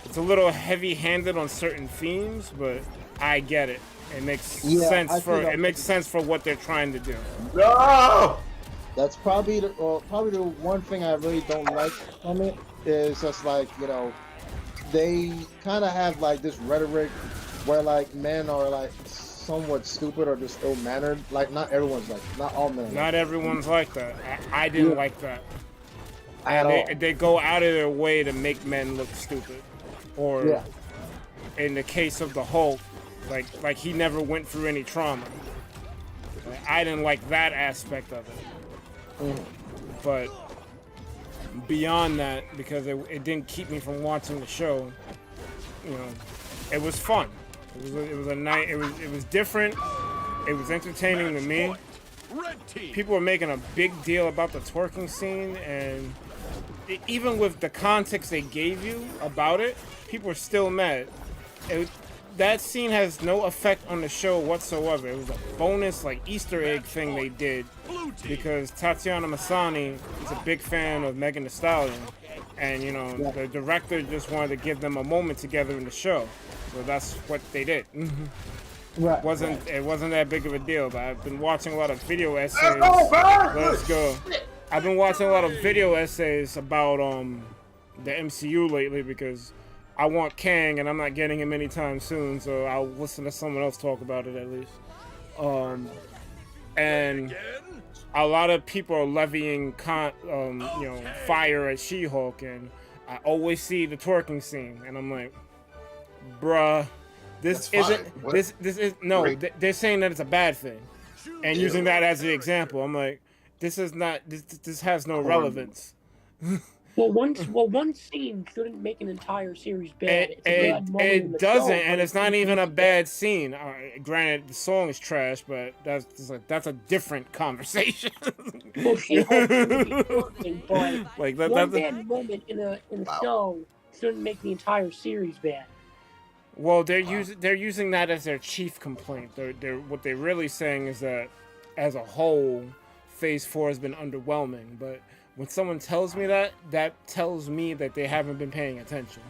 It's a little heavy-handed on certain themes, but I get it. It makes sense for what they're trying to do. No! That's probably the one thing I really don't like from it is just like, they kind of have like this rhetoric where like men are like somewhat stupid or just ill-mannered. Like not all men. Not everyone's like that. I didn't like that. And they go out of their way to make men look stupid. Or in the case of the Hulk, like he never went through any trauma. I didn't like that aspect of it. But beyond that, because it didn't keep me from watching the show, it was fun. It was a night. It was different. It was entertaining to me. People were making a big deal about the twerking scene, and even with the context they gave you about it, people were still mad. That scene has no effect on the show whatsoever. It was a bonus, Easter egg thing they did because Tatiana Maslany is a big fan of Megan Thee Stallion, and the director just wanted to give them a moment together in the show, so that's what they did. Right. It wasn't that big of a deal, but I've been watching a lot of video essays. Let's go. I've been watching a lot of video essays about the MCU lately because I want Kang, and I'm not getting him anytime soon, so I'll listen to someone else talk about it at least. And a lot of people are levying, fire at She-Hulk, and I always see the twerking scene, and I'm like, bruh, this isn't. No, they're saying that it's a bad thing, and using that as the example. I'm like, this is not. This has no relevance. Well, one scene shouldn't make an entire series bad. It doesn't, and it's not even a bad scene. Granted, the song is trash, but that's a different conversation. Well, one bad moment in a show shouldn't make the entire series bad. Well, they're using that as their chief complaint. What they're really saying is that, as a whole, Phase 4 has been underwhelming, but when someone tells me that tells me that they haven't been paying attention.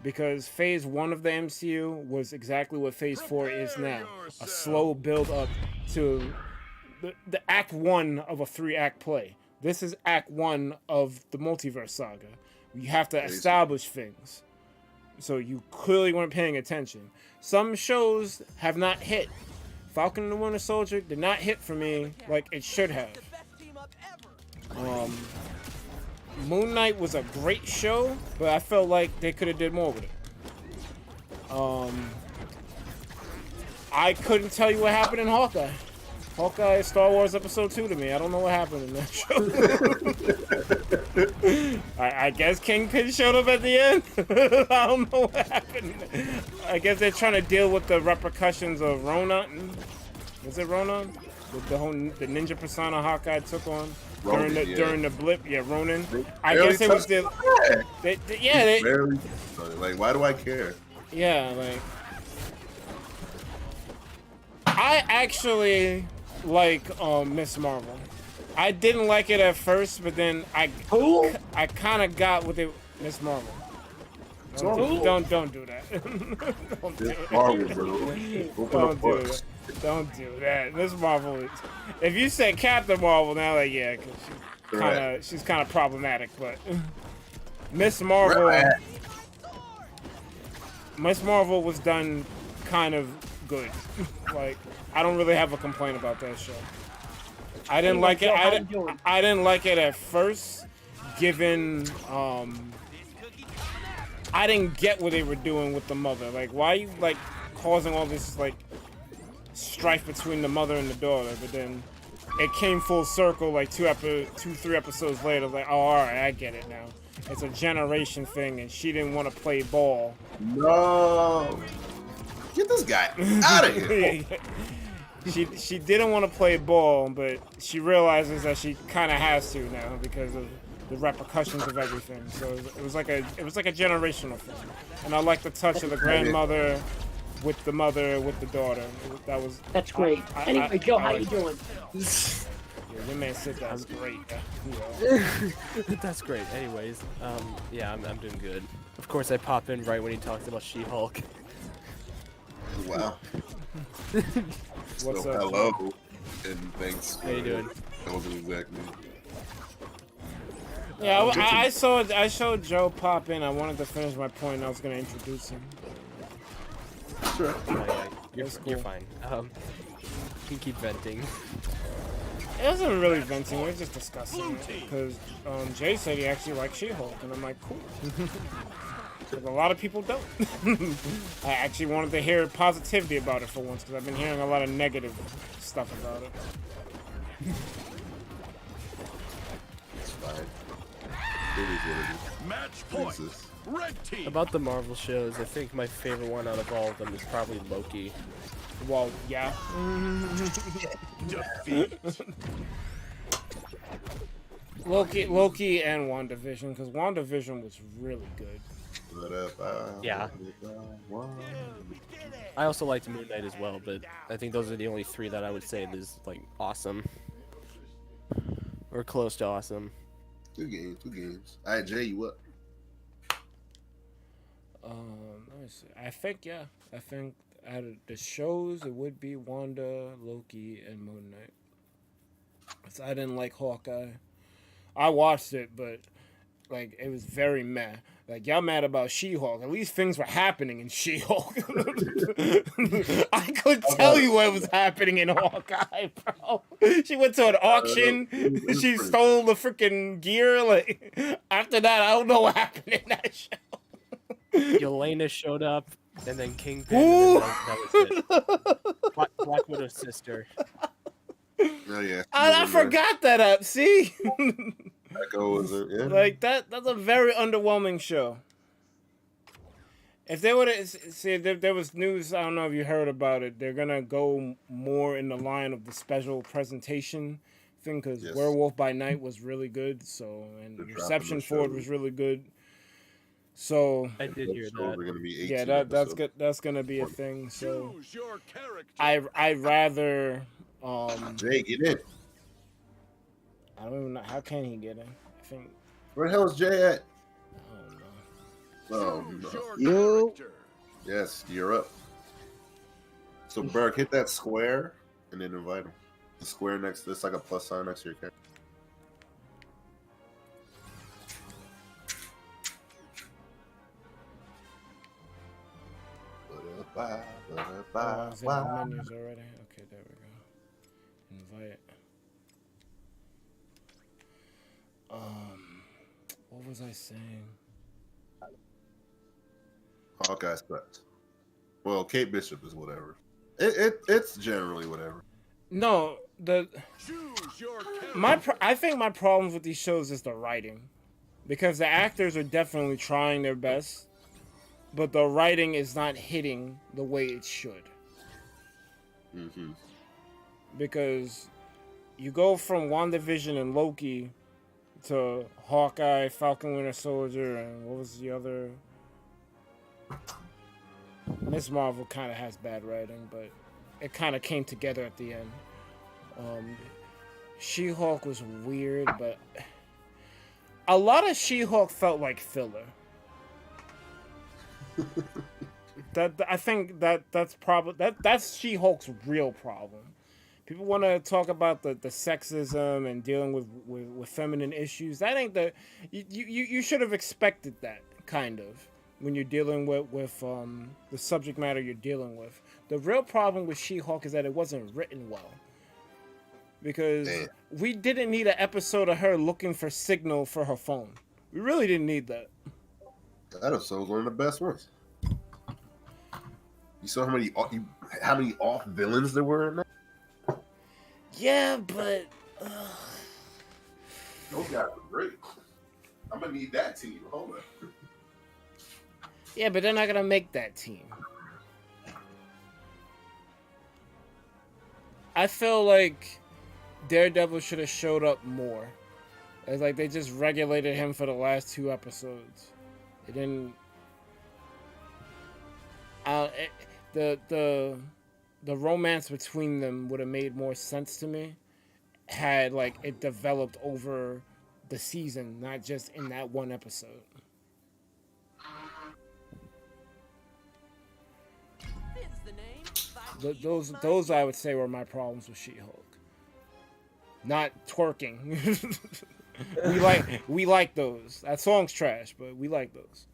Because Phase 1 of the MCU was exactly what Phase 4 is now. A slow build up to the Act 1 of a 3-act play. This is Act 1 of the multiverse saga. You have to establish things. So you clearly weren't paying attention. Some shows have not hit. Falcon and the Winter Soldier did not hit for me like it should have. Moon Knight was a great show, but I felt like they could have did more with it. I couldn't tell you what happened in Hawkeye. Hawkeye is Star Wars Episode 2 to me. I don't know what happened in that show. I guess Kingpin showed up at the end. I don't know what happened. I guess they're trying to deal with the repercussions of Ronan. Was it Ronan? The ninja persona Hawkeye took on during the blip. Yeah, Ronan. I guess it was like, why do I care? Yeah, like, I actually like Miss Marvel. I didn't like it at first, but then I kind of got with it. Miss Marvel. Don't do that. Don't do it. Don't do that. Miss Marvel is. If you said Captain Marvel now, like, yeah, cause she's kind of problematic, but Miss Marvel was done kind of good. Like, I don't really have a complaint about that show. I didn't like it. I didn't like it at first, given I didn't get what they were doing with the mother. Like, why are you like causing all this like strife between the mother and the daughter? But then it came full circle like 2-3 episodes later. I was like, oh, all right, I get it now. It's a generation thing, and she didn't want to play ball. No, get this guy out of here. She didn't want to play ball, but she realizes that she kind of has to now because of the repercussions of everything. So it was like a generational thing. And I like the touch of the grandmother with the mother with the daughter. That was. That's great. Anyway, Joe, how you doing? Yeah, your man said that was great. That's great. Anyways, yeah, I'm doing good. Of course, I pop in right when he talks about She-Hulk. Wow. What's so, up? Hello, and thanks. How you doing? That wasn't exactly. Yeah, I showed Joe pop in. I wanted to finish my point. And I was gonna introduce him. Sure. Oh, yeah, you're fine. You can keep venting. It wasn't really venting. We were just discussing it because Jay said he actually likes She-Hulk, and I'm like, cool. But a lot of people don't. I actually wanted to hear positivity about it for once because I've been hearing a lot of negative stuff about it. It's fine. It is what it is. Match point. Red team. About the Marvel shows, I think my favorite one out of all of them is probably Loki. Well, yeah. Defeat. Loki and WandaVision, because WandaVision was really good. Yeah. I also liked Moon Knight as well, but I think those are the only three that I would say is like awesome. Or close to awesome. Two games. Alright, Jay, you up? Let me see. I think out of the shows it would be Wanda, Loki, and Moon Knight. So I didn't like Hawkeye. I watched it, but like it was very meh. Like y'all mad about She-Hulk. At least things were happening in She-Hulk. I could tell you what was happening in Hawkeye, bro. She went to an auction. She stole the freaking gear. Like after that, I don't know what happened in that show. Yelena showed up, and then Kingpin. And then that was it. Black Widow's sister. Oh yeah. I forgot that up. See. Echo was it? Yeah. Like that's a very underwhelming show. If they would have see, there was news. I don't know if you heard about it. They're gonna go more in the line of the special presentation thing because Werewolf by Night was really good. So and reception for it was really good. So I did hear that. Yeah, that's good. That's gonna be a thing. So I'd rather. Jay, get in. I don't even know. How can he get in? I think. Where the hell is Jay at? I don't know. Oh, no. You. Yes, you're up. So, Berg, hit that square and then invite him. The square next to this, like a plus sign next to your character. I was in the menus already. Okay, there we go. Invite. What was I saying? Hawkeye sucks. Well, Kate Bishop is whatever. It's generally whatever. No, I think my problems with these shows is the writing, because the actors are definitely trying their best, but the writing is not hitting the way it should. Mm-hmm. Because you go from WandaVision and Loki to Hawkeye, Falcon Winter Soldier, and what was the other? Miss Marvel kind of has bad writing, but it kind of came together at the end. She-Hulk was weird, but a lot of She-Hulk felt like filler. I think that's She-Hulk's real problem. People want to talk about the sexism and dealing with feminine issues. That ain't you should have expected that, kind of, when you're dealing with the subject matter you're dealing with. The real problem with She-Hulk is that it wasn't written well. Because we didn't need an episode of her looking for signal for her phone. We really didn't need that. That episode was one of the best ones. You saw how many off villains there were in that? Yeah, but those guys were great. I'm gonna need that team. Hold on. Yeah, but they're not gonna make that team. I feel like Daredevil should have showed up more. It's like they just regulated him for the last 2 episodes. It didn't. The romance between them would have made more sense to me had like it developed over the season, not just in that one episode. Those I would say were my problems with She-Hulk. Not twerking. we like those. That song's trash, but we like those.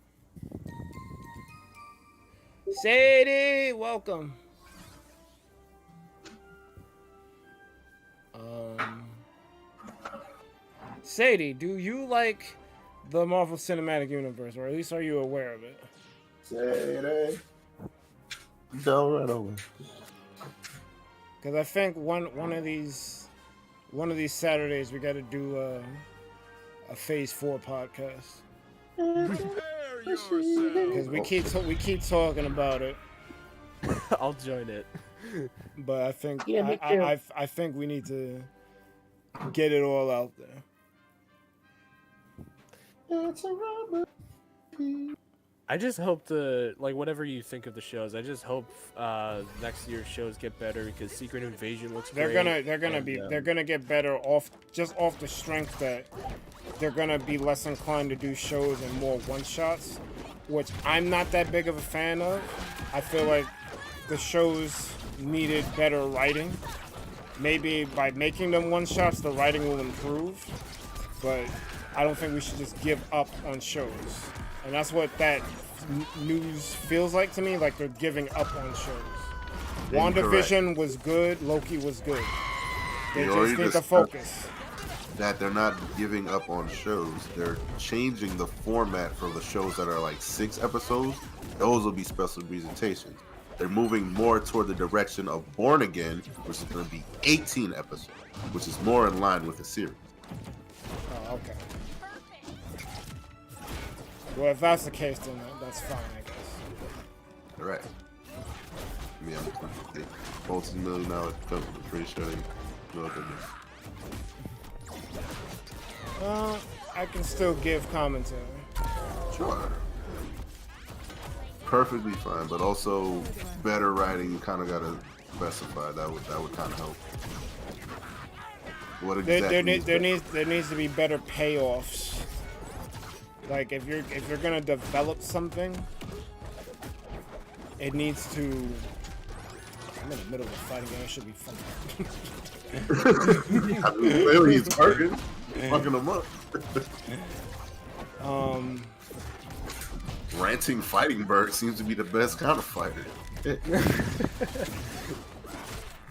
Sadie, welcome. Sadie, do you like the Marvel Cinematic Universe, or at least are you aware of it? Sadie. Don't run over. Because I think one of these Saturdays we got to do a Phase 4 podcast. Because we keep talking about it. I'll join it. But I think Yeah, I think we need to get it all out there. It's a rubber. I just hope whatever you think of the shows, I just hope next year's shows get better because Secret Invasion looks great. They're gonna get better off the strength that they're gonna be less inclined to do shows and more one-shots, which I'm not that big of a fan of. I feel like the shows needed better writing. Maybe by making them one-shots, the writing will improve, but I don't think we should just give up on shows. And that's what that news feels like to me, like they're giving up on shows. WandaVision was good, Loki was good. They just need to focus. That they're not giving up on shows. They're changing the format for the shows that are like 6 episodes. Those will be special presentations. They're moving more toward the direction of Born Again, which is going to be 18 episodes, which is more in line with the series. Oh, okay. Well, if that's the case, then that's fine, I guess. All right. Yeah, multi-million-dollar company. Pretty sure they know what they're doing. I can still give commentary. Sure. Perfectly fine, but also better writing. You kind of gotta specify that would kind of help. What exactly? There needs to be better payoffs. Like if you're gonna develop something, it needs to. I'm in the middle of a fighting game. It should be fun. I mean, clearly he's fucking him up. Ranting Fighting Bird seems to be the best kind of fighter.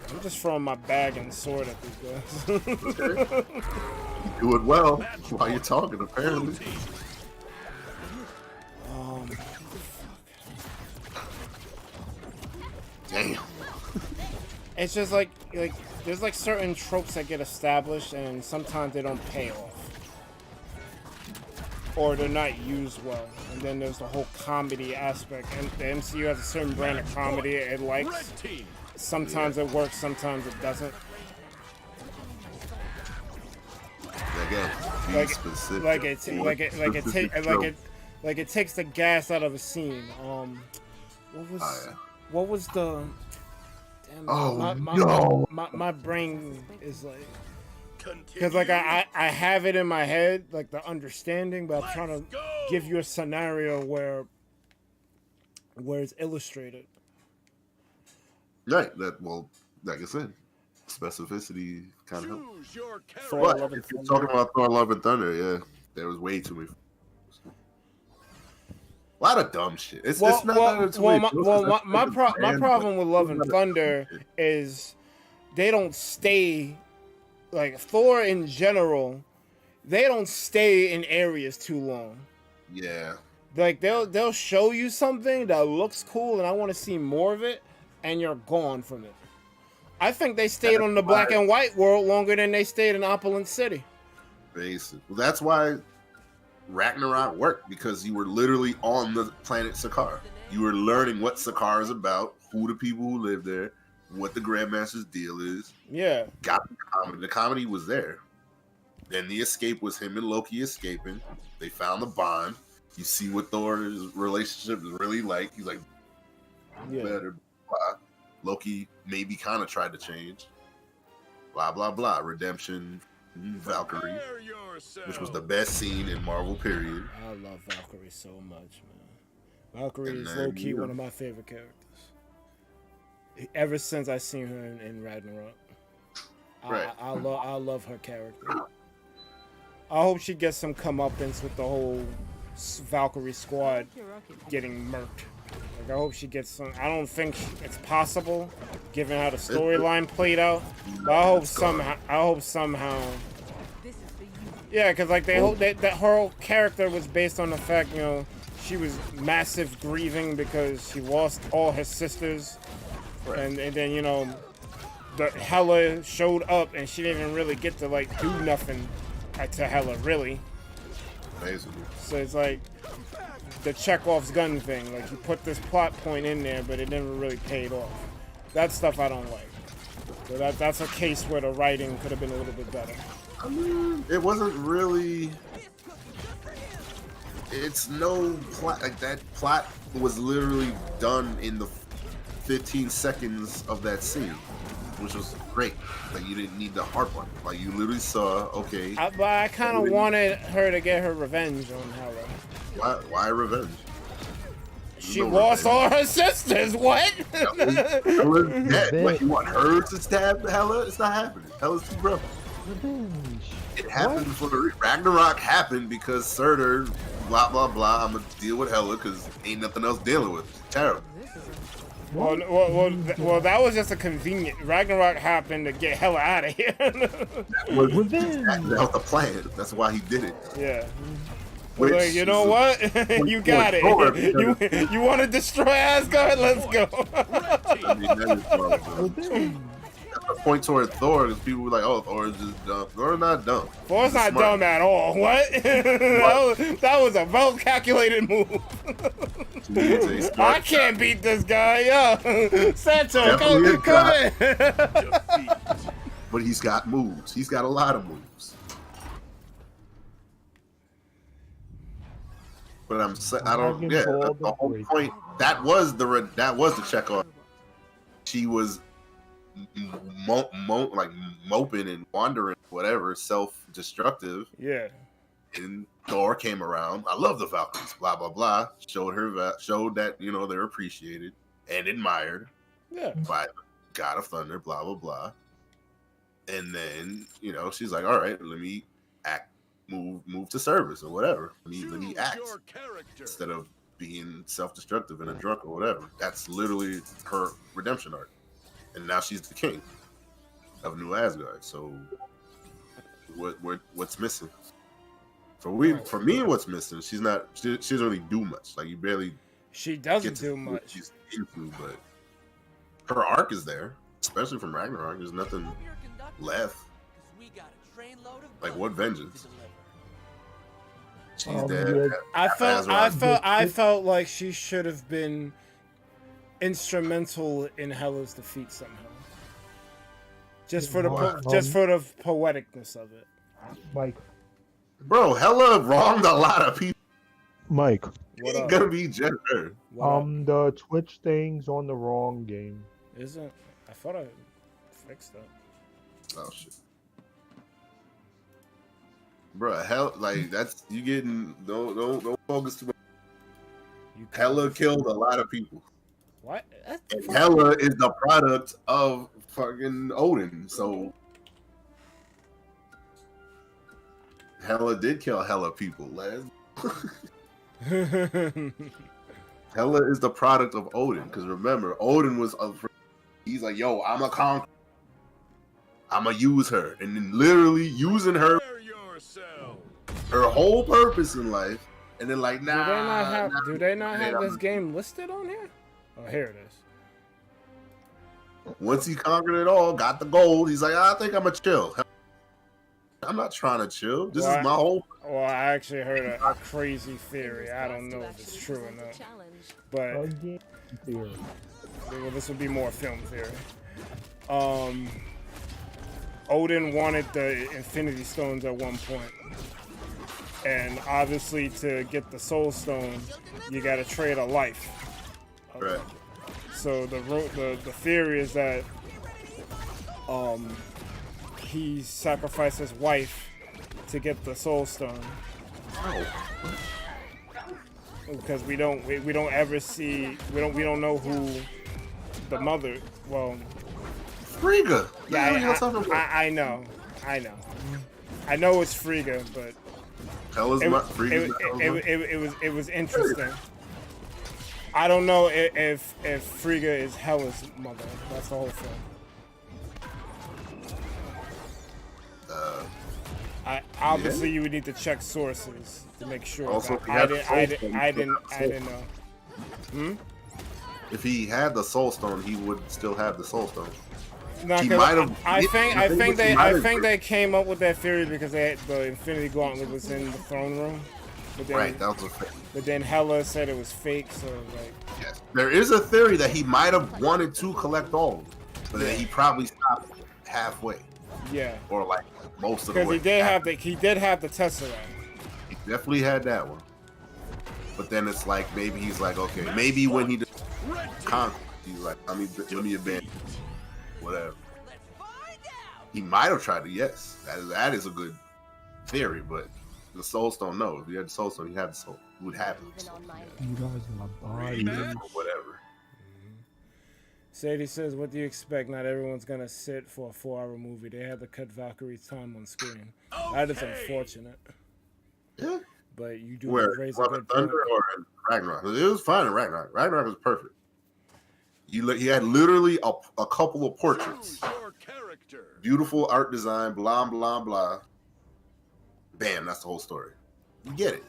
I'm just throwing my bag and sword at these guys. Okay. You do it well while you're talking, apparently. Damn. It's just like there's like certain tropes that get established and sometimes they don't pay off. Or they're not used well. And then there's the whole comedy aspect. And the MCU has a certain brand of comedy it likes. Sometimes it works, sometimes it doesn't. Again, being specific. Like it takes the gas out of a scene. What was the? Damn, my brain is like, because like I have it in my head, like the understanding, but I'm trying to give you a scenario where it's illustrated. Right. Like I said, specificity kind of helps. But if you're talking about Thor: Love and Thunder, yeah, there was way too many. A lot of dumb shit. My problem with Love and Thunder is they don't stay, like Thor in general, they don't stay in areas too long. Yeah. Like they'll show you something that looks cool and I want to see more of it, and you're gone from it. I think they stayed on the black and white world longer than they stayed in Opulent City. Basically. Well, that's why Ragnarok worked, because you were literally on the planet Sakaar. You were learning what Sakaar is about, who the people who live there, what the Grandmaster's deal is. Yeah. Got the comedy. The comedy was there. Then the escape was him and Loki escaping. They found the bond. You see what Thor's relationship is really like. He's like, better. Blah. Loki maybe kind of tried to change. Blah, blah, blah. Redemption, Valkyrie, which was the best scene in Marvel, period. I love Valkyrie so much, man. Valkyrie is low-key one of my favorite characters. Ever since I seen her in Ragnarok. Right. I love her character. I hope she gets some comeuppance with the whole Valkyrie squad getting murked. Like, I hope she gets some. I don't think it's possible, given how the storyline played out. But I hope somehow. Yeah, because like they hope that her whole character was based on the fact, you know, she was massive grieving because she lost all her sisters, and then you know, the Hela showed up and she didn't even really get to like do nothing to Hela really. Basically. So it's like the Chekhov's gun thing. Like you put this plot point in there, but it never really paid off. That stuff I don't like. So that's a case where the writing could have been a little bit better. I mean, it wasn't really. It's no plot. Like that plot was literally done in the 15 seconds of that scene, which was great. Like you didn't need to harp on it. Like you literally saw, okay. But I kind of wanted her to get her revenge on Hela. Why revenge? She lost all her sisters. What? Hela's dead. What, you want her to stab Hela? It's not happening. Hela's too rough. Revenge. It happened for the Ragnarok happened because Surtur, blah blah blah. I'm gonna deal with Hela because ain't nothing else dealing with. It's terrible. Well, that was just a convenient. Ragnarok happened to get Hela out of here. That was the plan. That's why he did it. Yeah. Like, you know what? You got it. You want to destroy Asgard? Let's go. I mean, that is the point toward Thor is people were like, oh, Thor is just dumb. Thor's not dumb. Thor's not dumb at all. What? that was a well-calculated move. I can't beat this guy. Yo, Santo, come in. But he's got moves. He's got a lot of moves. But I don't. Yeah, the whole point. That was the Chekhov. She was moping and wandering, whatever, self-destructive. Yeah. And Thor came around. I love the Valkyries. Blah blah blah. Showed that you know they're appreciated and admired. Yeah. By the God of Thunder. Blah blah blah. And then you know she's like, all right, let me act. Move to service or whatever. Let me act instead of being self-destructive and a drunk or whatever. That's literally her redemption arc, and now she's the king of New Asgard. So, what's missing? For me, what's missing? She doesn't really do much. Like you barely. She doesn't do much. She's into, but her arc is there, especially from Ragnarok. There's nothing left. Like what vengeance? She's dead. I felt like she should have been instrumental in Hela's defeat somehow. Just for the poeticness of it. Mike. Bro, Hela wronged a lot of people. Mike. It ain't gonna be just her. The Twitch thing's on the wrong game. Isn't? I thought I fixed that. Oh shit. Bro, hell, like that's you getting don't focus too much. Hela killed a lot of people. What? And Hela is the product of fucking Odin, so Hela did kill hella people. Hela is the product of Odin, because remember, Odin was he's like, yo, I'm a conqueror. I'm gonna use her, and then literally using her. Her whole purpose in life, and then like, nah. Do they not have this game listed on here? Oh, here it is. Once he conquered it all, got the gold, he's like, I think I'm gonna chill. I'm not trying to chill. This is my whole. Well, I actually heard a crazy theory. I don't know if it's true or not, but well, this would be more film theory. Odin wanted the Infinity Stones at one point. And obviously to get the Soul Stone, you gotta trade a life. Right. So the theory is that he sacrificed his wife to get the Soul Stone. Oh. Because we don't ever see, we don't know who the mother, well, Frigga. yeah, I know I know it's Frigga, but it was interesting. I don't know if Frigga is Hela's mother. That's the whole thing. Obviously you would need to check sources to make sure. Also, I didn't know. If he had the Soul Stone, he would still have the Soul Stone. No, He might have. I think they came up with that theory because the Infinity Gauntlet was in the throne room. But then, Right, that was a fake. But then Hela said it was fake, so like. Yes. There is a theory that he might have wanted to collect all of them, but then he probably stopped halfway. Yeah. Or like most of the Because way. he did have the Tesseract. He definitely had that one. But then it's like maybe he's like, okay, maybe when he did conquest, he's like, let me abandon whatever. He might have tried to, yes. That is a good theory, but the Soul Stone, no. If he had the Soul Stone, he had the Soul. He would have it. You guys are my body. Whatever. Sadie says, what do you expect? Not everyone's gonna sit for a 4-hour movie. They had to cut Valkyrie's time on screen. That is unfortunate. Yeah. But you do raise a What, good Thunder point. or in Ragnarok? It was fine in Ragnarok. Ragnarok was perfect. He had literally a couple of portraits. Beautiful art design, blah, blah, blah. Bam, that's the whole story. You get it.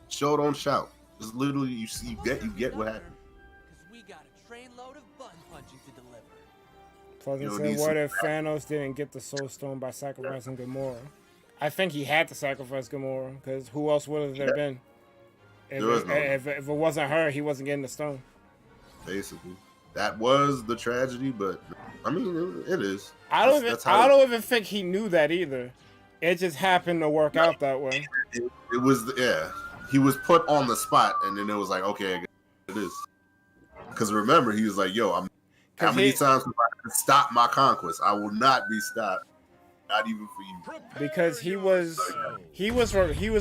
Show, don't shout. Just literally, you get what happened. We got a trainload of button punching to deliver. Pleasant said, what if Thanos didn't get the Soul Stone by sacrificing Gamora? I think he had to sacrifice Gamora, because who else would have there been? If it wasn't her, he wasn't getting the stone. Basically. That was the tragedy, but I mean, it is. I don't even think he knew that either. It just happened to work out that way. It was, yeah. He was put on the spot, and then it was like, okay, I guess it is. Because remember, he was like, yo, how many times have I stop my conquest? I will not be stopped. Not even for you. Because he was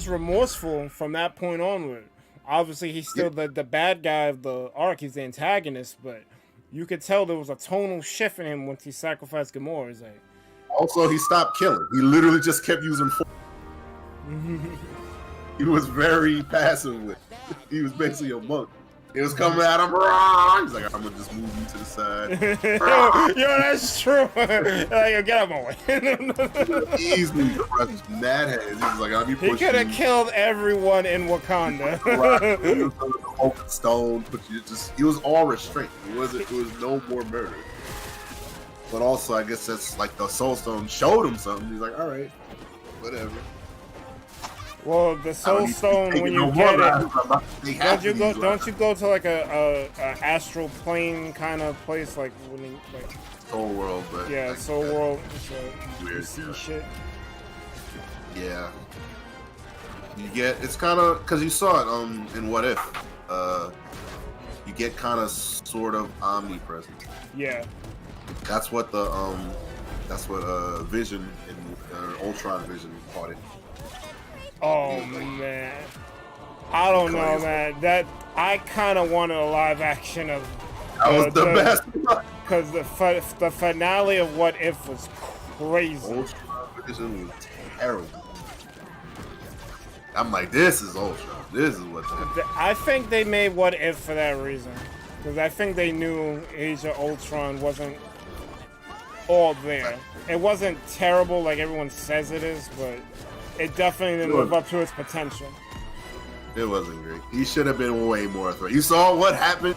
remorseful from that point onward. Obviously, he's still the bad guy of the arc. He's the antagonist, but you could tell there was a tonal shift in him once he sacrificed Gamora. It's like, also, he stopped killing. He literally just kept using force. He was very passive with it. He was basically a monk. It was coming at him. He's like, I'm gonna just move you to the side. Yo, that's true. Like, get out of my way. Easily crushed mad heads. He was like, I'll be pushing. He could have killed everyone in Wakanda. Open stone, but it was all restraint. It was no more murder. But also, I guess that's like the Soul Stone showed him something. He's like, all right, whatever. Well, the Soul Stone, when you get it, don't you go to like a astral plane kind of place, like Soul World, but yeah, like, Soul World, weird shit. Yeah, you get it's kind of because you saw it in What If, you get kind of sort of omnipresent. Yeah, that's what Vision and Ultron Vision caught it. Oh man, I don't know, man. That I kind of wanted a live action of. That was the best. Because the finale of What If was crazy. Ultron Vision was terrible. I'm like, this is Ultron. This is what. I think they made What If for that reason, because I think they knew Age of Ultron wasn't all there. It wasn't terrible like everyone says it is, but. It definitely didn't live up to its potential. It wasn't great. He should have been way more threat. You saw what happened?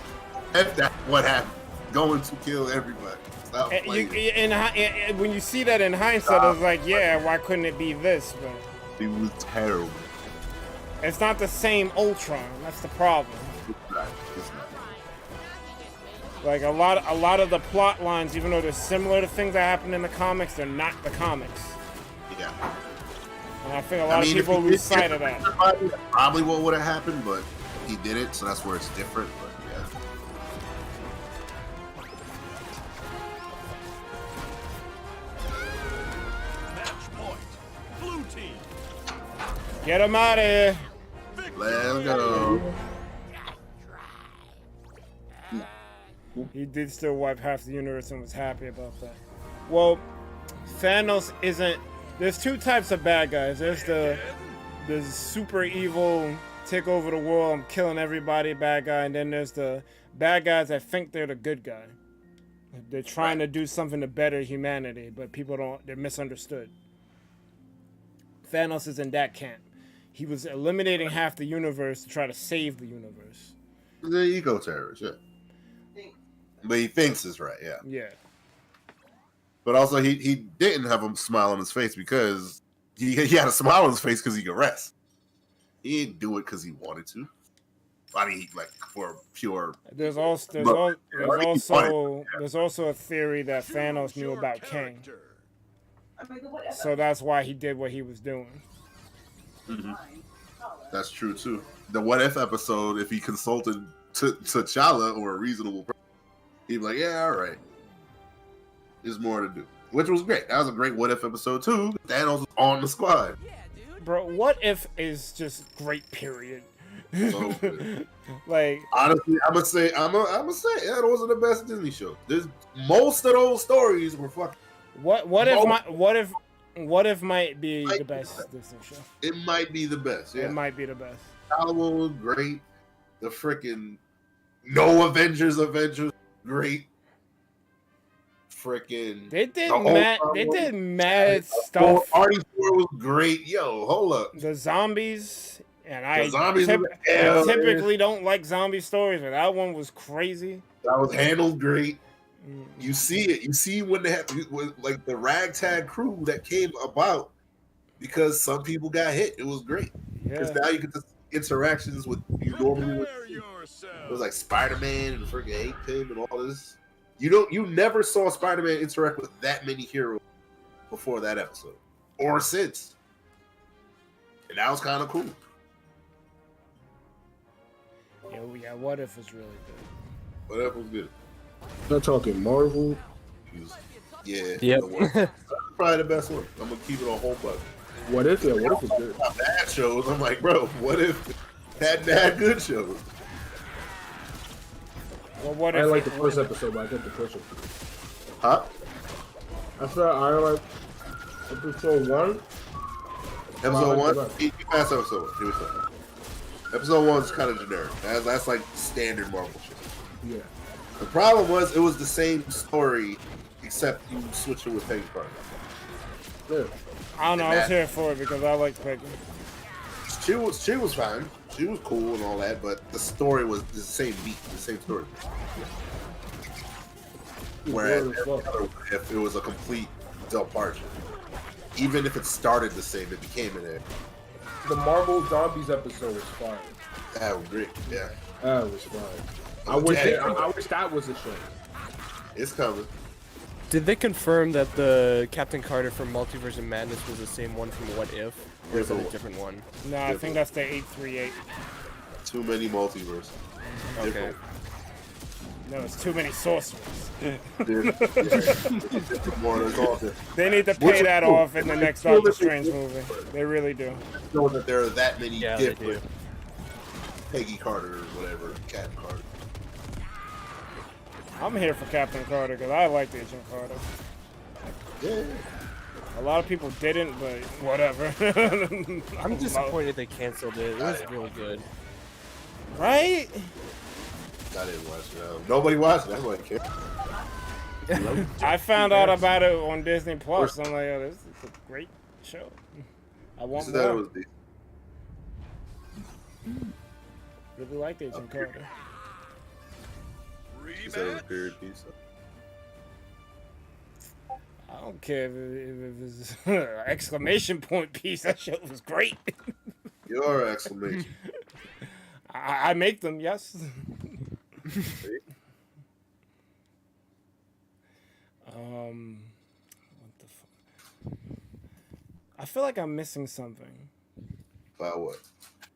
What happened? Going to kill everybody. Stop when you see that in hindsight, it's like, yeah, why couldn't it be this? But it was terrible. It's not the same Ultron. That's the problem. It's not. Like a lot of the plot lines, even though they're similar to things that happen in the comics, they're not the comics. Yeah. And I think a lot of people lose sight of that. Probably what would have happened, but he did it, so that's where it's different. But yeah. Match point. Blue team. Get him out of here. Let's go. He did still wipe half the universe and was happy about that. Well, Thanos isn't. There's two types of bad guys. There's the super evil, take over the world, I'm killing everybody bad guy, and then there's the bad guys that think they're the good guy. They're trying to do something to better humanity, but people don't. They're misunderstood. Thanos is in that camp. He was eliminating half the universe to try to save the universe. The ego terrorist, yeah. But he thinks it's right, yeah. Yeah. But also, he didn't have a smile on his face because he had a smile on his face because he could rest. He didn't do it because he wanted to. I mean, like for pure. There's also a theory that Thanos knew about Kang. So that's why he did what he was doing. Mm-hmm. That's true too. The What If episode, if he consulted T'Challa or a reasonable person, he'd be like, yeah, all right. There's more to do. Which was great. That was a great What If episode too. Thanos was on the squad. Bro, What If is just great, period. So good. Like, honestly, I'm gonna say that wasn't the best Disney show. Most of those stories were fucking. What if might be the best Disney show? It might be the best. Yeah, it might be the best. Halloween was great. The freaking no Avengers, great. Freaking they did mad stuff. Party 4 was great. Yo, hold up. The zombies, and I typically don't like zombie stories, but that one was crazy. That was handled great. You see it. You see when they had like the ragtag crew that came about because some people got hit. It was great because now you get the interactions with you normally would see. It was like Spider-Man and freaking Ape-Pin and all this. You never saw Spider-Man interact with that many heroes before that episode or since, and that was kind of cool. Yeah, What If was really good. What If was good. Not talking Marvel. Yeah. Yep. Probably the best one. I'm gonna keep it on whole bucket. What If? Yeah, What If was good. Bad shows. I'm like, bro, What If had good shows? Well, What I If like the first episode, but I get the question. Huh? I said I like episode 1. Episode 1? You passed episode 1. Here we go. Episode 1 is kind of generic. That's like standard Marvel shit. Yeah. The problem was it was the same story, except you switch it with Peggy Carter. Yeah. I don't know. I was here for it because I liked Peggy. She was fine. She was cool and all that, but the story was the same beat, the same story. Whereas if it was a complete departure, even if it started the same, it became an. The Marvel Zombies episode was fire. That was great. Yeah. That was fire. I wish that was a show. It's coming. Did they confirm that the Captain Carter from MultiVersus Madness was the same one from What If? Or is it a different one? No, I think that's the 838. Too many multiverse. Okay. No, it's too many sorcerers. They need to pay that off in the next Doctor Strange movie. They really do. Know that there are that many different Peggy Carter or whatever, Captain Carter. I'm here for Captain Carter because I liked Agent Carter. Yeah. A lot of people didn't, but whatever. I'm disappointed they canceled it. It was really good. Right? I didn't watch it. Nobody watched it. That's why I can't. I found out about it on Disney Plus. I'm like, oh, this is a great show. I want more. Really liked Agent Carter. She said it was a period piece. I don't care if it was exclamation point piece. That shit was great. Your exclamation. I make them, yes. What the fuck? I feel like I'm missing something. About what?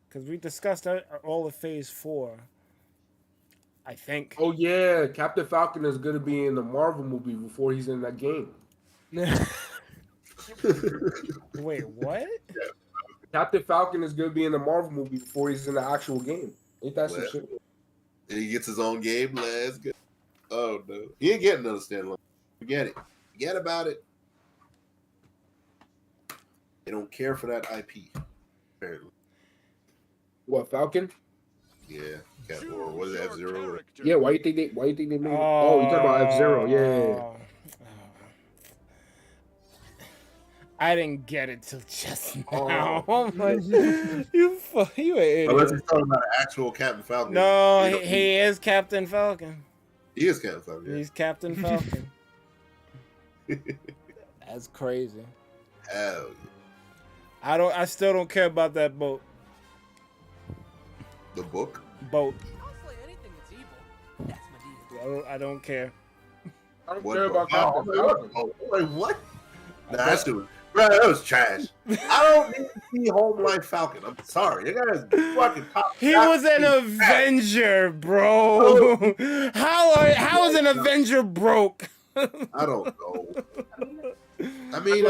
Because we discussed all of Phase 4. I think. Oh yeah, Captain Falcon is gonna be in the Marvel movie before he's in that game. Wait, what? Captain Falcon is gonna be in the Marvel movie before he's in the actual game. Ain't that some shit? And he gets his own game. Let's go. Oh no, he ain't getting another standalone. Forget it. Forget about it. They don't care for that IP. Apparently. What, Falcon? Yeah. Or what is it, F-Zero? Yeah. Why you think they made? Oh, you talking about F-Zero? Yeah. I didn't get it till just now. Oh my! You an idiot. Unless he's talking about an actual Captain Falcon. No, he is Captain Falcon. He is Captain Falcon. Yeah. He's Captain Falcon. That's crazy. Hell yeah. I still don't care about that boat. The book? Boat. I'll slay anything that's evil. That's my deal. I don't care. I don't care about Captain Falcon. Wait, what? Nah, that shit was, bro, that was trash. I don't need to see Home Life Falcon. I'm sorry. That guy's fucking pop. He was an Avenger, bro. How is an Avenger broke? I don't know. I mean,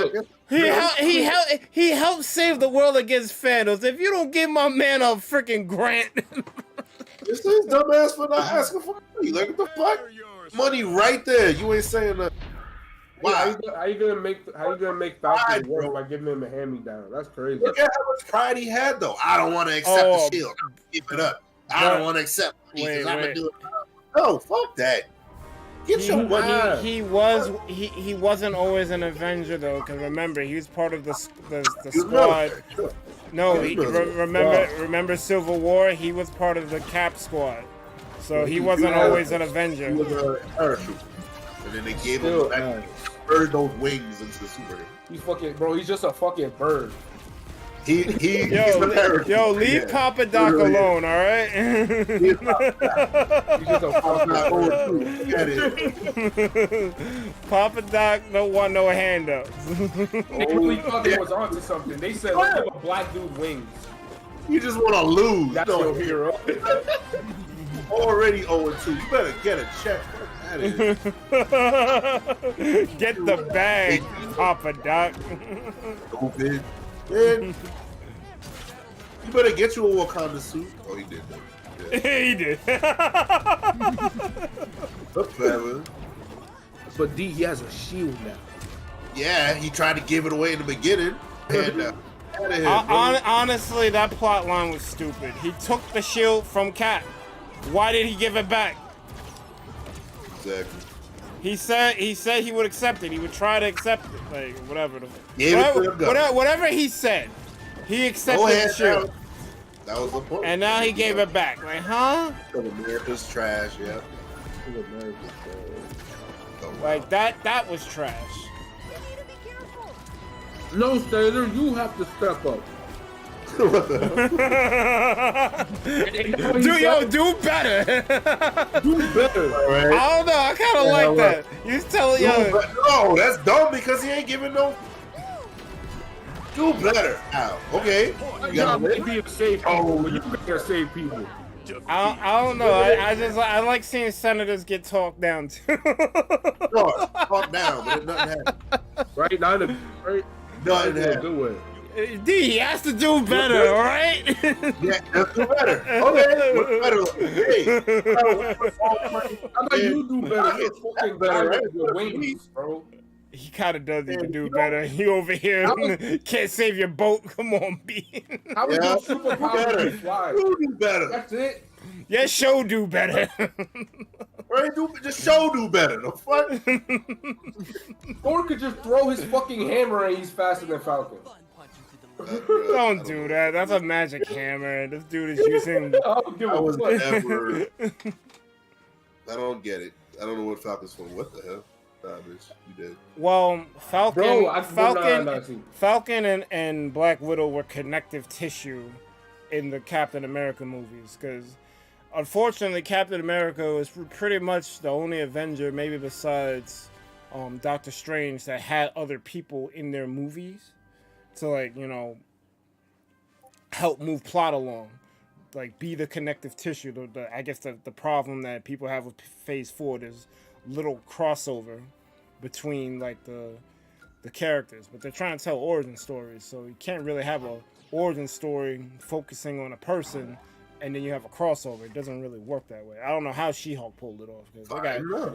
he helped save the world against Thanos. If you don't give my man a freaking grant, this is dumbass for not asking for money. Like, what the fuck? Money right there. You ain't saying that. Wow. How you gonna make Falcon work by giving him a hand-me-down? That's crazy. Look at how much pride he had, though. I don't want to accept the shield. Give it up. I don't want to accept it because I'm gonna do it. No, fuck that. Get your money. He wasn't always an Avenger though, because remember he was part of the squad. No, remember Civil War? He was part of the Cap squad, so he wasn't always an Avenger. He was a parachute, and then they gave him back, bird those wings into Superman. He's fucking bro. He's just a fucking bird. He's the parachute. Leave Papa Doc alone, all right? He's just a fucking Papa Doc don't want no handouts. They really thought they was onto something. They said, let's give a black dude wings. You just want to lose. That's your hero. Already 0-2. You better get a check. Get the bag, Papa Doc. Stupid. Man, you better get you a Wakanda suit. Oh, he did that. Yeah. He did. Look, fella. But D, he has a shield now. Yeah, he tried to give it away in the beginning. And, honestly, that plot line was stupid. He took the shield from Cap. Why did he give it back? Exactly. He said he would accept it. He would try to accept it, like whatever. Whatever he said, he accepted the shield. That was the point. And now he gave it back. Like, huh? America's trash. Yeah. Like that was trash. No, Taylor, you have to step up. Do better. Do better. Right. I don't know. I kind of like that. You telling no, that's dumb because he ain't giving no. Do better. Ow. Okay. You gotta be a save people, but you gotta save people. I don't know. I like seeing senators get talked down too. Sure, talk down, but nothing happened. Right? Nothing happened. D, he has to do better, all right? Yeah, let's do better. Okay, what's better? Hey, how about you do better? You're fucking better, right? Your wings, bro. He kind of does need to do better. You over here can't save your boat. Come on, B. How would your superpower fly? You do better. That's it. Yeah, show do better. Right? Just show do better. The fuck? Thor could just throw his fucking hammer and he's faster than Falcon. Don't do that. That's a magic hammer. This dude is using. I don't get it. I don't know what Falcon's for. What the hell? Nah, bitch, you did. Well, Falcon and Black Widow were connective tissue in the Captain America movies because, unfortunately, Captain America was pretty much the only Avenger, maybe besides Doctor Strange that had other people in their movies to, like, you know, help move plot along, like be the connective tissue. I guess the problem that people have with Phase 4, there's little crossover between like the characters, but they're trying to tell origin stories, so you can't really have a origin story focusing on a person and then you have a crossover. It doesn't really work that way. I don't know how She-Hulk pulled it off, because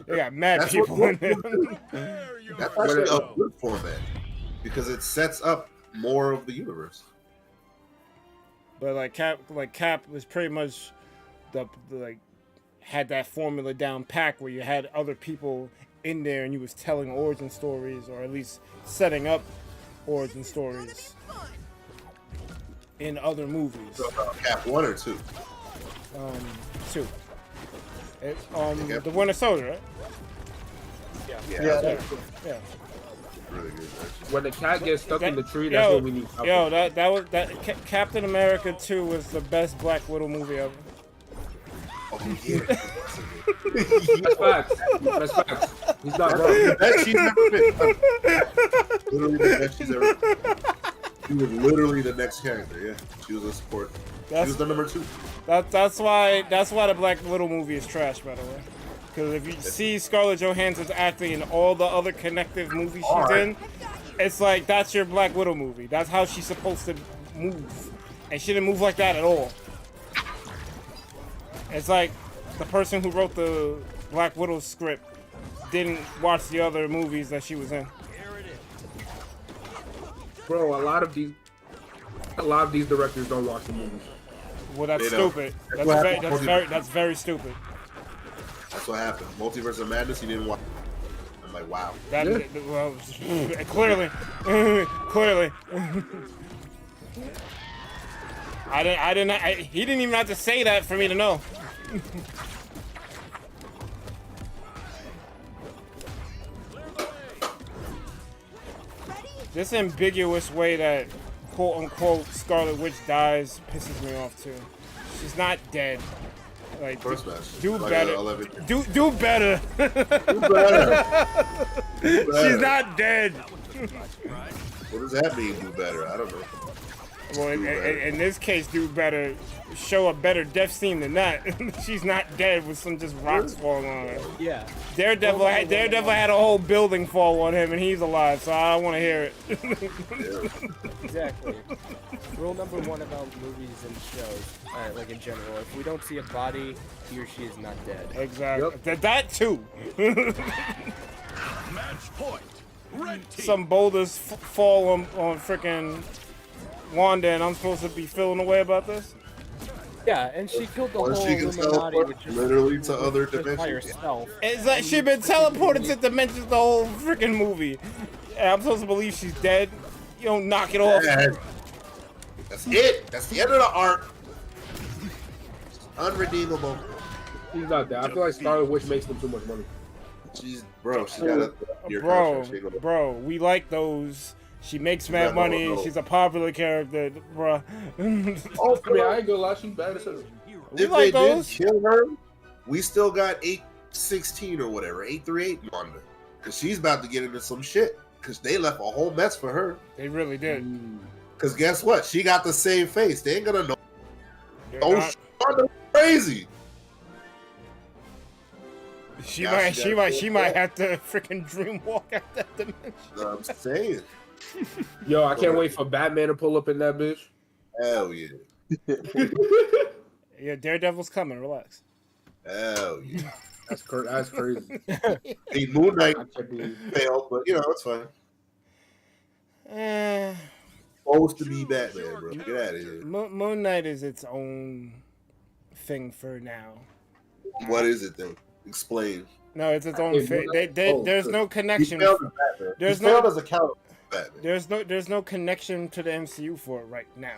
they got mad people in there. That's actually a good format because it sets up more of the universe. But like Cap was pretty much the like had that formula down pack where you had other people in there and you was telling origin stories, or at least setting up origin stories in other movies. So, Cap 1 or 2? 2. The Winter Soldier, right? Yeah. Really good. When the cat gets stuck in the tree, that's what we need. Captain America 2 was the best Black Widow movie ever. Oh, yeah. That's facts. That's facts. He's not wrong. That she's never been. Literally the best she's ever been. She was literally the next character. Yeah, she was a support. She was the number 2. That's why the Black Widow movie is trash, by the way. Because if you see Scarlett Johansson's acting in all the other connective movies she's in, it's like that's your Black Widow movie. That's how she's supposed to move, and she didn't move like that at all. It's like the person who wrote the Black Widow script didn't watch the other movies that she was in. Bro, a lot of these directors don't watch the movies. Well, that's stupid. That's very stupid. That's what happened. MultiVersus Madness, you didn't watch. I'm like, wow. Well, clearly. He didn't even have to say that for me to know. This ambiguous way that quote unquote Scarlet Witch dies pisses me off too. She's not dead. Like, do better. Do better. She's not dead. What does that mean, do better? I don't know. Well, in this case, do better. Show a better death scene than that. She's not dead with some just rocks falling on her. Yeah. Daredevil had a whole building fall on him and he's alive, so I don't want to hear it. Exactly. Rule number 1 about movies and shows, like in general, if we don't see a body, he or she is not dead. Exactly. Yep. That too. Match point. Red team. Some boulders fall on freaking Wanda, and I'm supposed to be feeling away about this? Yeah, and she killed the whole Illuminati, which is literally to other by dimensions. herself. It's like she's been teleported to dimensions the whole freaking movie. And I'm supposed to believe she's dead? You don't knock it off. That's it. That's the end of the arc. Unredeemable. She's not dead. I feel like Scarlet Witch makes them too much money. She's she got bro, we like those. She makes mad money. No. She's a popular character, bro. I ain't gonna lie, she's bad as hell. If like they did kill her, we still got 816 or whatever, 838 Wanda, because she's about to get into some shit. Because they left a whole mess for her. They really did. Because guess what? She got the same face. They ain't gonna know. Oh, Wanda crazy. She might have to freaking dream walk out that dimension. I'm saying. Yo, I can't wait for Batman to pull up in that bitch. Hell yeah. Yeah, Daredevil's coming. Relax. Hell yeah. That's crazy. Hey, Moon Knight failed, but you know it's fine. Supposed to be Batman, bro. Get out of here. Moon Knight is its own thing for now. What is it then? Explain. No, it's its own thing. There's no connection. There's no connection to the MCU for it right now.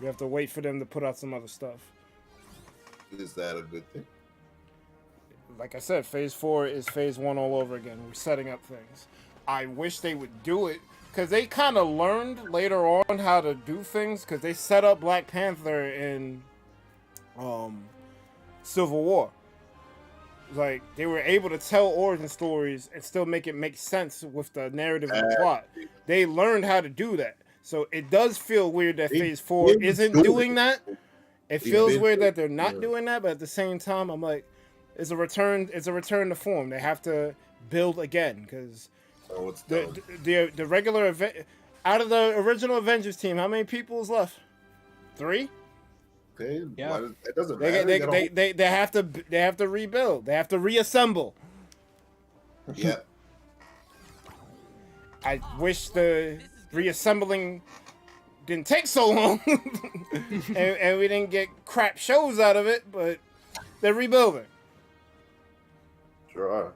We have to wait for them to put out some other stuff. Is that a good thing? Like I said, Phase 4 is Phase 1 all over again. We're setting up things. I wish they would do it, because they kind of learned later on how to do things, because they set up Black Panther in Civil War. like they were able to tell origin stories and still make it make sense with the narrative and the plot. They learned how to do that. So it does feel weird that Phase 4 isn't doing that. It feels weird that they're not doing that, but at the same time, I'm like, it's a return to form. They have to build again because the regular event out of the original Avengers team, how many people is left? 3. Okay, yeah, it doesn't matter. They have to rebuild. They have to reassemble. Yeah. I wish the reassembling didn't take so long, and we didn't get crap shows out of it. But they're rebuilding. Sure are.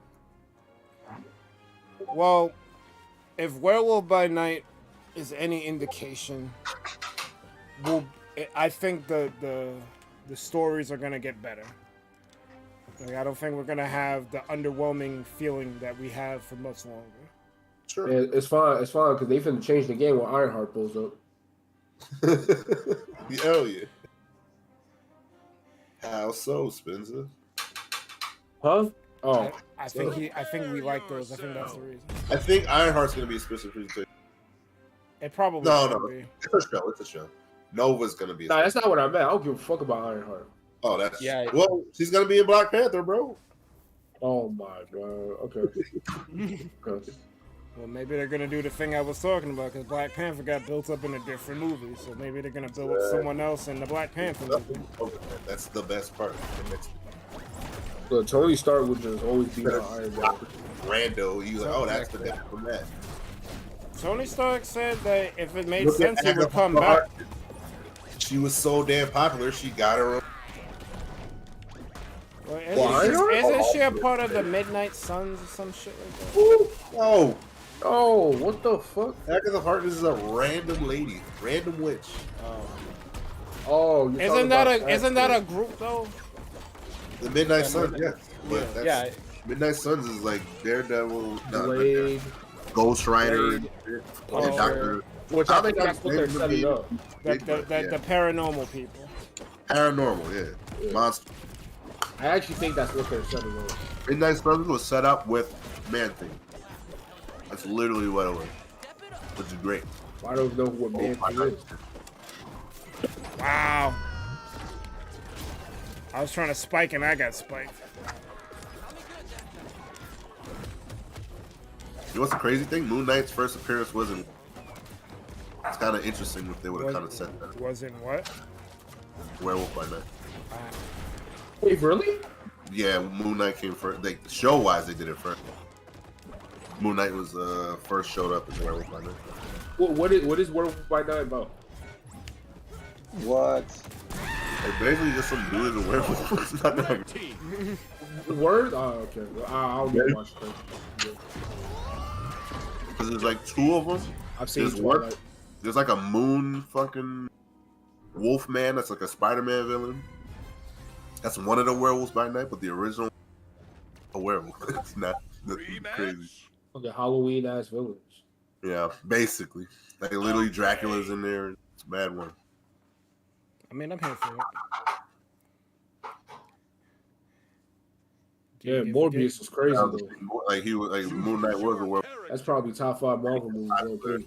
Well, if Werewolf by Night is any indication, I think the stories are gonna get better. Like, I don't think we're gonna have the underwhelming feeling that we have for much longer. Sure. Yeah, it's fine because they finna change the game when Ironheart pulls up. Hell yeah. How so, Spencer? Huh? Oh, I think we like those. I think that's the reason. I think Ironheart's gonna be a special presentation. It probably no. Be. It's a show. Nova's gonna be. Nah, that's not what I meant. I don't give a fuck about Ironheart. Oh, that's well. She's gonna be in Black Panther, bro. Oh my god. Okay. Okay. Well, maybe they're gonna do the thing I was talking about because Black Panther got built up in a different movie, so maybe they're gonna build up someone else in the Black Panther movie. That's the best part. So Tony Stark would just always be on Iron Man. Rando, you like, oh, that's the guy from that. Tony Stark said that if it made sense, he would come back. She was so damn popular, she got her own. Well, isn't she a part of the Midnight Suns or some shit like that? Oh. Oh, what the fuck? Agatha Harkness is a random lady, random witch. Oh, isn't that a group though? The Midnight Suns, yes. But that's, Midnight Suns is like Daredevil, Ghost Rider, and Doctor. Which I think that's what they're setting up. The paranormal people. Paranormal, yeah. Monster. I actually think that's what they're setting up. Midnight Suns was set up with Man-Thing. That's literally what it was. Which is great. I don't know what Man-Thing is. Wow. I was trying to spike and I got spiked. You know what's the crazy thing? Moon Knight's first appearance wasn't. It's kind of interesting if they would have kind of said that. Wasn't what? Werewolf by Night. Wait, really? Yeah, Moon Knight came first. Like show-wise, they did it first. Moon Knight was first showed up in Werewolf by Night. What is Werewolf by Night about? What? Like basically just some dude in a werewolf. It's not that. Word? Oh, okay. Well, I'll get watch that. Because there's like 2 of them. I've seen Twilight. There's like a moon fucking wolf man that's like a Spider-Man villain. That's one of the Werewolves by Night, but the original a werewolf. It's not crazy. Okay, Halloween ass villains. Yeah, basically. Like literally Dracula's in there. It's a bad one. I mean, I'm here for it. Yeah, Morbius was crazy though. Like he was like Moon Knight was a werewolf. That's probably top 5 Marvel movies.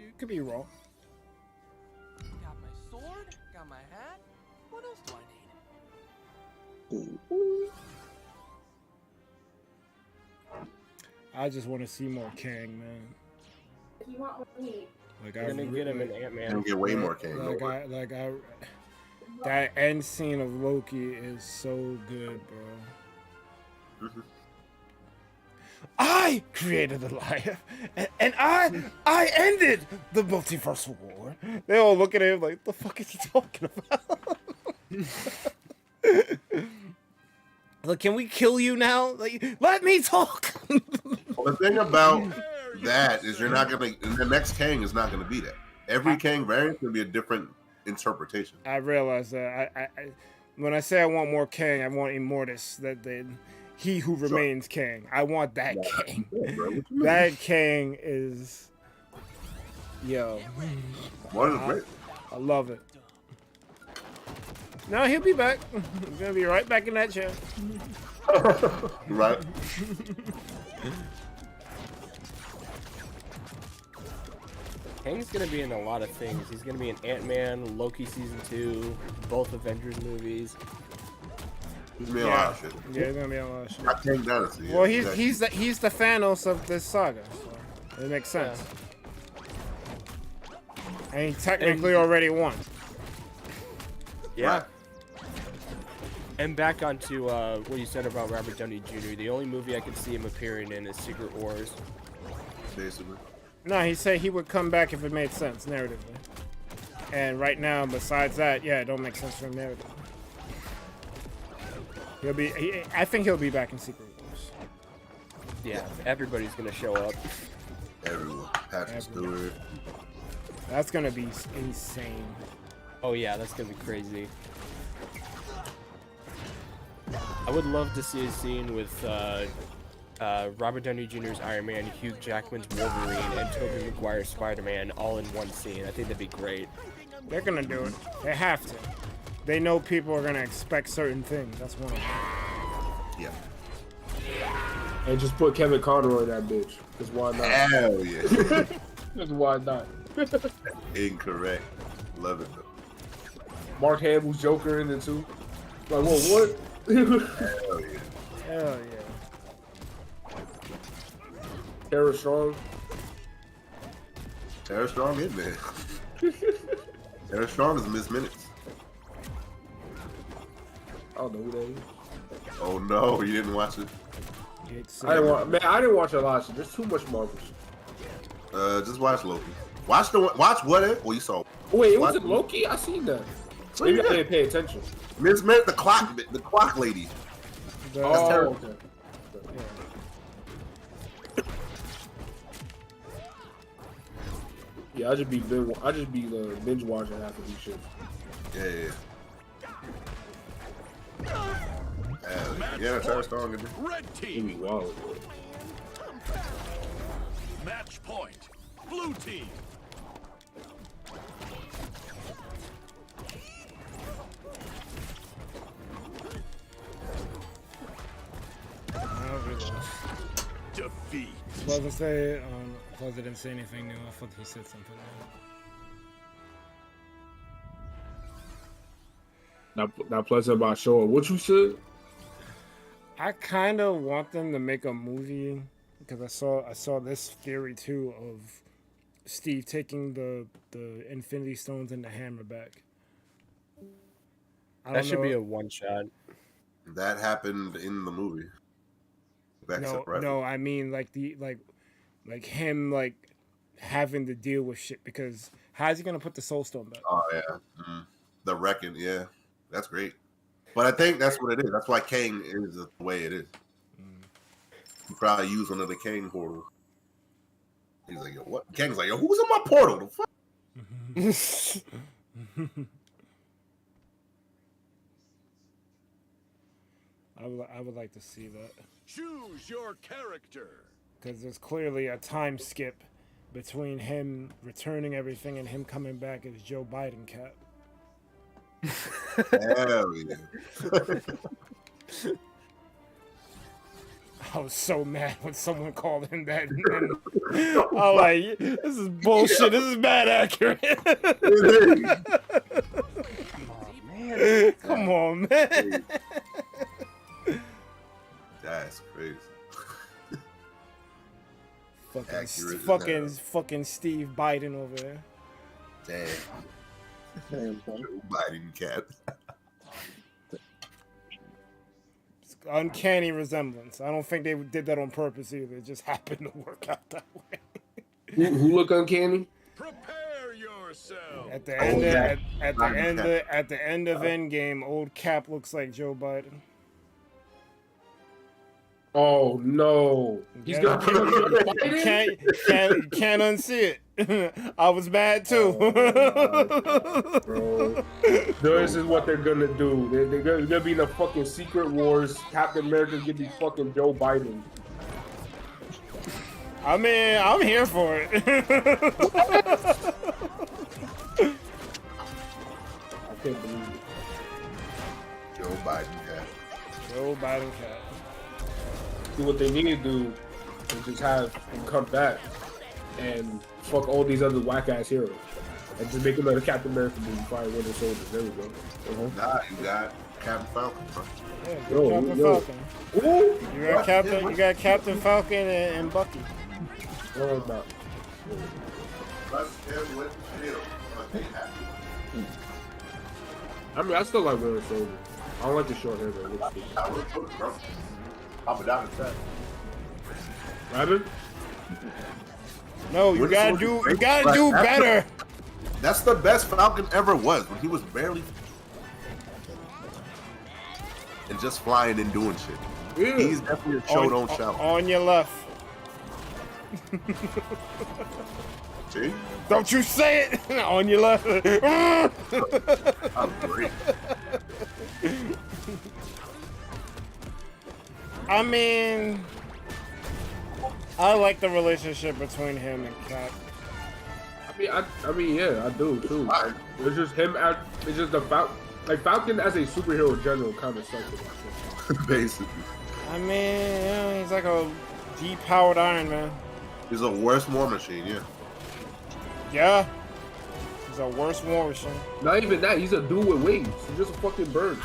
You could be wrong. Got my sword, got my hat. What else do I need? I just want to see more Kang, man. If you want more meat. Like We're gonna get him in Ant-Man. You'll get way more Kang. That end scene of Loki is so good, bro. I created the life, and I ended the multiversal war. They all look at him like, "The fuck is he talking about?" Like, can we kill you now? Like, let me talk. Well, the thing about that is you're not gonna. The next Kang is not gonna be that. Every Kang variant is gonna be a different interpretation. I realize that. I when I say I want more Kang, I want Immortus. He who remains Kang. I want that Kang. That Kang is, yo. What is great? I love it. No, he'll be back. He's gonna be right back in that chair. Right. Kang's gonna be in a lot of things. He's gonna be in Ant-Man, Loki season 2, both Avengers movies. He's gonna be a lot of shit. Yeah, he's gonna be a lot of shit. I think that's it. Well, he's the Thanos of this saga, so it makes sense. And he technically already won. Yeah. Right. And back onto what you said about Robert Downey Jr. The only movie I could see him appearing in is Secret Wars. Basically. No, he said he would come back if it made sense narratively. And right now, besides that, yeah, it don't make sense for him narratively. I think he'll be back in Secret Wars. Yeah, everybody's gonna show up. Everyone. Patrick Stewart. That's gonna be insane. Oh yeah, that's gonna be crazy. I would love to see a scene with Robert Downey Jr.'s Iron Man, Hugh Jackman's Wolverine, and Tobey Maguire's Spider-Man all in one scene. I think that'd be great. They're gonna do it. They have to. They know people are gonna expect certain things. That's one of them. Yeah. And just put Kevin Conroy in that bitch. Because why not? Hell yeah. Because why not? Incorrect. Love it though. Mark Hamill's Joker in it too. Like, whoa, what? Hell yeah. Hell yeah. Tara Strong. Tara Strong in there. Tara Strong is Miss Minutes. I don't know who that is. Oh no, you didn't watch it? I didn't watch a lot of shit. There's too much Marvel shit. Just watch Loki. Watch what? Well, you saw. Wait, it wasn't Loki? I seen that. Maybe I didn't pay attention. Miss Minutes, the clock lady. That's terrible. Okay. Yeah, I just be binge watching half of these shit. Yeah. Yeah, Tara Strong in there. Red team. Wow. Match point. Blue team. Defeat. What was I say? Plus, I didn't say anything new. I thought he said something. Not pleasant about showing what you said. I kind of want them to make a movie because I saw this theory too of Steve taking the Infinity Stones and the hammer back. That should be a one shot. That happened in the movie. No, I mean like him like having to deal with shit because how's he gonna put the Soul Stone back? Oh yeah, the Reckoning. Yeah, that's great. But I think that's what it is. That's why Kang is the way it is. He probably used one of the Kang portals. He's like, yo, what? Kang's like, yo, who's in my portal? The fuck? I would like to see that. Choose your character. Because there's clearly a time skip between him returning everything and him coming back as Joe Biden Cap. Hell yeah. I was so mad when someone called him that. And I'm like, this is bullshit. This is bad accurate. Come on, man. That's crazy. Fucking Steve Biden over there. Damn. Joe Biden Cap. Uncanny resemblance. I don't think they did that on purpose either. It just happened to work out that way. Who look uncanny? Prepare yourself. At the end of Endgame, old Cap looks like Joe Biden. Oh no! He's gonna kill Biden? Can't unsee it. I was mad too. Bro. This is what they're gonna do. They're gonna be in the fucking Secret Wars. Captain America's gonna be fucking Joe Biden. I mean, I'm here for it. I can't believe it. Biden cat. Joe Biden cat. See, what they need to do is just have him come back and fuck all these other whack ass heroes. And just make another Captain America movie, Fire Winter Soldier. There we go. Nah, you got Captain Falcon, bro. Yeah, Captain Falcon. Ooh. You got Captain Falcon and Bucky. What about? I mean, I still like Winter Soldier. I don't like the short hair though. I'm down with that. Rabbit? No, you gotta do better. That's the best Falcon ever was when he was barely and just flying and doing shit. Yeah. He's definitely a show don't shout. On your left. See? Don't you say it! On your left. I'm great. I mean, I like the relationship between him and Cap. I mean, yeah, I do too. It's just him. It's just the Falcon as a superhero in general kind of sucks. Basically. I mean, yeah, he's like a depowered Iron Man. He's a worse War Machine, yeah. Yeah. He's a worse War Machine. Not even that. He's a dude with wings. He's just a fucking bird.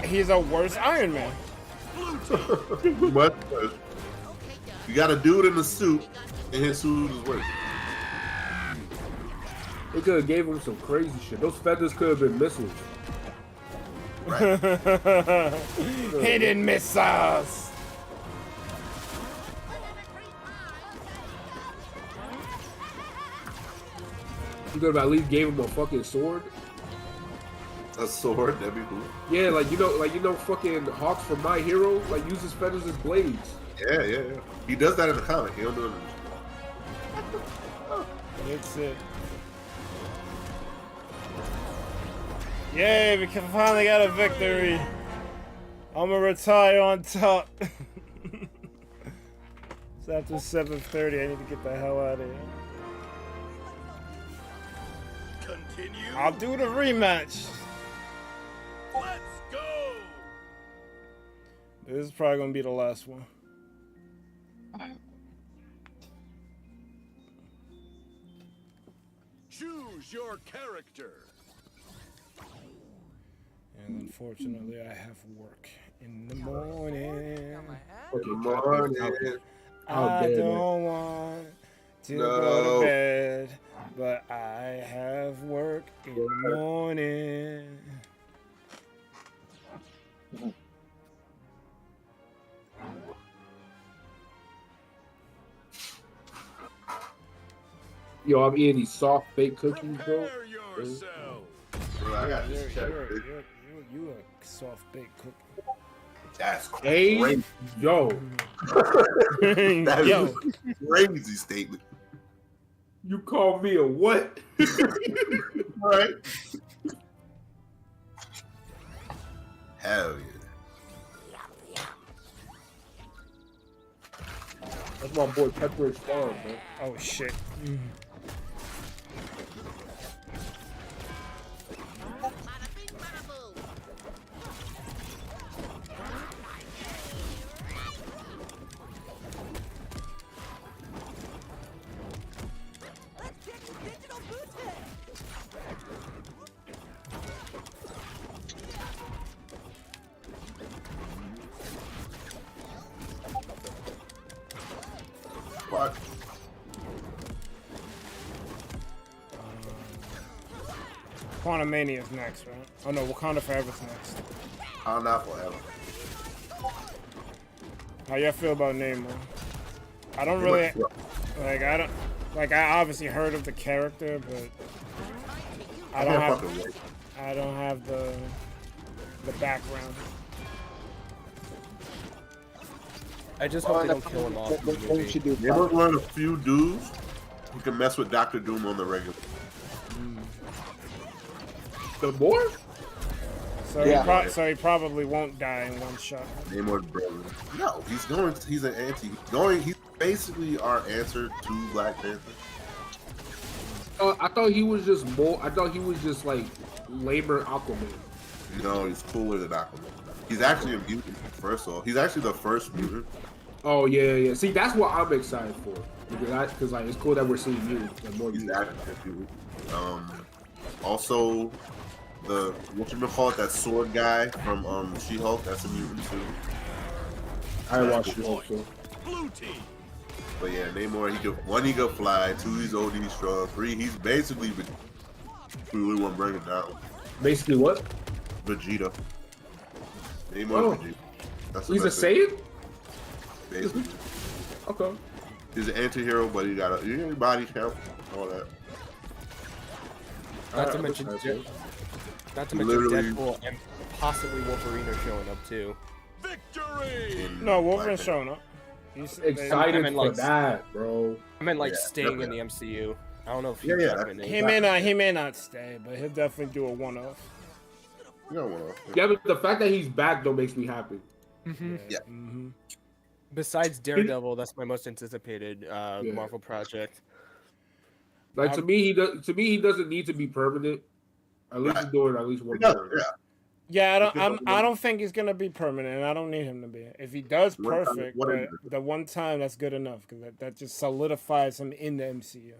He's a worse Iron Man. But you got a dude in a suit, and his suit is worse. They could have gave him some crazy shit. Those feathers could have been missiles. Right. Hidden missiles. You could have at least gave him a fucking sword. A sword, that'd be cool. Yeah, like you know, fucking Hawks from My Hero, like uses feathers as blades. Yeah. He does that in the comic. He don't do it in the It's it. Yay, we finally got a victory. I'm gonna retire on top. It's after 7:30. I need to get the hell out of here. Continue. I'll do the rematch. Let's go. This is probably gonna be the last one. Choose your character. And unfortunately, I have work in the morning. I don't want to go to bed, but I have work in the morning. Yo, I'm eating these soft baked cookies, bro. Bro, I got this check. You a soft baked cookie. That's crazy. Hey, yo. That Yo. is a crazy statement. You call me a what? Right. Hell yeah. That's my boy Pepperidge Farm, man. Oh shit. What? Quantum Mania is next, right? Oh no, Wakanda Forever's next. I'm not forever. How y'all feel about Namor? I don't really like. I obviously heard of the character, but I don't have the background. I just hope they don't kill him off. Namor's one of the few dudes who can mess with Dr. Doom on the regular. The boy? So he probably won't die in one shot. Namor's brother. No, he's an anti. He's basically our answer to Black Panther. I thought he was just more. I thought he was just like labor Aquaman. No, he's cooler than Aquaman. He's actually a mutant. First of all, he's actually the first mutant. Oh yeah. See, that's what I'm excited for because like it's cool that we're seeing mutants, like more mutants. Also, the whatchamacallit, that sword guy from She-Hulk, that's a mutant too. I watched it also. Blue team. But yeah, Namor, he could fly, 2 he's OD strong, 3 he's basically if we really want to break it down. Basically what? Vegeta. Namor Vegeta. That's He's a Saiyan? Basically. Okay. He's an anti-hero, but he got a body count, all that. Not to mention Deadpool and possibly Wolverine are showing up too. Victory! No, Wolverine's showing up. He's excited for that, bro. I meant staying in the MCU. I don't know if he may not stay, but he'll definitely do a one-off. Yeah, but the fact that he's back though makes me happy. Yeah. Besides Daredevil, that's my most anticipated Marvel project. Like to me, he doesn't need to be permanent. At least he's doing at least one year. Yeah, I don't think he's gonna be permanent, and I don't need him to be. If he does, perfect. But the one time, that's good enough because that just solidifies him in the MCU.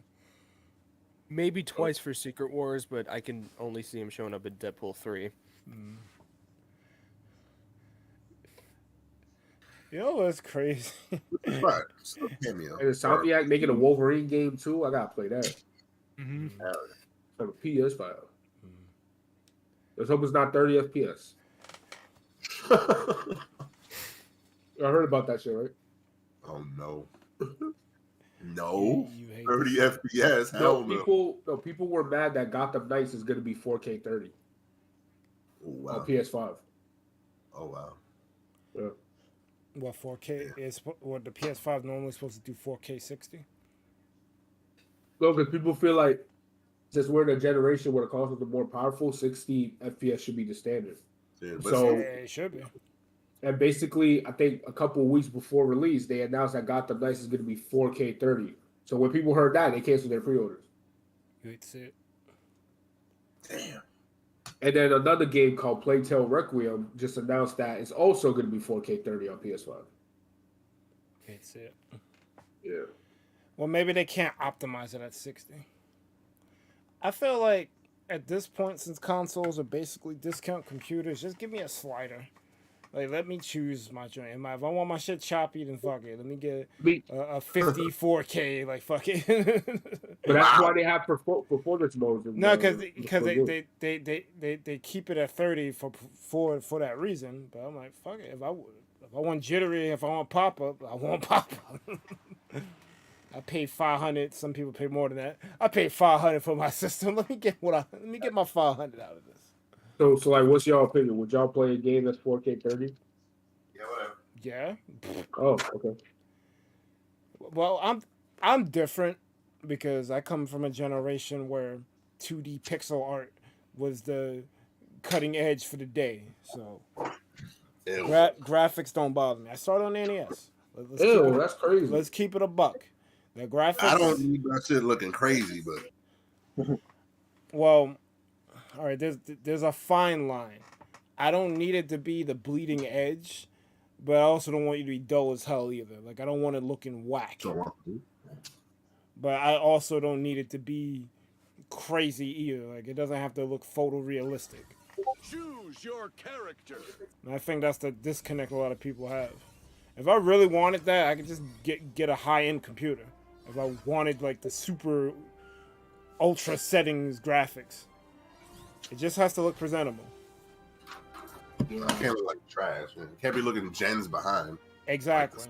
Maybe twice for Secret Wars, but I can only see him showing up in Deadpool 3. You know what's crazy? And Insomniac making a Wolverine game too. I gotta play that. On a PS5. Let's hope it's not 30 FPS. I heard about that shit, right? Oh no. No. 30 FPS. Hell no. People were mad that Gotham Knights is gonna be 4K 30. Wow. On PS5. Oh wow. Yeah. What 4K is? What the PS5 normally supposed to do 4K 60? No, because people feel like since we're in a generation where the consoles are more powerful, 60 FPS should be the standard. Yeah, so it should be. And basically, I think a couple of weeks before release, they announced that Gotham Knights is going to be 4K 30. So when people heard that, they canceled their pre-orders. That's it. Damn. And then another game called Plague Tale Requiem just announced that it's also going to be 4K 30 on PS5. That's it. Yeah. Well, maybe they can't optimize it at 60. I feel like at this point, since consoles are basically discount computers, just give me a slider. Like, let me choose my joint. If I want my shit choppy, then fuck it. Let me get a 54K. Like, fuck it. But that's why they have performance modes. No, because they keep it at 30 for that reason. But I'm like, fuck it. If I want jittery, if I want pop up, I want pop up. I paid $500. Some people pay more than that. I paid $500 for my system. Let me get my $500 out of this. So like, what's y'all opinion? Would y'all play a game that's 4K 30? Yeah, whatever. Yeah. Oh, okay. Well, I'm different because I come from a generation where 2D pixel art was the cutting edge for the day. So graphics don't bother me. I started on NES. That's crazy. Let's keep it a buck. The graphics. I don't need that shit looking crazy, but well, all right. There's a fine line. I don't need it to be the bleeding edge, but I also don't want you to be dull as hell either. Like, I don't want it looking whack. But I also don't need it to be crazy either. Like, it doesn't have to look photorealistic. Choose your character. And I think that's the disconnect a lot of people have. If I really wanted that, I could just get a high-end computer. If I wanted, like, the super ultra settings graphics. It just has to look presentable. I can't look like trash. Man. Can't be looking gens behind. Exactly.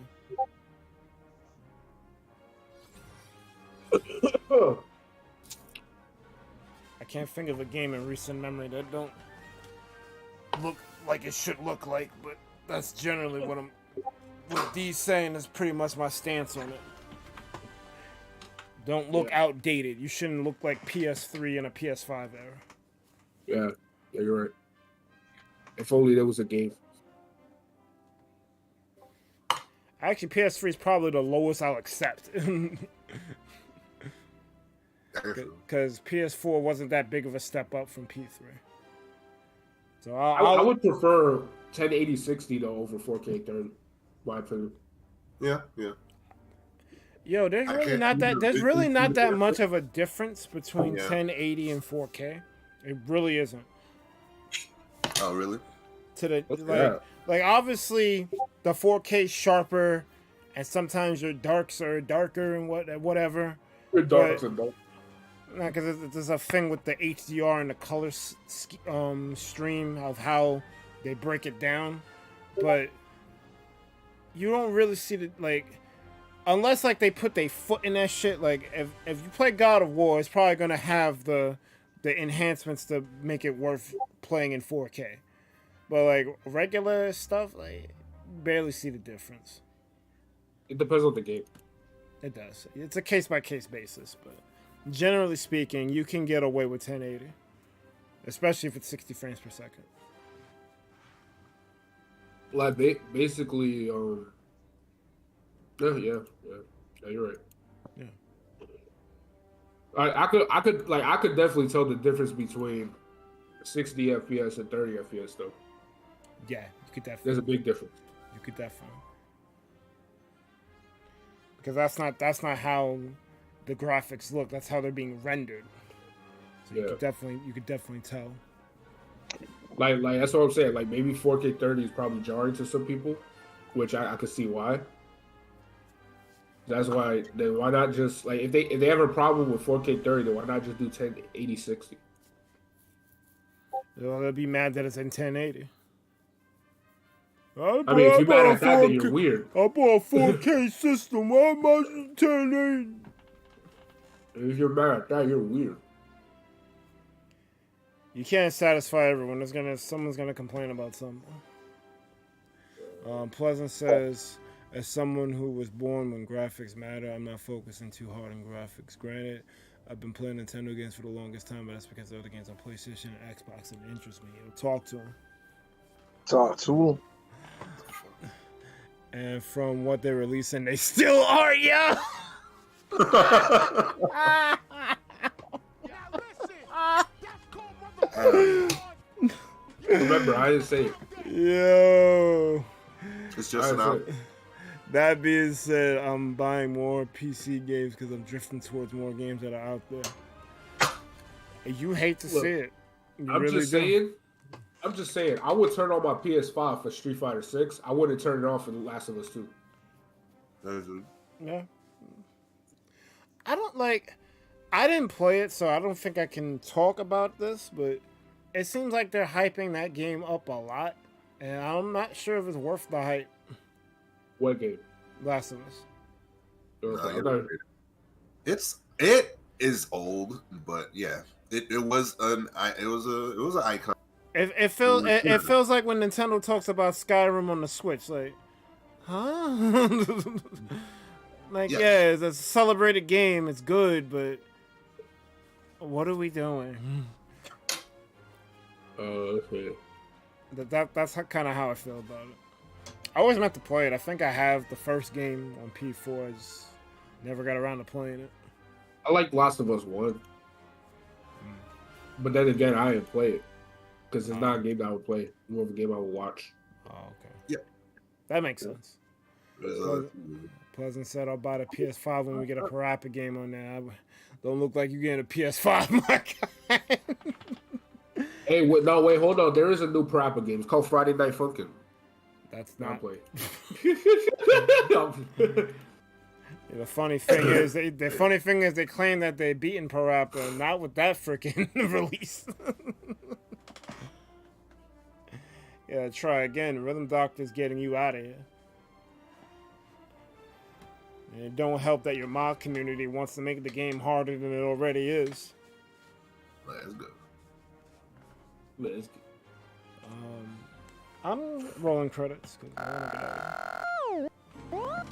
I can't think of a game in recent memory that don't look like it should look like, but that's generally what D's saying is pretty much my stance on it. Don't look outdated. You shouldn't look like PS3 and a PS5 era. Yeah, you're right. If only there was a game. Actually, PS3 is probably the lowest I'll accept. Because PS4 wasn't that big of a step up from P3. So I would prefer 1080 60 though over 4K 30, my opinion. Yeah. Yo, there's really not that much of a difference between 1080 and 4K. It really isn't. Oh, really? To the like obviously the 4K sharper, and sometimes your darks are darker and whatever. Your darks are dark. Because there's a thing with the HDR and the color stream of how they break it down, but you don't really see the unless like they put their foot in that shit. Like if you play God of War, it's probably gonna have the enhancements to make it worth playing in 4K. But like regular stuff, like barely see the difference. It depends on the game. It does. It's a case by case basis, but generally speaking, you can get away with 1080, especially if it's 60 frames per second. Like basically, yeah, you're right. Yeah. I could definitely tell the difference between 60 FPS and 30 FPS though. Yeah, you could definitely. There's a big difference. You could definitely. Because that's not how the graphics look. That's how they're being rendered. So you could definitely tell. Like that's what I'm saying. Like maybe 4K 30 is probably jarring to some people, which I could see why. That's why why not just like if they have a problem with 4K 30, then why not just do 1080 60? They'll be mad that it's in 1080. I mean, if you're mad at that, then you're weird. I bought a 4K system. Why am I 1080? If you're mad at that, you're weird. You can't satisfy everyone. Someone's gonna complain about something. Pleasant says, as someone who was born when graphics matter, I'm not focusing too hard on graphics. Granted, I've been playing Nintendo games for the longest time, but that's because the other games on PlayStation and Xbox that interest me. Talk to him. Talk to him. And from what they're releasing, they still are, yeah. Remember, I didn't say it. Yo. It's just enough. That being said, I'm buying more PC games because I'm drifting towards more games that are out there. And you hate to see it. I'm just saying, I would turn on my PS5 for Street Fighter 6. I wouldn't turn it on for The Last of Us 2. Yeah. I didn't play it, so I don't think I can talk about this, but it seems like they're hyping that game up a lot, and I'm not sure if it's worth the hype. What game? Last of Us. It is old, but yeah, it was an icon. It feels like when Nintendo talks about Skyrim on the Switch, like, huh? Yeah, it's a celebrated game. It's good, but what are we doing? Okay. That's kind of how I feel about it. I always meant to play it. I think I have the first game on P4. I just never got around to playing it. I like Last of Us 1. But then again, I didn't play it. Because it's not a game that I would play. It's more of a game I would watch. Oh, okay. Yeah. That makes sense. Pleasant said, I'll buy the PS5 when we get a Parappa game on there. Don't look like you're getting a PS5, my guy. Hey, wait, hold on. There is a new Parappa game. It's called Friday Night Funkin'. That's not play. The funny thing is, they claim that they beaten Parappa, not with that freaking release. Yeah, try again. Rhythm Doctor's getting you out of here. And it don't help that your mod community wants to make the game harder than it already is. Let's go. I'm rolling credits. 'Cause I wanna get out of here.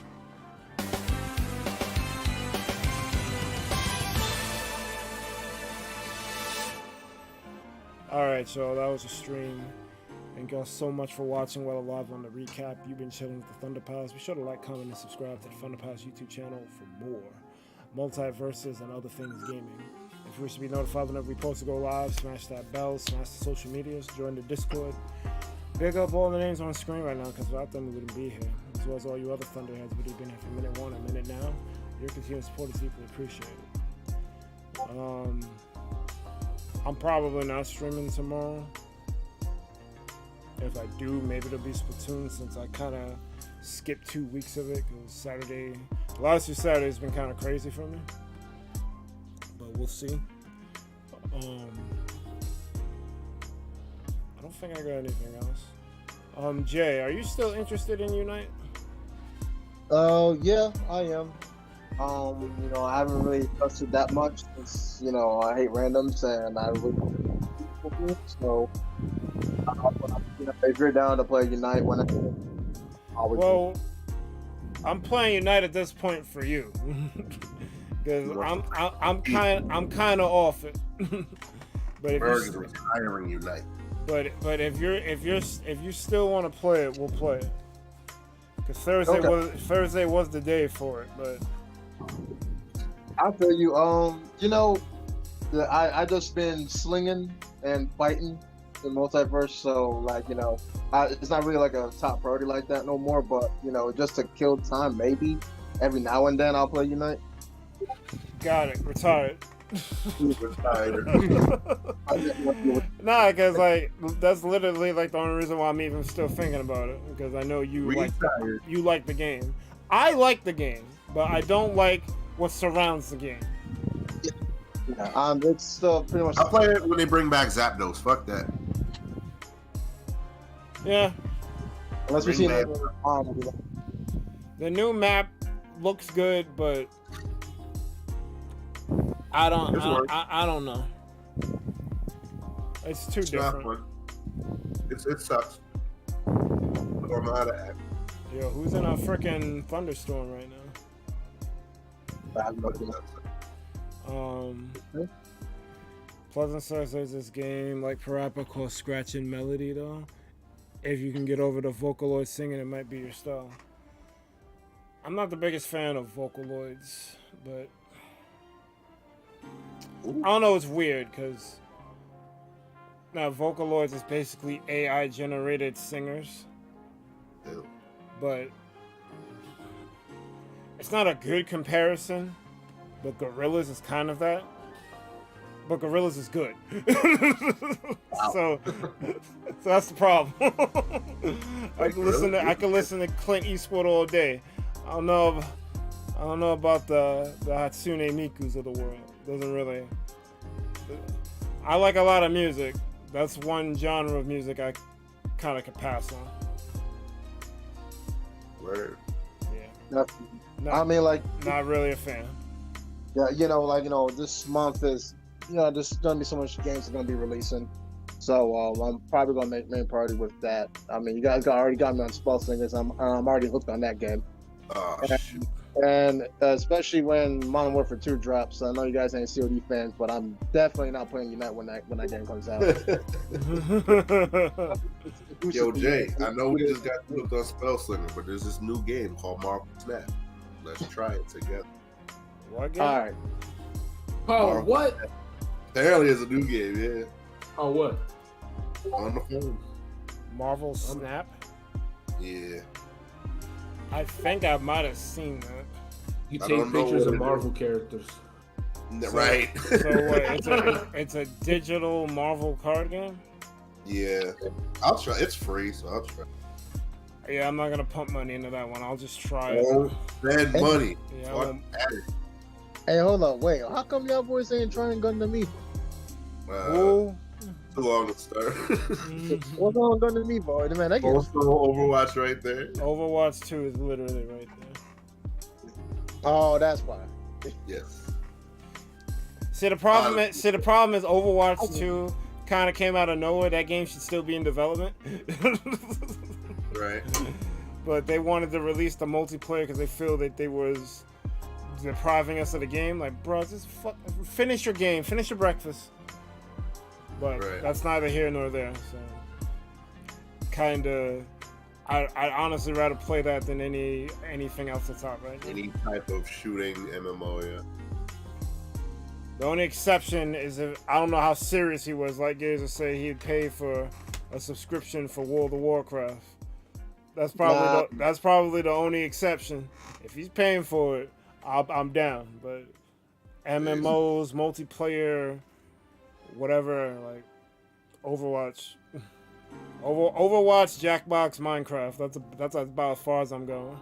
Alright, so that was a stream. Thank y'all so much for watching while live on the recap. You've been chilling with the ThunderPals. Be sure to like, comment, and subscribe to the ThunderPals YouTube channel for more MultiVersus and other things gaming. If you wish to be notified whenever we post to go live, smash that bell, smash the social medias, join the Discord. big up all the names on screen right now, because without them we wouldn't be here. As well as all you other Thunderheads would have been here for minute 1 and minute now. Your continued support is deeply appreciated. I'm probably not streaming tomorrow. If I do, maybe it'll be Splatoon, since I kind of skipped 2 weeks of it, because Saturday, the last 2 Saturdays been kind of crazy for me. But we'll see. I don't think I got anything else. Jay, are you still interested in Unite? Yeah, I am. You know, I haven't really trusted that much since, you know, I hate randoms and I really so if you're down to play Unite when well, I'm playing Unite at this point for you. Because I'm kind of off it. But if Berg is retiring Unite. But if you still want to play it, we'll play it. Because Thursday was the day for it. But I feel you. You know, I just been slinging and fighting in MultiVersus, so like, you know, it's not really like a top priority like that no more. But you know, just to kill time, maybe every now and then I'll play Unite. Got it. Retired. Nah, because like that's literally like the only reason why I'm even still thinking about it, because I know you like the game. I like the game, but I don't like what surrounds the game. Yeah, it's still pretty much. I'll play it when they bring back Zapdos. Fuck that. Yeah. Unless we see the new map looks good, but I don't know. It's too different. Not fun. It sucks. I don't know how to act. Yo, who's in a freaking thunderstorm right now? Pleasant says there's this game like Parappa called Scratch and Melody though. If you can get over the Vocaloid singing, it might be your style. I'm not the biggest fan of Vocaloids, but I don't know, it's weird because now Vocaloids is basically AI generated singers. Ew. But it's not a good comparison, but Gorillaz is kind of that. But Gorillaz is good. So that's the problem. I can listen to Clint Eastwood all day. I don't know about the Hatsune Mikus of the world. Doesn't really. I like a lot of music. That's one genre of music I kind of could pass on. Word. Yeah. I mean, like, not really a fan. Yeah, you know, this month is, you know, there's gonna be so much games that are gonna be releasing. So I'm probably gonna make main priority with that. I mean, you guys already got me on Spell Singers. I'm already hooked on that game. Oh, shoot. And especially when Modern Warfare 2 drops. I know you guys ain't COD fans, but I'm definitely not playing Unite when that game comes out. Yo, Jay, I know we just got hooked on Spell Slinger, but there's this new game called Marvel Snap. Let's try it together. What game? All right. Oh, what? Apparently it's a new game, yeah. Oh, what? On the phone. Marvel Snap? Yeah. I think I might have seen that. You take pictures of Marvel characters. Right. So what? It's a digital Marvel card game? Yeah. I'll try. It's free, so I'll try. Yeah, I'm not gonna pump money into that one. I'll just try it. Oh, bad money. Yeah, hey, hold on. Wait, how come y'all boys ain't trying gun to me? Who? Too long to start. What's on gun to me, boy? Man, that also Overwatch right there. Overwatch 2 is literally right there. Oh, that's why. Yes. See, the problem is Overwatch 2 kind of came out of nowhere. That game should still be in development. Right. But they wanted to release the multiplayer because they feel that they was depriving us of the game. Like, bro, just finish your game, finish your breakfast. But that's neither here nor there. So, kind of, I'd honestly rather play that than anything else that's out right now. Any type of shooting MMO, yeah. The only exception is if I don't know how serious he was. Like Gazer say, he'd pay for a subscription for World of Warcraft. That's probably the only exception. If he's paying for it, I'm down. But MMOs, multiplayer, whatever, like Overwatch, Jackbox, Minecraft. That's about as far as I'm going.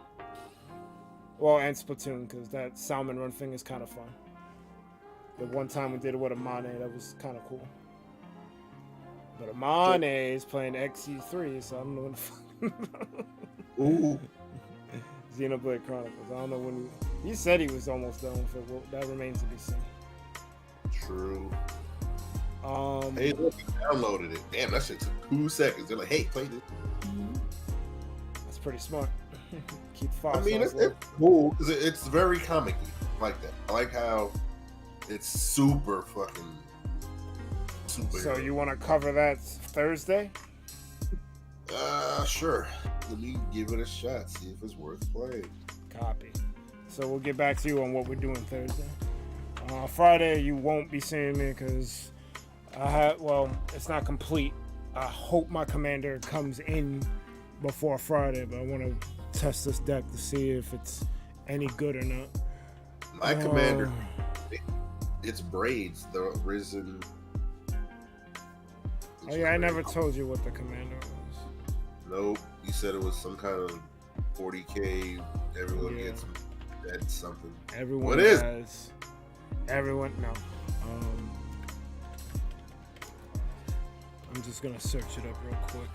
Well, and Splatoon, because that salmon run thing is kind of fun. The one time we did it with Amane, that was kind of cool. But Amane is playing XE3, so I don't know when the fuck. Ooh. Xenoblade Chronicles. I don't know when he said he was almost done with it. Well, that remains to be seen. True. Hey, look, I downloaded it. Damn, that shit took 2 seconds. They're like, hey, play this. That's pretty smart. Keep file. I mean, it's cool because it's very comic-y like that. I like how it's super fucking super. So you want to cover that Thursday? Sure. Let me give it a shot. See if it's worth playing. Copy. So we'll get back to you on what we're doing Thursday. Friday, you won't be seeing me because it's not complete. I hope my commander comes in before Friday, but I want to test this deck to see if it's any good or not. My commander, it's Braids, the Risen. Oh yeah, I never told you what the commander was. Nope, you said it was some kind of 40k. Everyone gets that something. Everyone what is? Everyone no. I'm just gonna search it up real quick.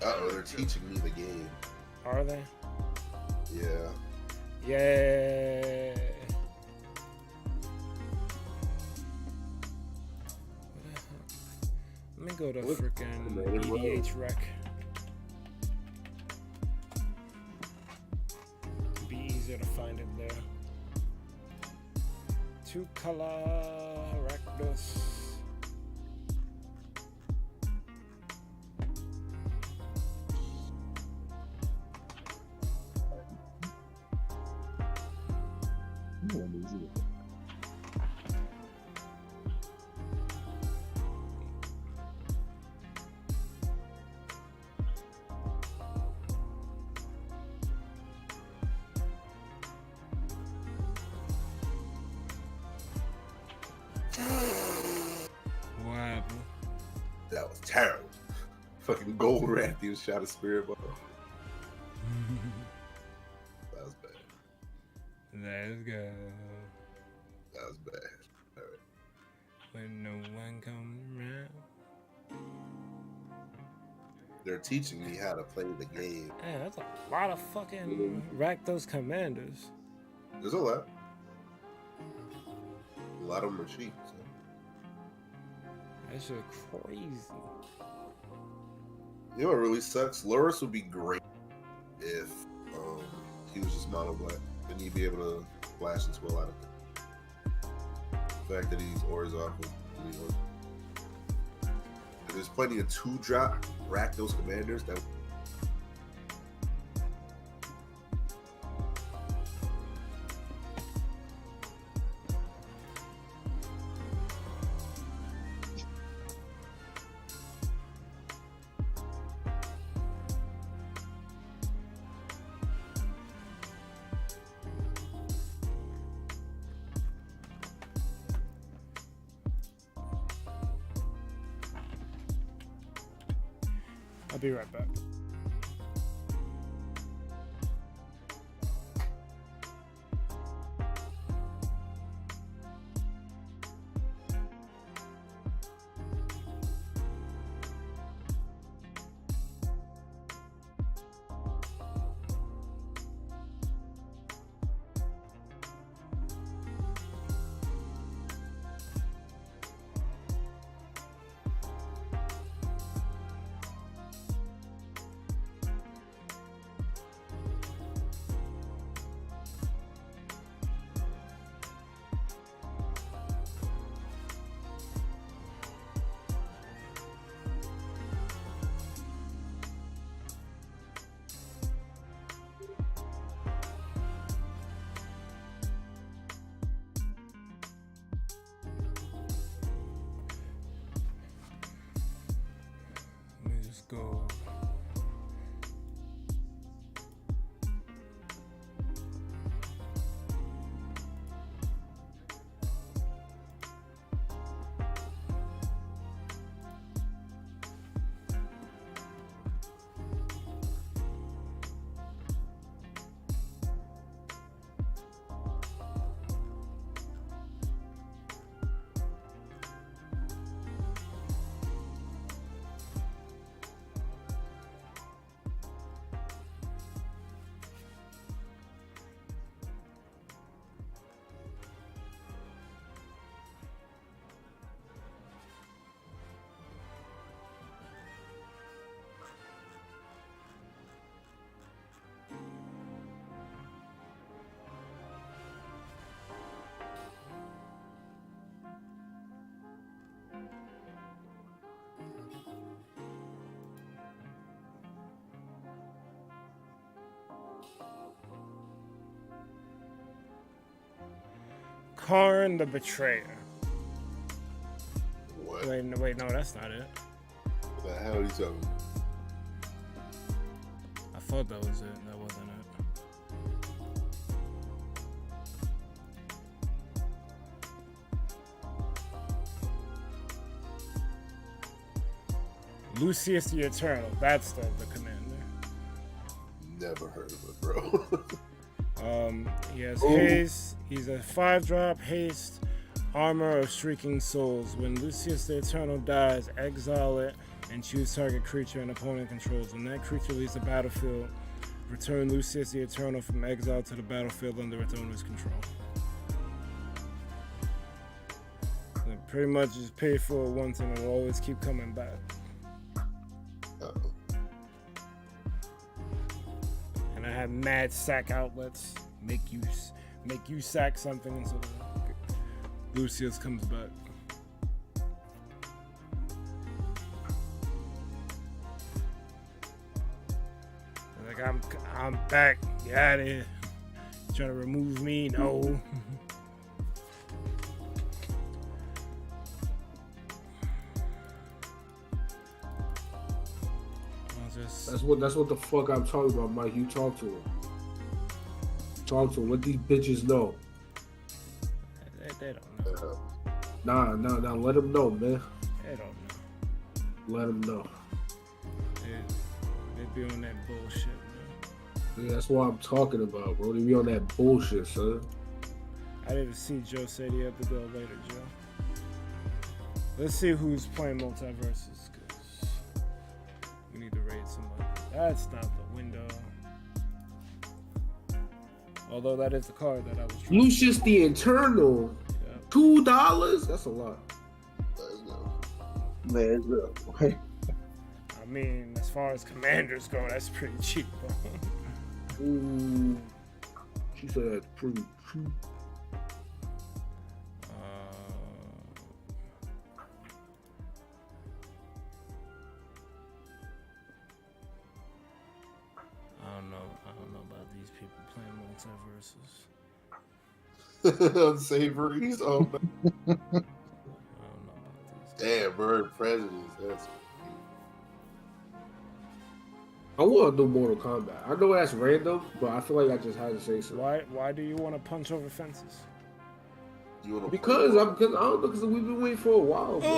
Uh-oh, they're teaching me the game. Are they? Yeah. Yeah. Let me go to freaking EDH Rec. It'd be easier to find it there. 2-color Rakdos. Wow. That was terrible. Fucking gold Rathian shot a spirit ball. That was bad. Let's go. That was bad. All right. When no one comes around. They're teaching me how to play the game. Man, that's a lot of fucking Rakdos commanders. There's a lot. A lot of them are cheap. So. That shit crazy. You know what really sucks? Loris would be great if he was just mono black. Then you'd be able to flash and swell out of it. The fact that he's Orzhov would be worth. There's plenty of 2-drop Rakdos commanders that. I'll be right back. Karn the Betrayer. What? Wait, no, that's not it. What the hell are you talking about? I thought that was it. That wasn't it. Lucius the Eternal. That's the commander. Never heard of it, bro. He has haste. He's a 5-drop haste, armor of Shrieking Souls. When Lucius the Eternal dies, exile it and choose target creature an opponent controls. When that creature leaves the battlefield, return Lucius the Eternal from exile to the battlefield under its owner's control. So pretty much just pay for it once and it'll always keep coming back. And I have mad sack outlets. Make you sack something until Lucius comes back. Like I'm back. Get out of here. You trying to remove me? No. That's what the fuck I'm talking about, Mike. You talk to him. Talk to him. Let these bitches know. They don't know. Nah. Let them know, man. They don't know. Let them know. They be on that bullshit, man. Yeah, that's what I'm talking about, bro. They be on that bullshit, son. I didn't see Joe said he had to go later, Joe. Let's see who's playing MultiVersus, because we need to raid somebody. That's not the window. Although that is the card that I was trying Lucius the Eternal. Yep. $2? That's a lot. Man, I mean, as far as commanders go, that's pretty cheap, bro. Ooh. She said that's pretty cheap. I don't know about these people playing MultiVersus. Unsavory. Oh, man. I don't know about these. Damn, bird prejudice. That's I want to do Mortal Kombat. I know that's random, but I feel like I just had to say so. Why do you want to punch over fences? Because I don't know, because we've been waiting for a while. Bro.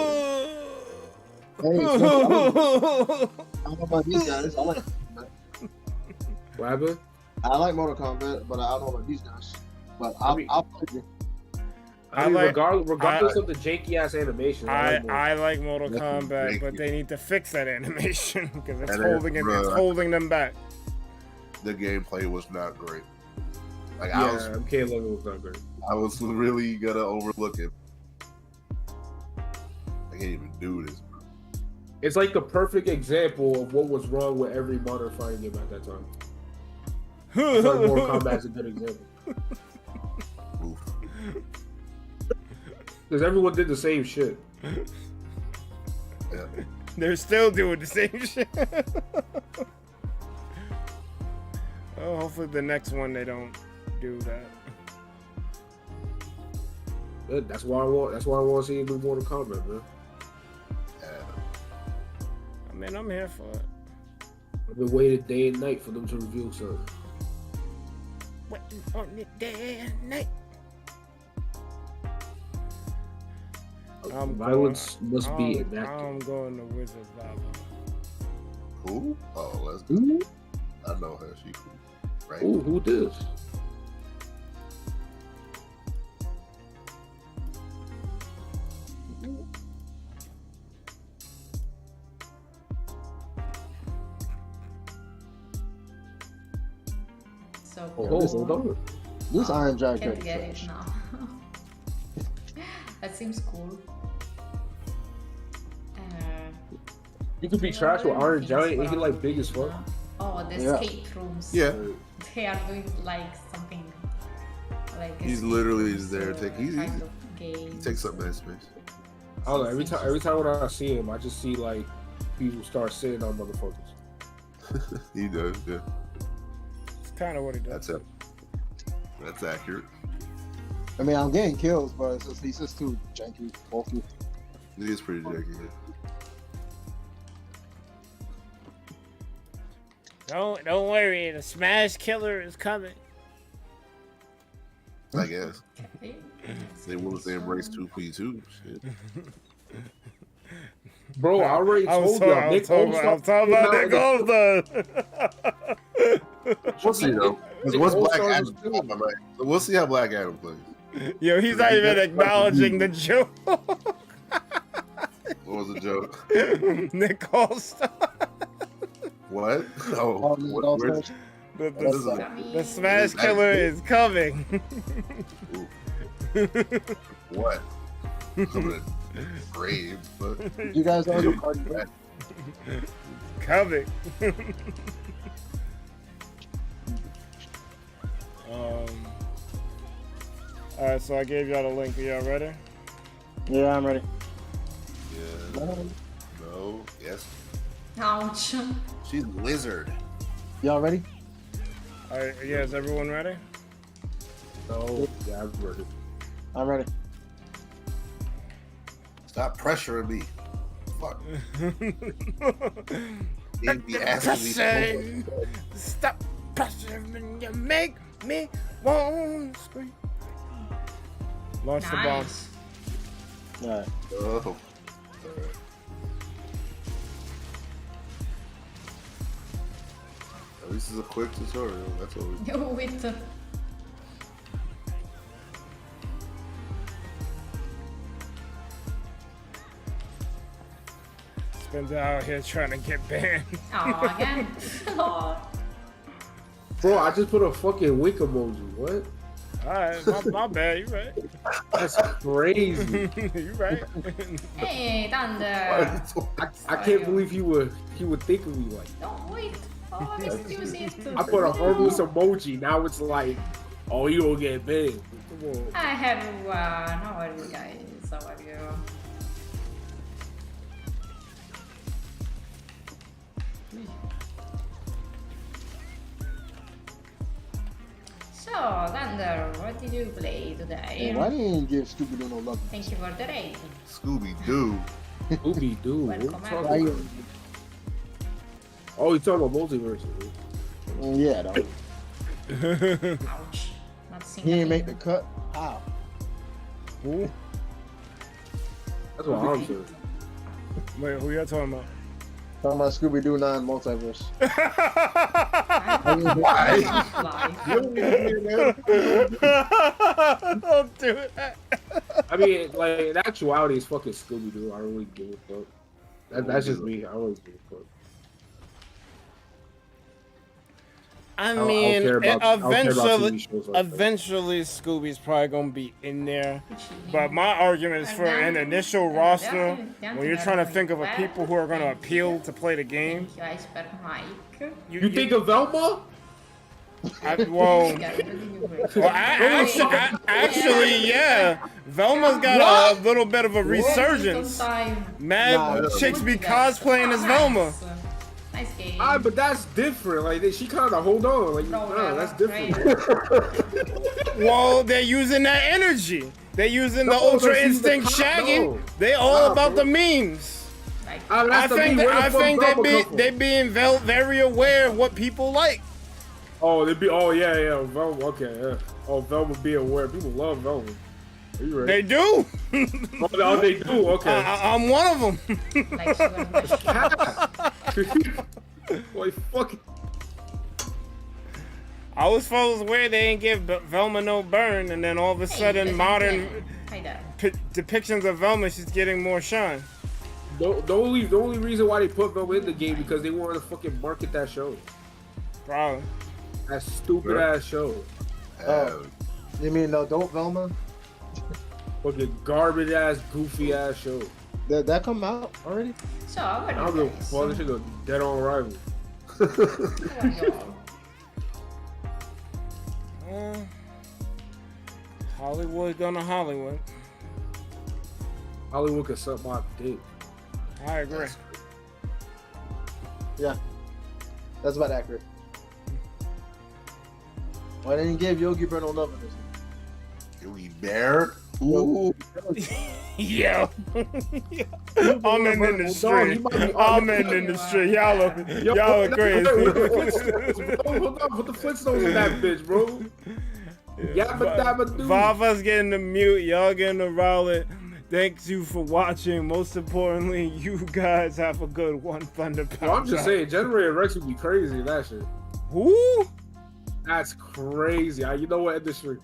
Hey, I don't know about these guys. I like. What happened? I like Mortal Kombat, but I don't know about these guys. But I'll play you. I mean, regardless of the janky ass animation, I like Mortal Kombat, but they need to fix that animation because it's holding them back. The gameplay was not great. Like yeah, Caleb was not great. I was really gonna overlook it. I can't even do this, bro. It's like the perfect example of what was wrong with every modern fighting game at that time. I feel like Mortal Kombat's a good example. Because everyone did the same shit. Yeah. They're still doing the same shit. Oh, hopefully the next one they don't do that. Good. That's why I want to see a new Mortal Kombat, man. Yeah. I mean, I'm here for it. I've been waiting day and night for them to reveal something. Waiting on the day and night. Violence must be enacted. I'm going to Wizard Lava. Who? Oh, let's go. I know her. She cool. Right? Ooh, who this? So hold on. This Iron Giant can't get it now. That seems cool. You could be trash with Iron Giant and he like big as fuck. Oh, the escape rooms. Yeah. They are doing like something like He's literally just there. He game. takes up that space. I don't know. Every time when I see him, I just see like people start sitting on motherfuckers. He does, yeah. It's kind of what he does. That's accurate. I mean, I'm getting kills, but it's just, he's just too janky, bulky. He is pretty janky. Don't worry, the Smash Killer is coming. I guess. They will if they embrace 2v2. Shit. Bro, I already told you. I'm talking about Nick All-Stars. We'll see though. What's Black Adam? So we'll see how Black Adam plays. Yo, he's not even acknowledging the joke. What was the joke? Nick All-Stars. What? Oh, the Smash Killer is coming. What? Grave, but you guys are the party. Coming. Alright, so I gave y'all the link. Are y'all ready? Yeah, I'm ready. Yeah. No. Yes. Ouch. She's a lizard. Y'all ready? Alright, yeah, is everyone ready? No. Yeah, I'm ready. I'm ready. Stop pressuring me. Fuck. They'd be asking me. Stop pressuring me. You make me want to scream. Launch the bomb. Alright. Oh. Alright. At least it's a quick tutorial. That's all we do. With Spins out here trying to get banned. Oh, again? Bro, I just put a fucking wink emoji. What? Alright, my bad. You right. That's crazy. You right. Hey, Thunder. I can't believe he would think of me like. No, wait. Oh, excuse it. I put a harmless emoji. Now it's like, oh, you will get banned. Come on. I have one. How are you guys? How are you? So, Thunder, what did you play today? Why didn't you give Scooby-Doo no love? Thank you for the raid. Scooby-Doo. Scooby-Doo. Welcome Oh, you talking about MultiVersus? Yeah, though. Ouch. Not seeing He didn't make the cut. How? Who? That's what I'm saying. Wait, who y'all talking about? Talking about Scooby-Doo non-multiverse. Why? Don't do it. I mean, like, in actuality, it's fucking Scooby-Doo. I don't really give a fuck. That's just me. I don't really give a fuck. I mean, eventually that. Scooby's probably gonna be in there. But my argument is for an initial roster, when you're trying to think of a people who are gonna appeal to play the game. IcebergMike. You think of Velma? Actually, yeah. Velma's got a little bit of a resurgence. Mad chicks be cosplaying as Velma. Nice game. But that's different. Like, she kind of hold on. Like, that's different. Well, they're using that energy. They're using the Ultra Instinct Shaggy. They all about the memes. I think they being very aware of what people like. Oh, yeah, Velma. Okay, yeah. Oh, Velma be aware. People love Velma. Are you ready? They do. Oh, they do. Okay. I'm one of them. Boy, fuck. I was supposed where they didn't give Velma no burn, and then all of a sudden, modern depictions of Velma, she's getting more shine. The only reason why they put Velma in the game because they wanted to fucking market that show. Probably. That stupid ass show. You mean no, don't Velma? Fucking garbage ass, goofy ass show. Did that come out already? So, I don't know. Well, this shit go dead on arrival. Hollywood gonna Hollywood. Hollywood can suck my dick. I agree. Yeah, that's about accurate. Why didn't you give Yogi Bird no love in this one? We bear. Ooh. Yeah. I'm in the street. I'm in the street. Y'all are crazy. Hold on, put the Flintstones in that bitch, bro. Yabba dabba doo. Vava's getting the mute. Y'all getting the rolling. Thanks you for watching. Most importantly, you guys have a good one. ThunderPals. Yo, I'm just saying, Generator Rex would be crazy in that shit. Who? That's crazy. You know what? Industry.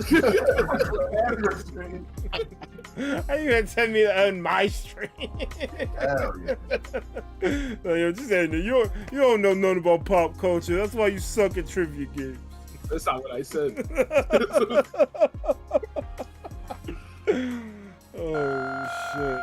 How you gonna tell me to earn my stream? Hell yeah. Yo, just saying, you don't know nothing about pop culture. That's why you suck at trivia games. That's not what I said. Oh shit.